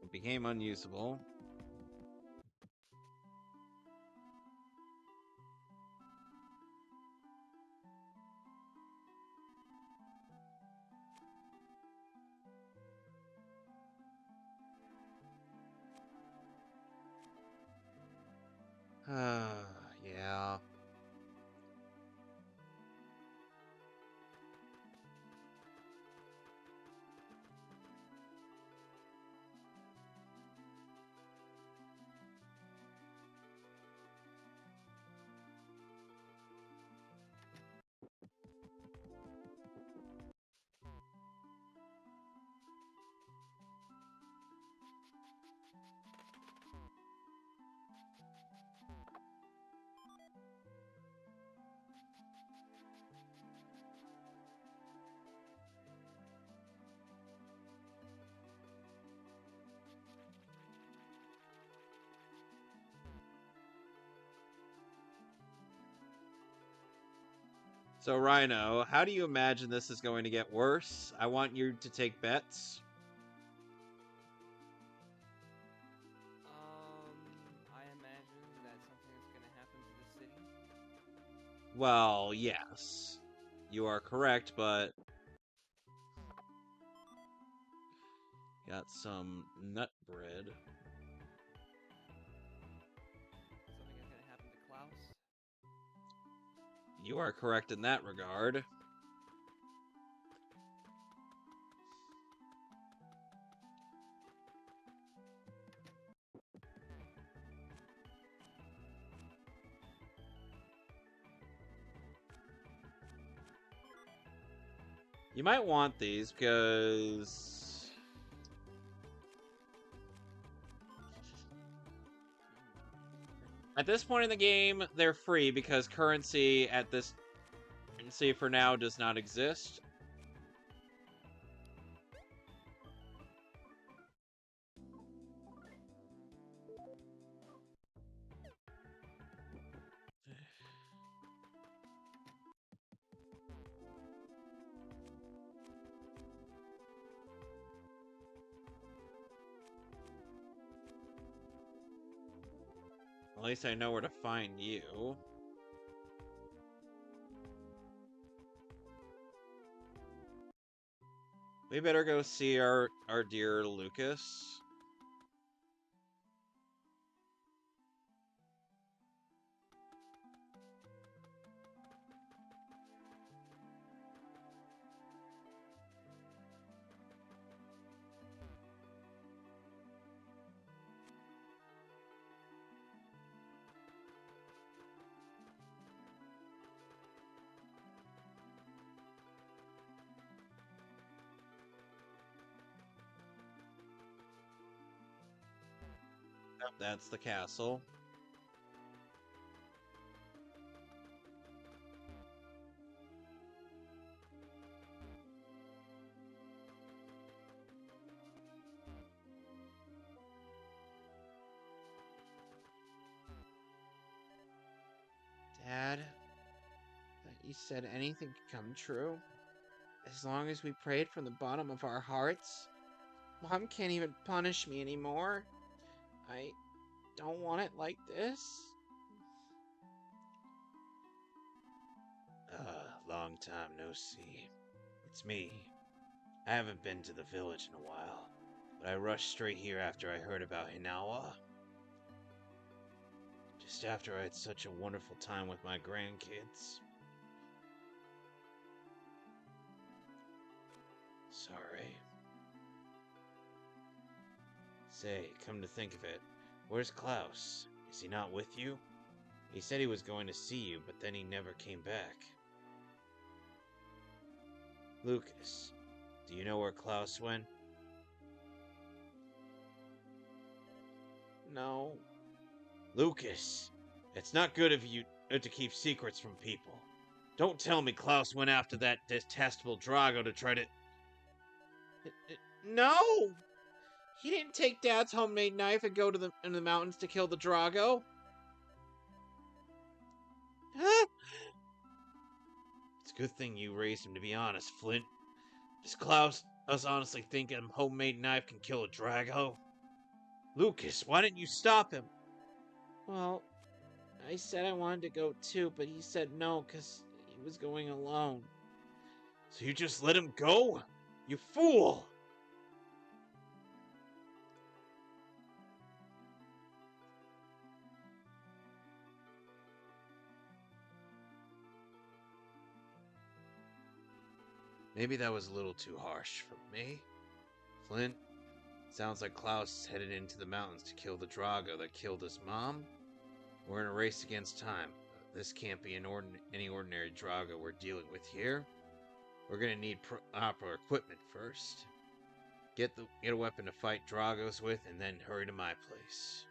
Speaker 2: It became unusable. Yeah. So, Rhino, how do you imagine this is going to get worse? I want you to take bets.
Speaker 3: I imagine that something is going to happen to the city.
Speaker 2: Well, yes. You are correct, but... Got some nut bread.
Speaker 3: Something is going to happen to Klaus.
Speaker 2: You are correct in that regard. You might want these because at this point in the game, they're free because currency for now does not exist. At least I know where to find you. We better go see our dear Lucas. Yep, that's the castle. Dad, thought you said anything could come true. As long as we prayed from the bottom of our hearts. Mom can't even punish me anymore. I don't want it like this.
Speaker 5: Long time no see. It's me. I haven't been to the village in a while, but I rushed straight here after I heard about Hinawa. Just after I had such a wonderful time with my grandkids. Sorry. Say, come to think of it, where's Klaus? Is he not with you? He said he was going to see you, but then he never came back. Lucas, do you know where Klaus went?
Speaker 2: No.
Speaker 5: Lucas, it's not good of you to keep secrets from people. Don't tell me Klaus went after that detestable Drago to try to...
Speaker 2: No! He didn't take Dad's homemade knife and go to in the mountains to kill the Drago. Huh?
Speaker 5: It's a good thing you raised him, to be honest, Flint. Does Klaus honestly think a homemade knife can kill a Drago? Lucas, why didn't you stop him?
Speaker 2: Well, I said I wanted to go too, but he said no because he was going alone.
Speaker 5: So you just let him go? You fool! Maybe that was a little too harsh for me. Flint, sounds like Klaus is headed into the mountains to kill the Drago that killed his mom. We're in a race against time. This can't be any ordinary Drago we're dealing with here. We're gonna need proper equipment first. Get a weapon to fight Dragos with, and then hurry to my place.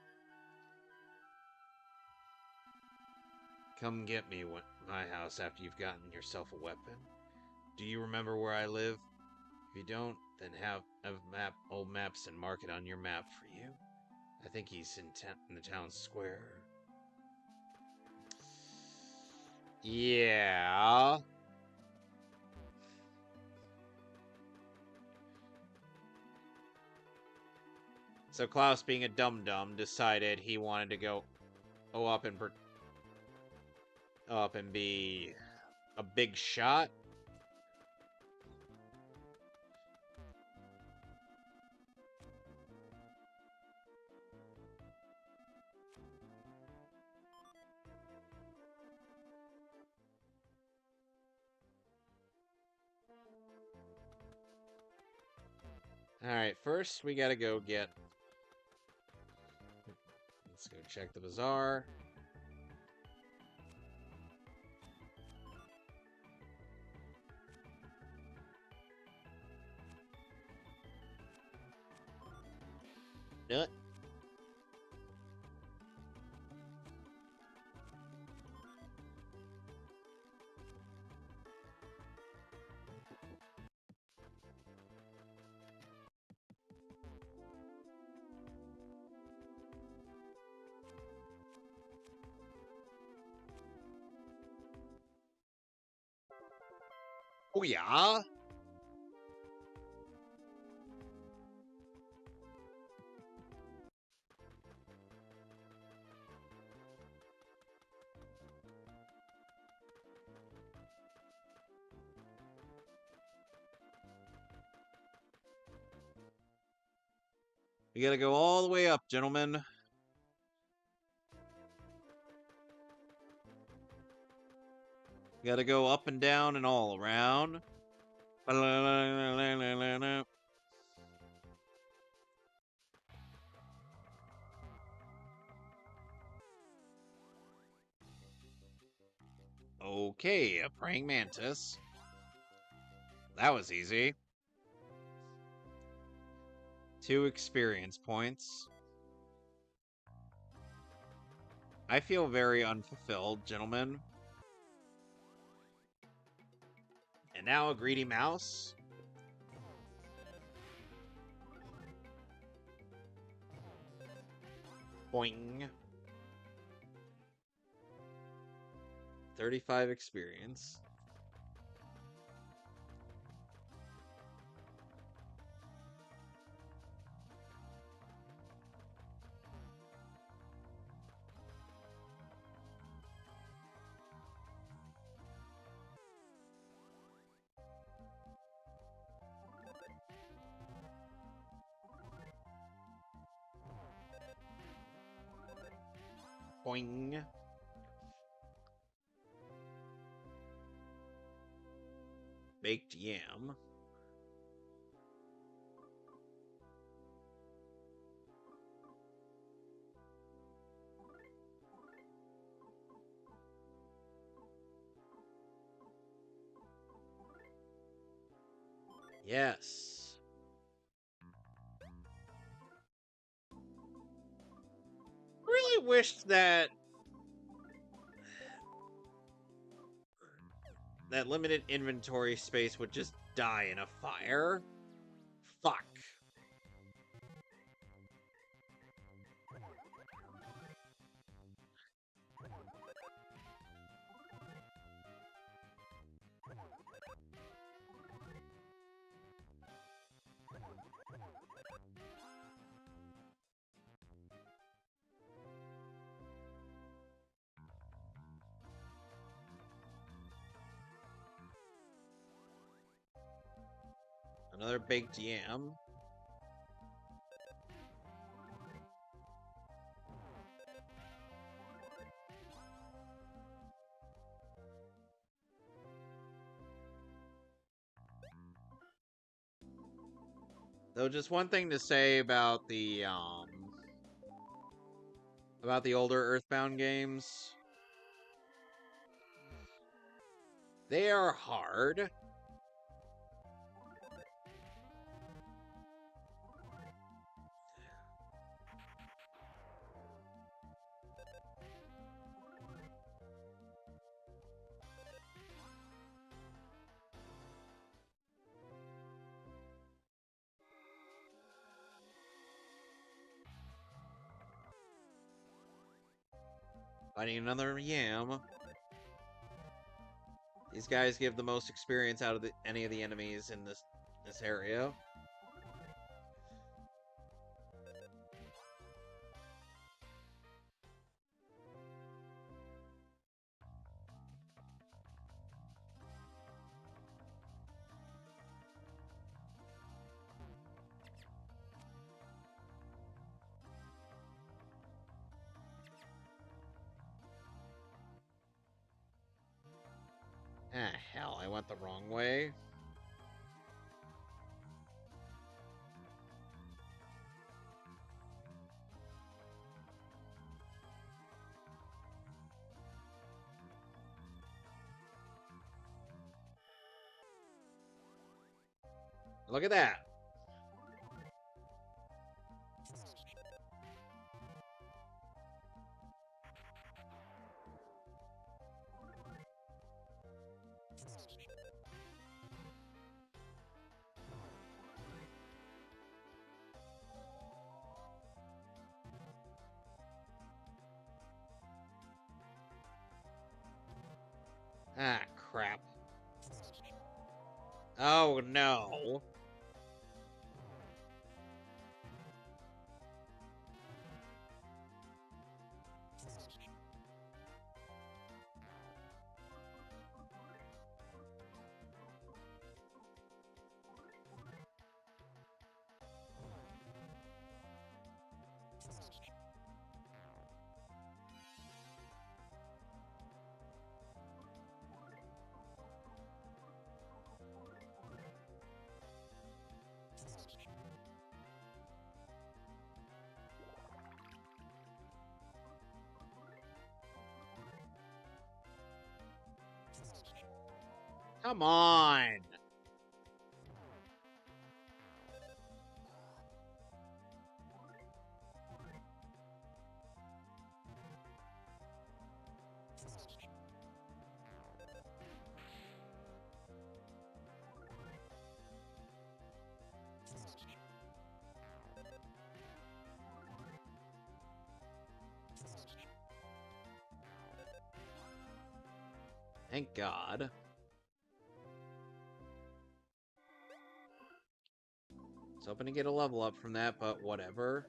Speaker 5: Come get me at my house after you've gotten yourself a weapon. Do you remember where I live? If you don't, then have old maps and mark it on your map for you. I think he's in the town square.
Speaker 2: Yeah. So Klaus, being a dum-dum, decided he wanted to go up and be a big shot. Alright, first we gotta go get... Let's go check the bazaar. Nut. Oh yeah? We gotta go all the way up, gentlemen. We gotta go up and down and all around. Okay, a praying mantis. That was easy. 2 experience points. I feel very unfulfilled, gentlemen. And now a greedy mouse. Boing. 35 experience. Boing. Baked yam. Yes. Really wish that limited inventory space would just die in a fire. Fuck. Another baked yam. Though just one thing to say about the older Earthbound games. They are hard. Fighting another yam. These guys give the most experience out of any of the enemies in this area. Ah, hell, I went the wrong way. Look at that. Ah, crap. Oh, no. Come on. Thank God. I was hoping to get a level up from that, but whatever.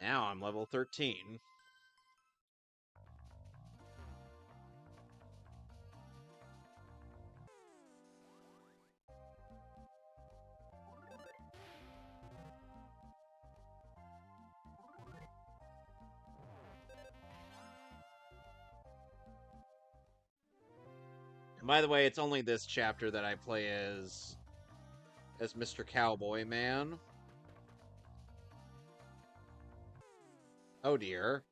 Speaker 2: Now I'm level 13. And by the way, it's only this chapter that I play as Mr. Cowboy Man. Oh dear.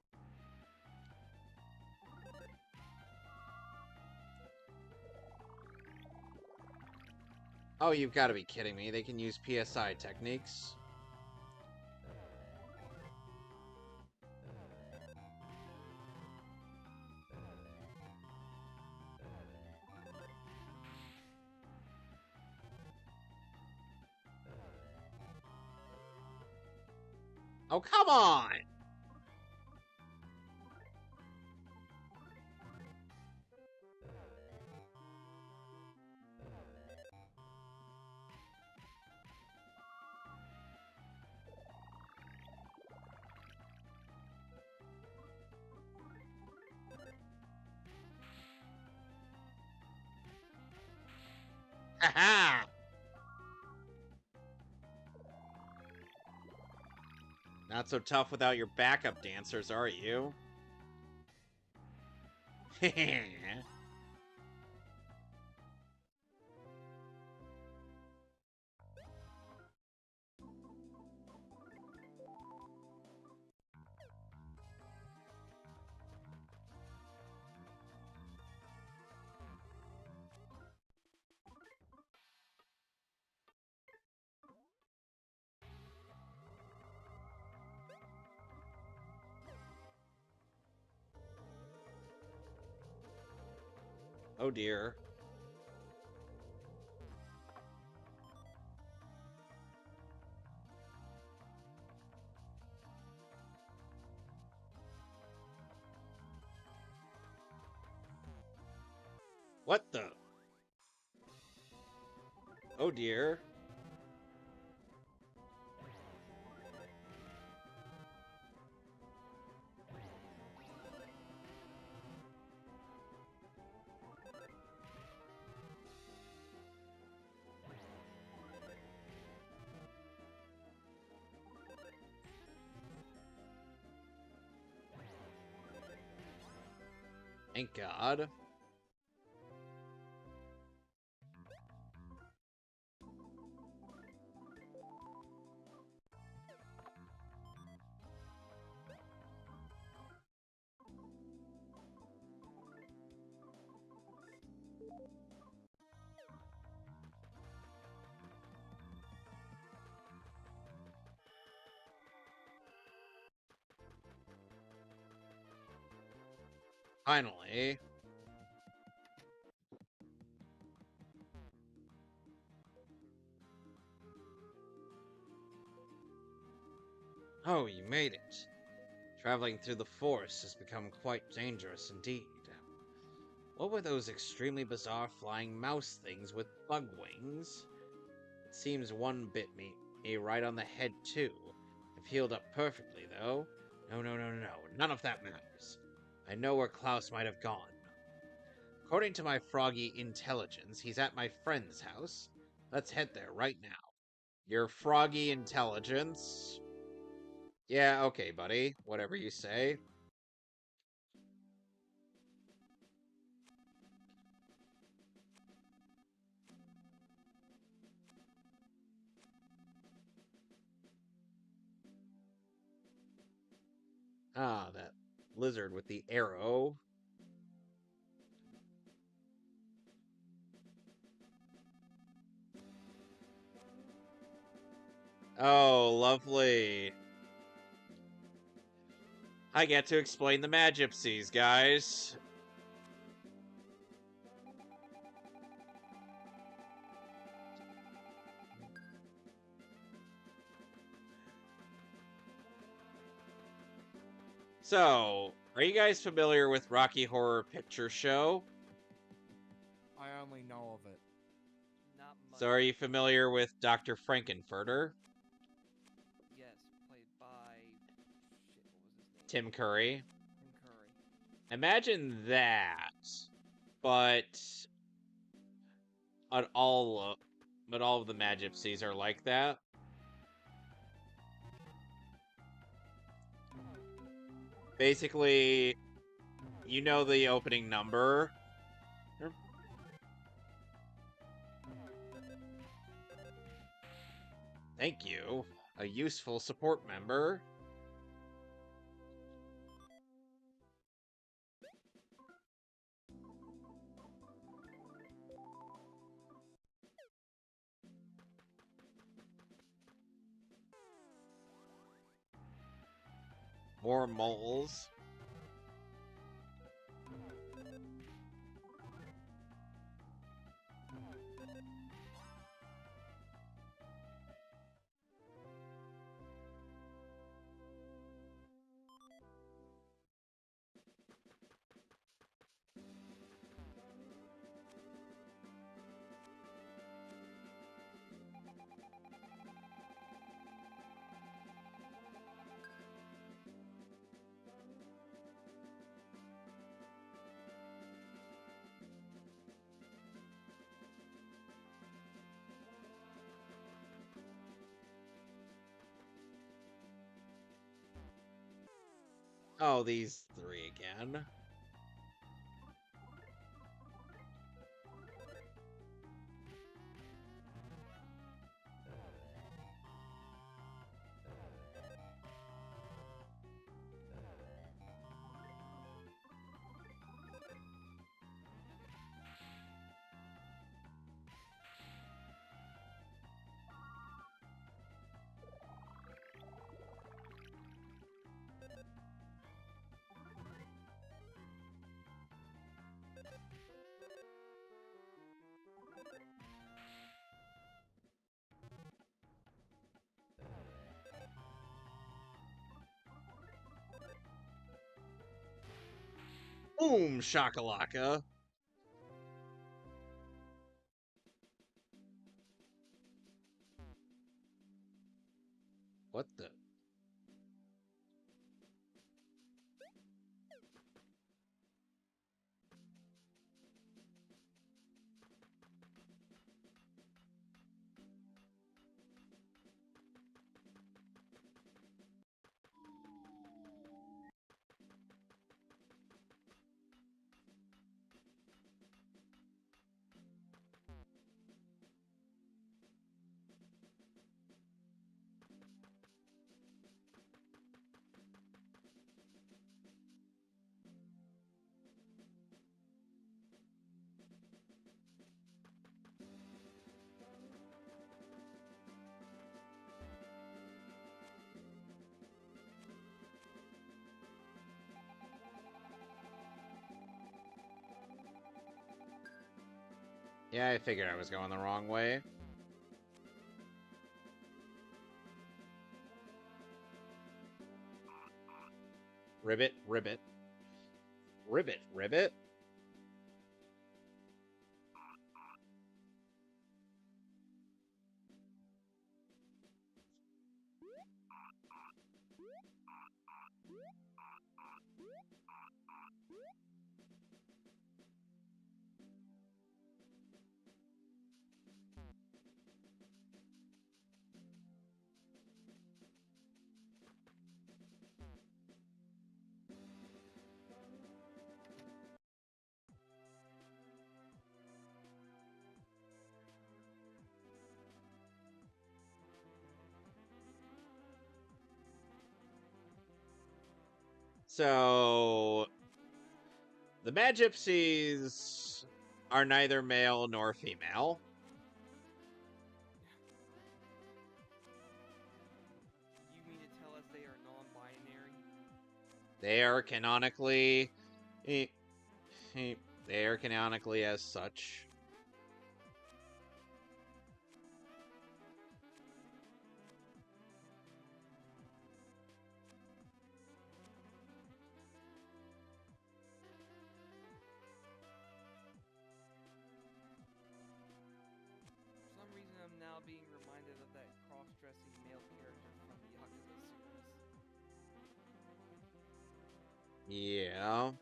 Speaker 2: Oh, you've got to be kidding me. They can use PSI techniques. Oh, come on! Haha! Not so tough without your backup dancers, are you? Oh dear. What the? Oh dear. Thank God. Finally. Oh, you made it. Traveling through the forest has become quite dangerous indeed. What were those extremely bizarre flying mouse things with bug wings? It seems one bit me right on the head too. I've healed up perfectly though. No, none of that matters. I know where Klaus might have gone. According to my froggy intelligence, he's at my friend's house. Let's head there right now. Your froggy intelligence? Yeah, okay, buddy. Whatever you say. Ah, that lizard with the arrow. Oh, lovely. I get to explain the Magypsies, guys. So, are you guys familiar with Rocky Horror Picture Show?
Speaker 1: I only know of it.
Speaker 3: Not much.
Speaker 2: So, are you familiar with Dr. Frankenfurter?
Speaker 3: Yes, played by shit. What was his name?
Speaker 2: Tim Curry.
Speaker 3: Tim Curry.
Speaker 2: Imagine that, but all of the Magypsies are like that. Basically, you know the opening number. Thank you. A useful support member. More moles. Oh, these three again. Boom, shakalaka. What the? Yeah, I figured I was going the wrong way. Ribbit, ribbit. Ribbit, ribbit. So, the Mad Gypsies are neither male nor female.
Speaker 3: You mean to tell us they are non-binary?
Speaker 2: They are canonically... They are canonically as such.
Speaker 3: For some reason, I'm now being reminded of that cross-dressing male character from the Yakuza series.
Speaker 2: Yeah.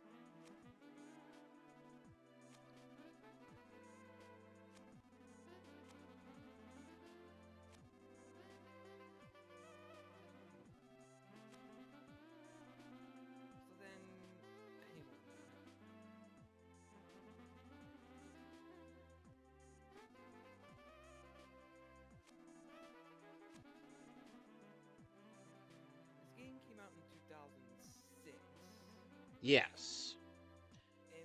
Speaker 3: So then, anyway. This game came out in 2006.
Speaker 2: Yes.
Speaker 3: And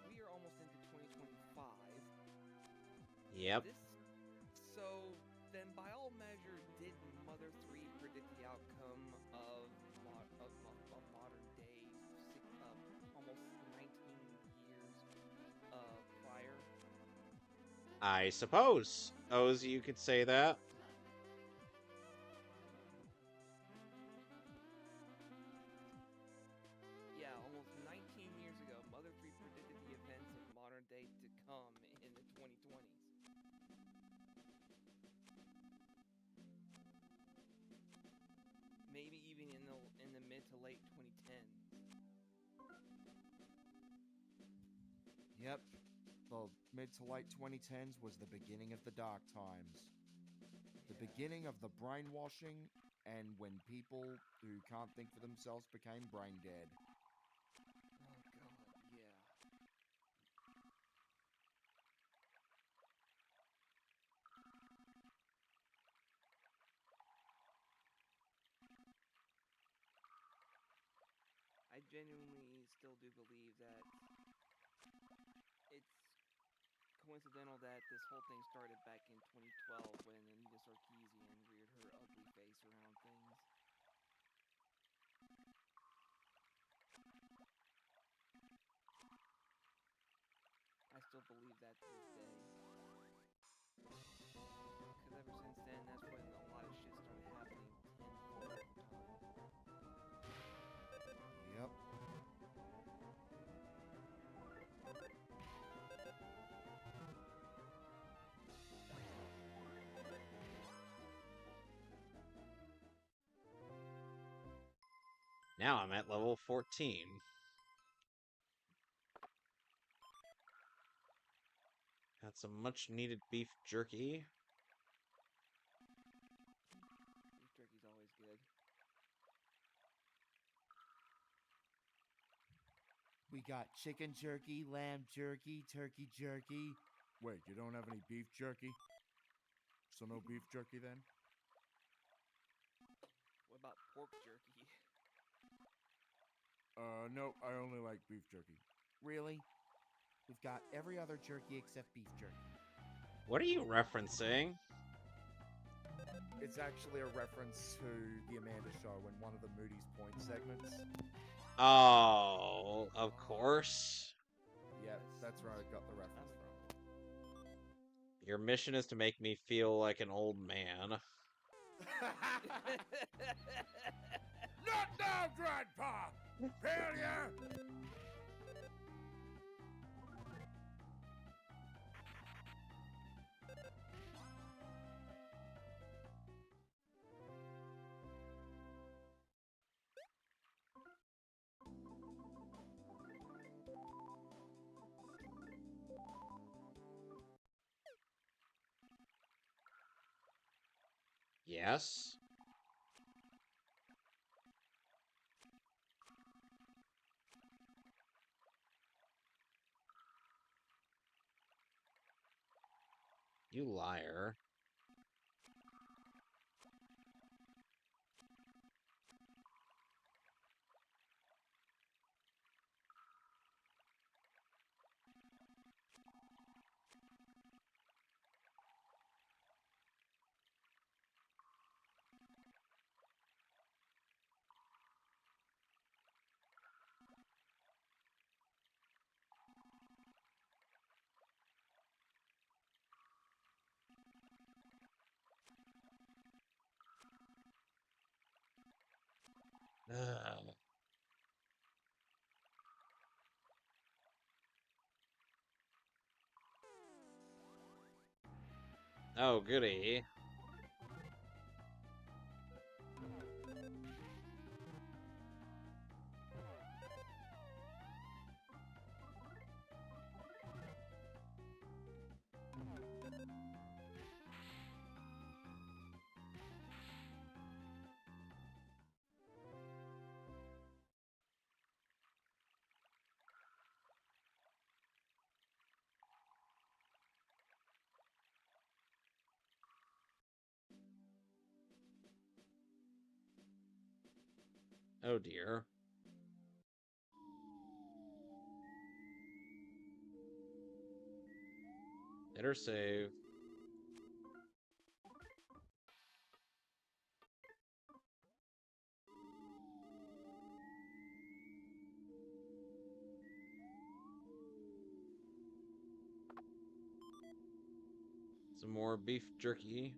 Speaker 3: we are almost into 2025.
Speaker 2: Yep.
Speaker 3: So then, by all measures, did Mother 3 predict the outcome of modern day, almost 19 years prior?
Speaker 2: I suppose. You could say that.
Speaker 3: Yeah, almost 19 years ago, Mother 3 predicted the events of modern day to come in the 2020s. Maybe even in the mid to late 2010s.
Speaker 1: Yep. The mid to late 2010s was the beginning of the dark times. The beginning of the brainwashing, and when people who can't think for themselves became brain dead.
Speaker 3: Oh god, yeah. I genuinely still do believe that it's coincidental that this whole thing started back in 2012 when Anita Sarkeesian reared her ugly face around things. I still believe that to this day. Because ever since then, that's when a lot of shit started happening tenfold over time.
Speaker 1: Yep.
Speaker 2: Now I'm at level 14. Got some much needed beef jerky.
Speaker 3: Beef jerky's always good.
Speaker 1: We got chicken jerky, lamb jerky, turkey jerky. Wait, you don't have any beef jerky? So no beef jerky then?
Speaker 3: What about pork jerky?
Speaker 1: No, I only like beef jerky. Really? We've got every other jerky except beef jerky.
Speaker 2: What are you referencing?
Speaker 1: It's actually a reference to the Amanda Show in one of the Moody's Point segments.
Speaker 2: Oh, of course.
Speaker 1: Yep.
Speaker 3: Yes.
Speaker 1: That's where I got the reference from.
Speaker 2: Your mission is to make me feel like an old man.
Speaker 1: Not now, Grandpa! Failure!
Speaker 2: Yes? You liar. Ugh. Oh, goody. Oh dear. Better save. Some more beef jerky.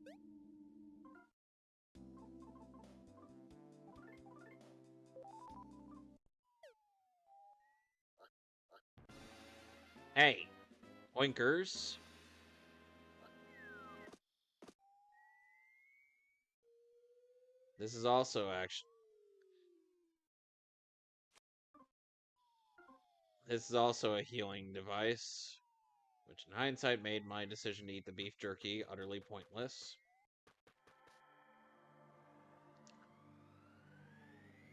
Speaker 2: Hey, oinkers. This is also actually... This is also a healing device, which in hindsight made my decision to eat the beef jerky utterly pointless.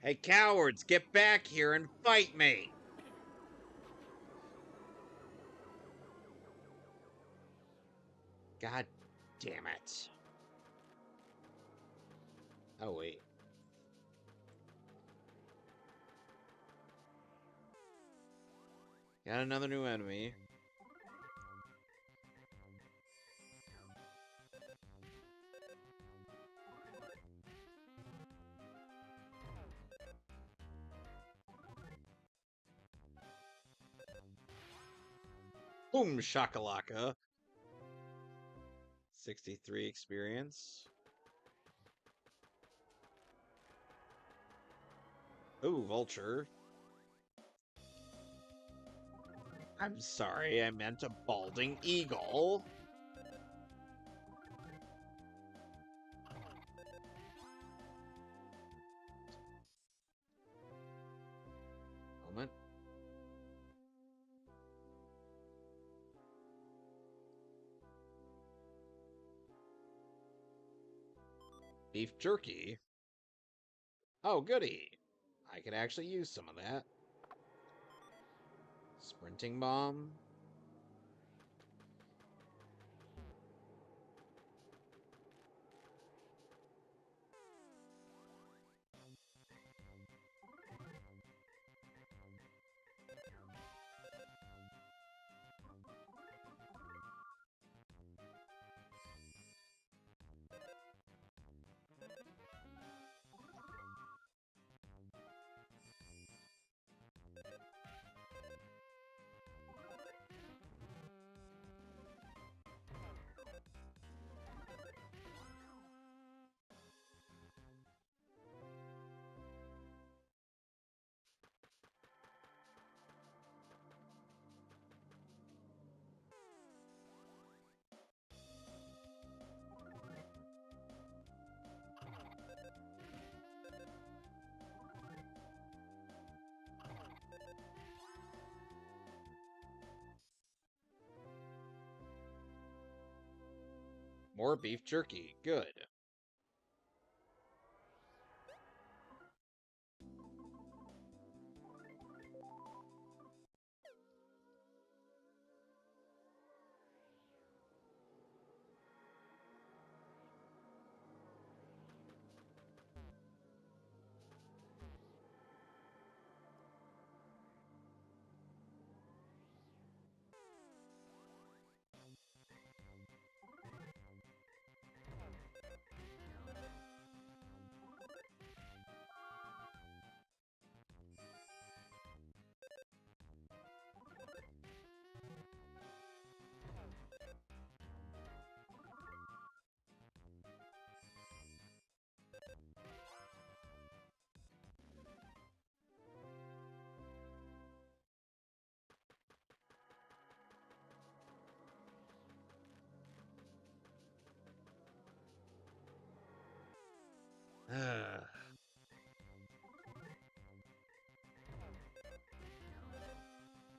Speaker 2: Hey, cowards, get back here and fight me! God damn it. Oh, wait. Got another new enemy. Boom shakalaka. 63 experience. Ooh, vulture. I'm sorry, I meant a balding eagle. Moment. Beef jerky? Oh, goody. I could actually use some of that. Sprinting bomb. More beef jerky. Good.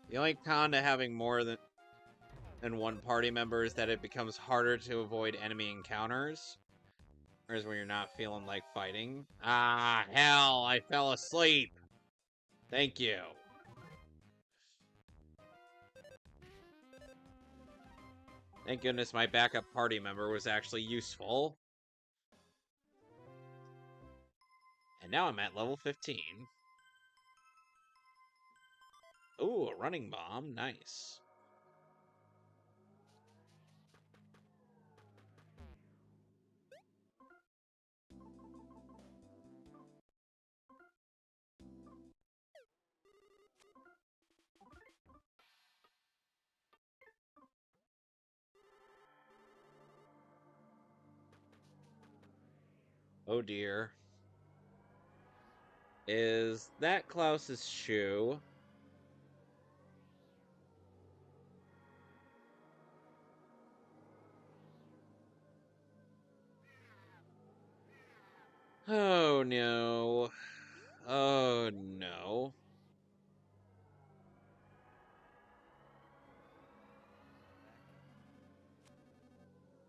Speaker 2: The only con to having more than one party member is that it becomes harder to avoid enemy encounters. Whereas when you're not feeling like fighting. Ah, hell, I fell asleep. Thank you. Thank goodness my backup party member was actually useful. And now I'm at level 15. Ooh, a running bomb. Nice. Oh dear. Is that Klaus's shoe? Oh no. Oh no.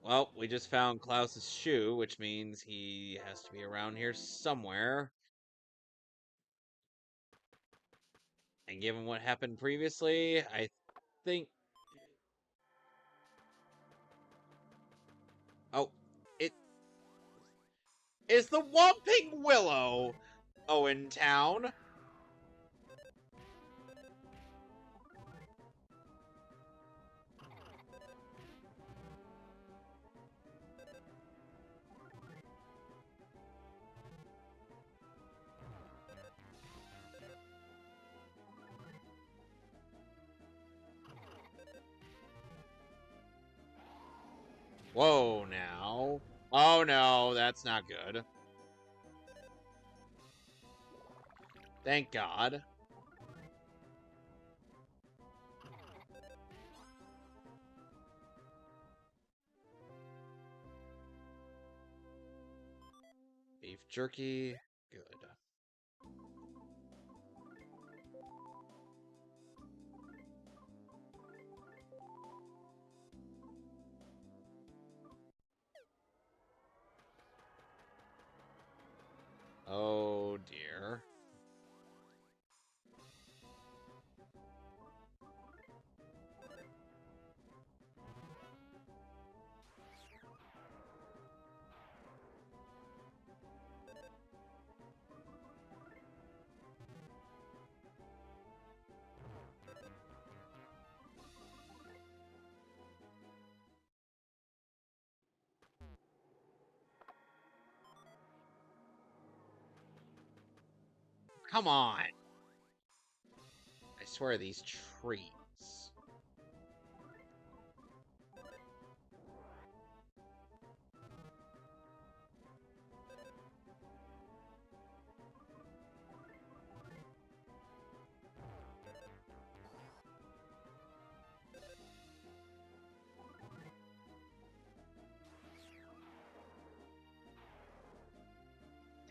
Speaker 2: Well, we just found Klaus's shoe, which means he has to be around here somewhere. And given what happened previously, I think... Oh, it... Is the Whomping Willow in town? Whoa, now. Oh no, that's not good. Thank God. Beef jerky, good. Oh dear. Come on. I swear these trees.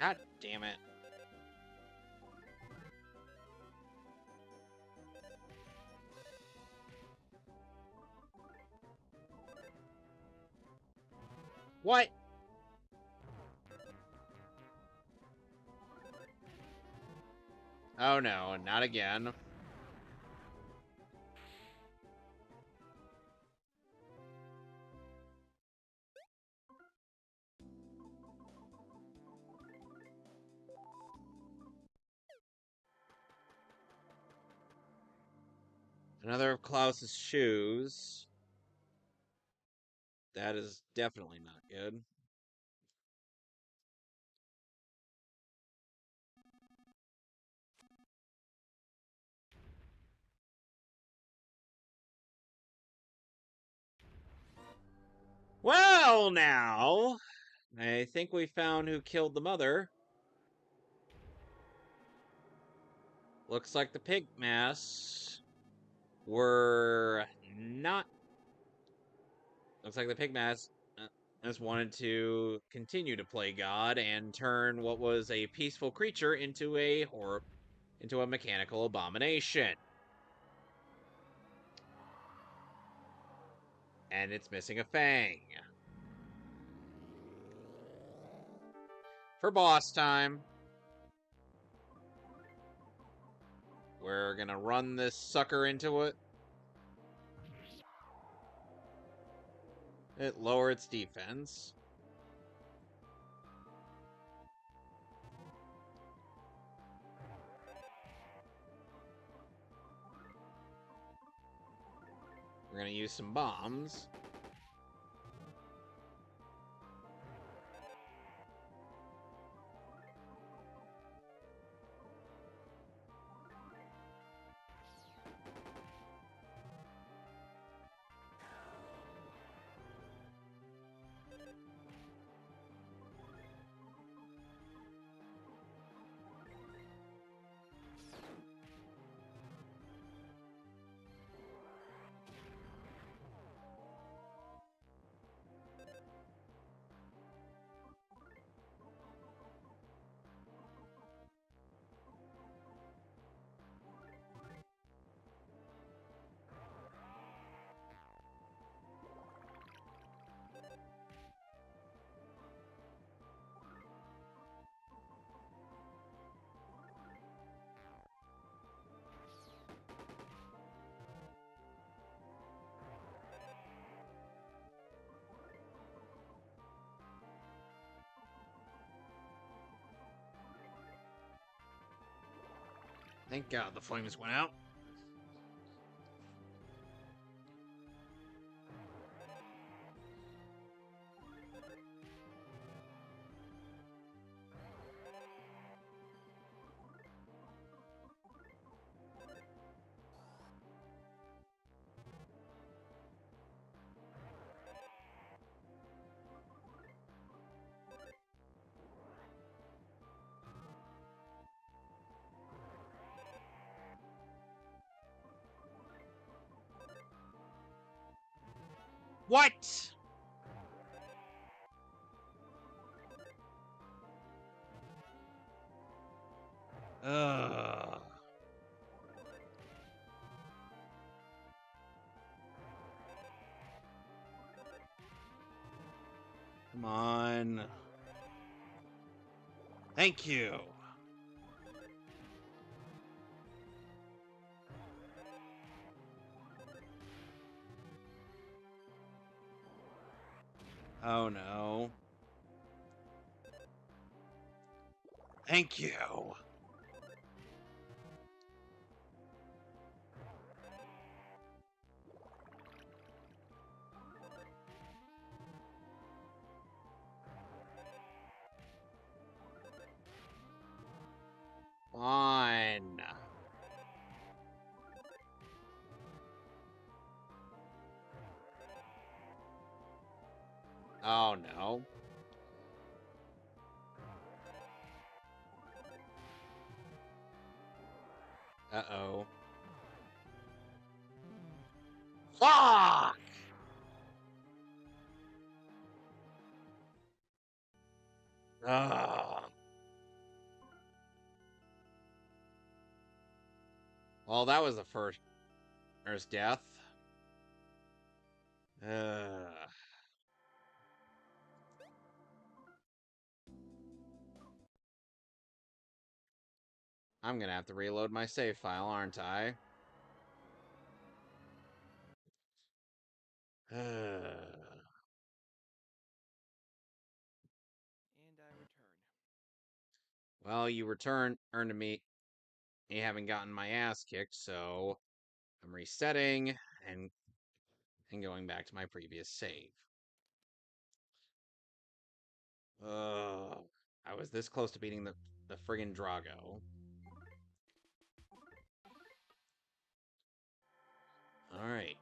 Speaker 2: God damn it. What? Oh no, not again. Another of Klaus's shoes. That is definitely not good. Well, now, I think we found who killed the mother. Looks like the pig masks were not. Looks like the pig masks just wanted to continue to play God and turn what was a peaceful creature into a mechanical abomination. And it's missing a fang. For boss time. We're gonna run this sucker into it. It lowered its defense. We're gonna use some bombs. Thank God the flames went out. What? Ugh. Come on. Thank you. Oh no. Thank you. Fine. Oh no. Uh-oh. Fuck! Ugh. Well, that was the first death. Ugh. I'm gonna have to reload my save file, aren't I?
Speaker 3: And I return.
Speaker 2: Well, you earned to me. You haven't gotten my ass kicked, so I'm resetting and going back to my previous save. I was this close to beating the friggin' Drago. Alright.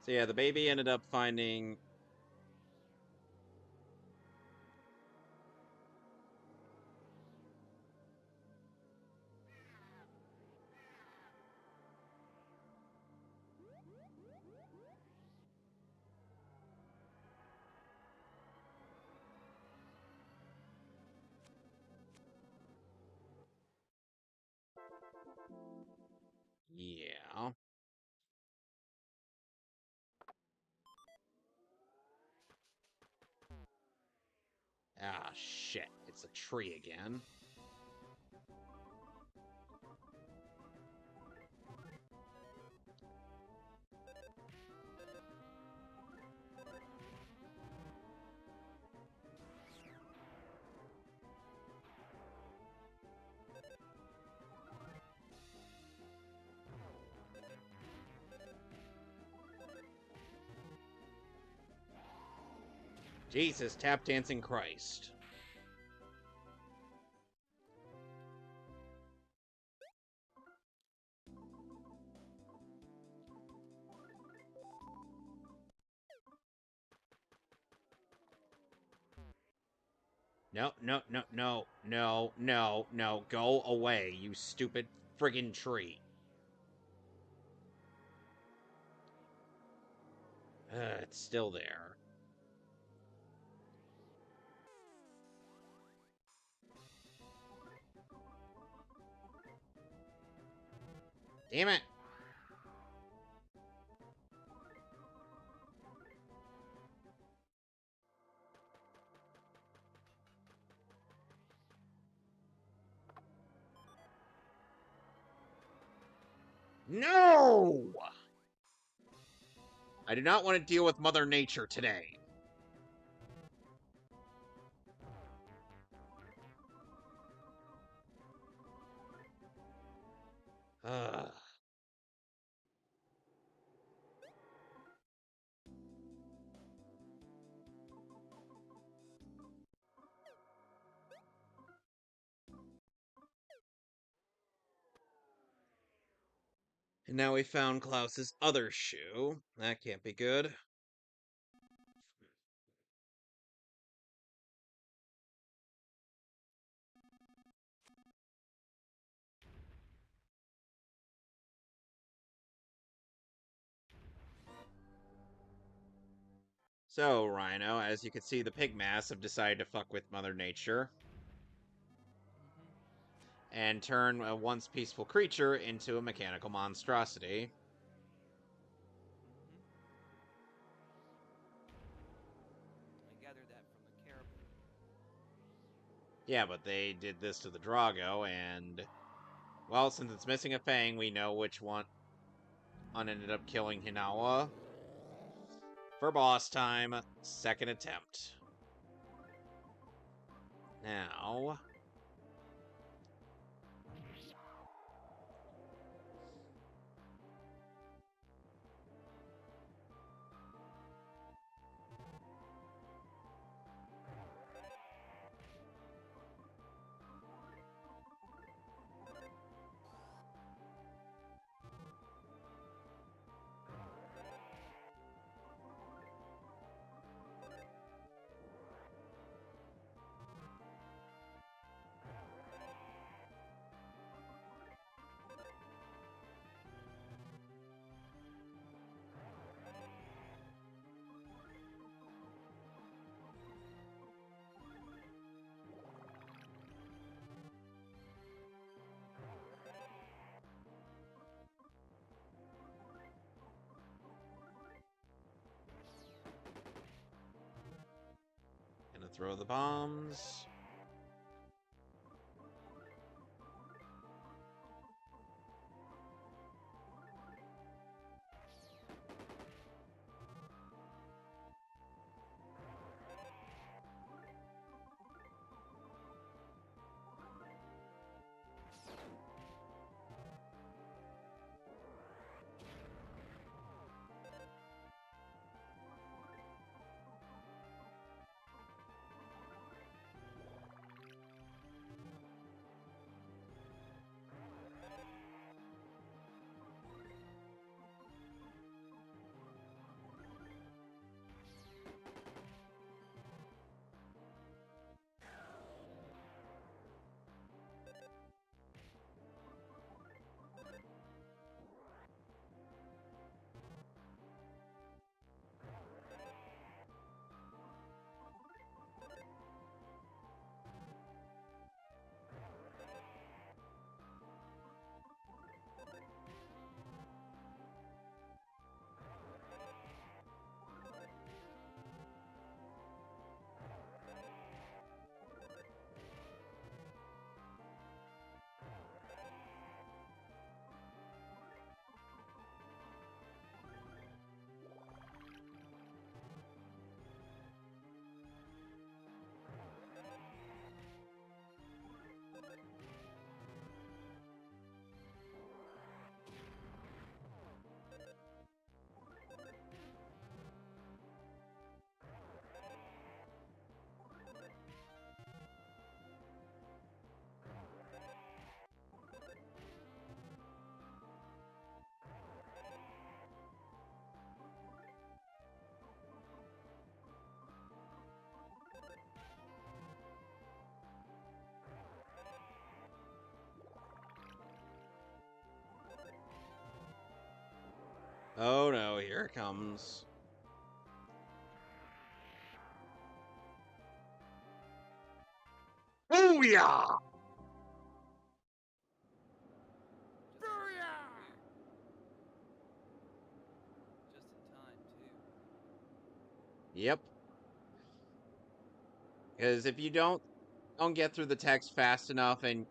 Speaker 2: So yeah, the baby ended up finding... Yeah. Ah, shit. It's a tree again. Jesus, tap dancing Christ. No, no, no, no, no, no, no. Go away, you stupid friggin' tree. It's still there. Damn it! No! I do not want to deal with Mother Nature today. Ugh. And now we found Klaus's other shoe. That can't be good. So, Rhino, as you can see, the Pigmass have decided to fuck with Mother Nature and turn a once peaceful creature into a mechanical monstrosity.
Speaker 3: I gathered that from the caribou.
Speaker 2: Yeah, but they did this to the Drago, and... Well, since it's missing a fang, we know which one ended up killing Hinawa. For boss time, second attempt. Now... Throw the bombs. Oh no, here it comes. Booyah!
Speaker 3: Just in time, too.
Speaker 2: Yep. Because if you don't get through the text fast enough and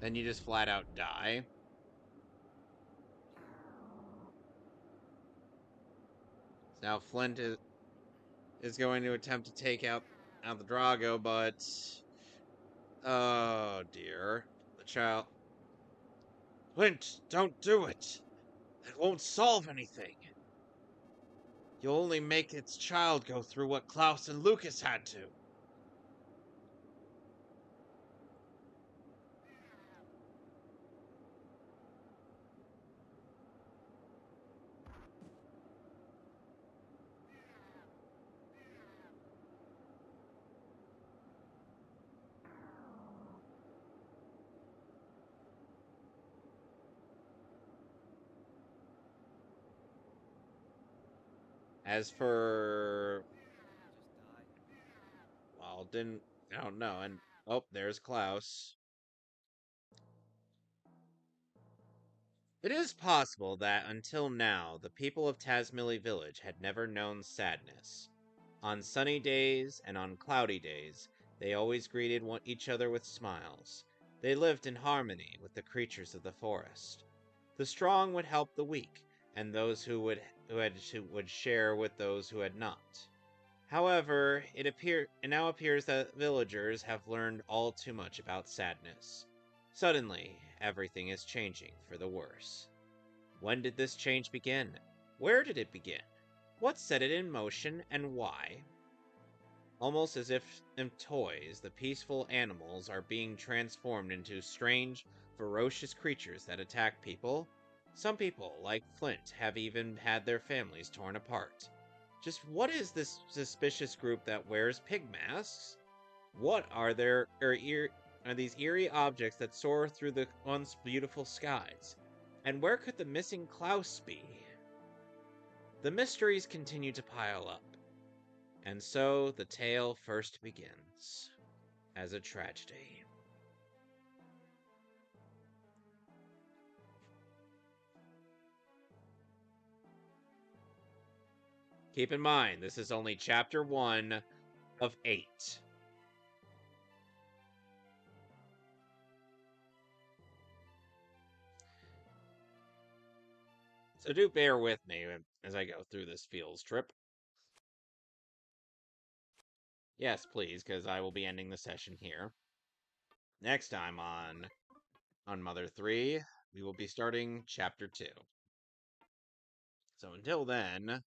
Speaker 2: then you just flat out die. So now Flint is going to attempt to take out the Drago, but oh dear, the child. Flint, don't do it. It won't solve anything. You'll only make its child go through what Klaus and Lucas had to. As for,
Speaker 3: Just die.
Speaker 2: well, I don't know. And oh, there's Klaus. It is possible that until now, the people of Tazmily Village had never known sadness. On sunny days and on cloudy days, they always greeted each other with smiles. They lived in harmony with the creatures of the forest. The strong would help the weak, and those who would share with those who had not. However, it now appears that villagers have learned all too much about sadness. Suddenly, everything is changing for the worse. When did this change begin? Where did it begin? What set it in motion, and why? Almost as if in toys, the peaceful animals are being transformed into strange, ferocious creatures that attack people. Some people, like Flint, have even had their families torn apart. Just what is this suspicious group that wears pig masks? What are these eerie objects that soar through the once beautiful skies? And where could the missing Klaus be? The mysteries continue to pile up. And so the tale first begins as a tragedy. Keep in mind, this is only chapter 1 of 8. So do bear with me as I go through this fields trip. Yes, please, because I will be ending the session here. Next time on Mother 3, we will be starting chapter 2. So until then,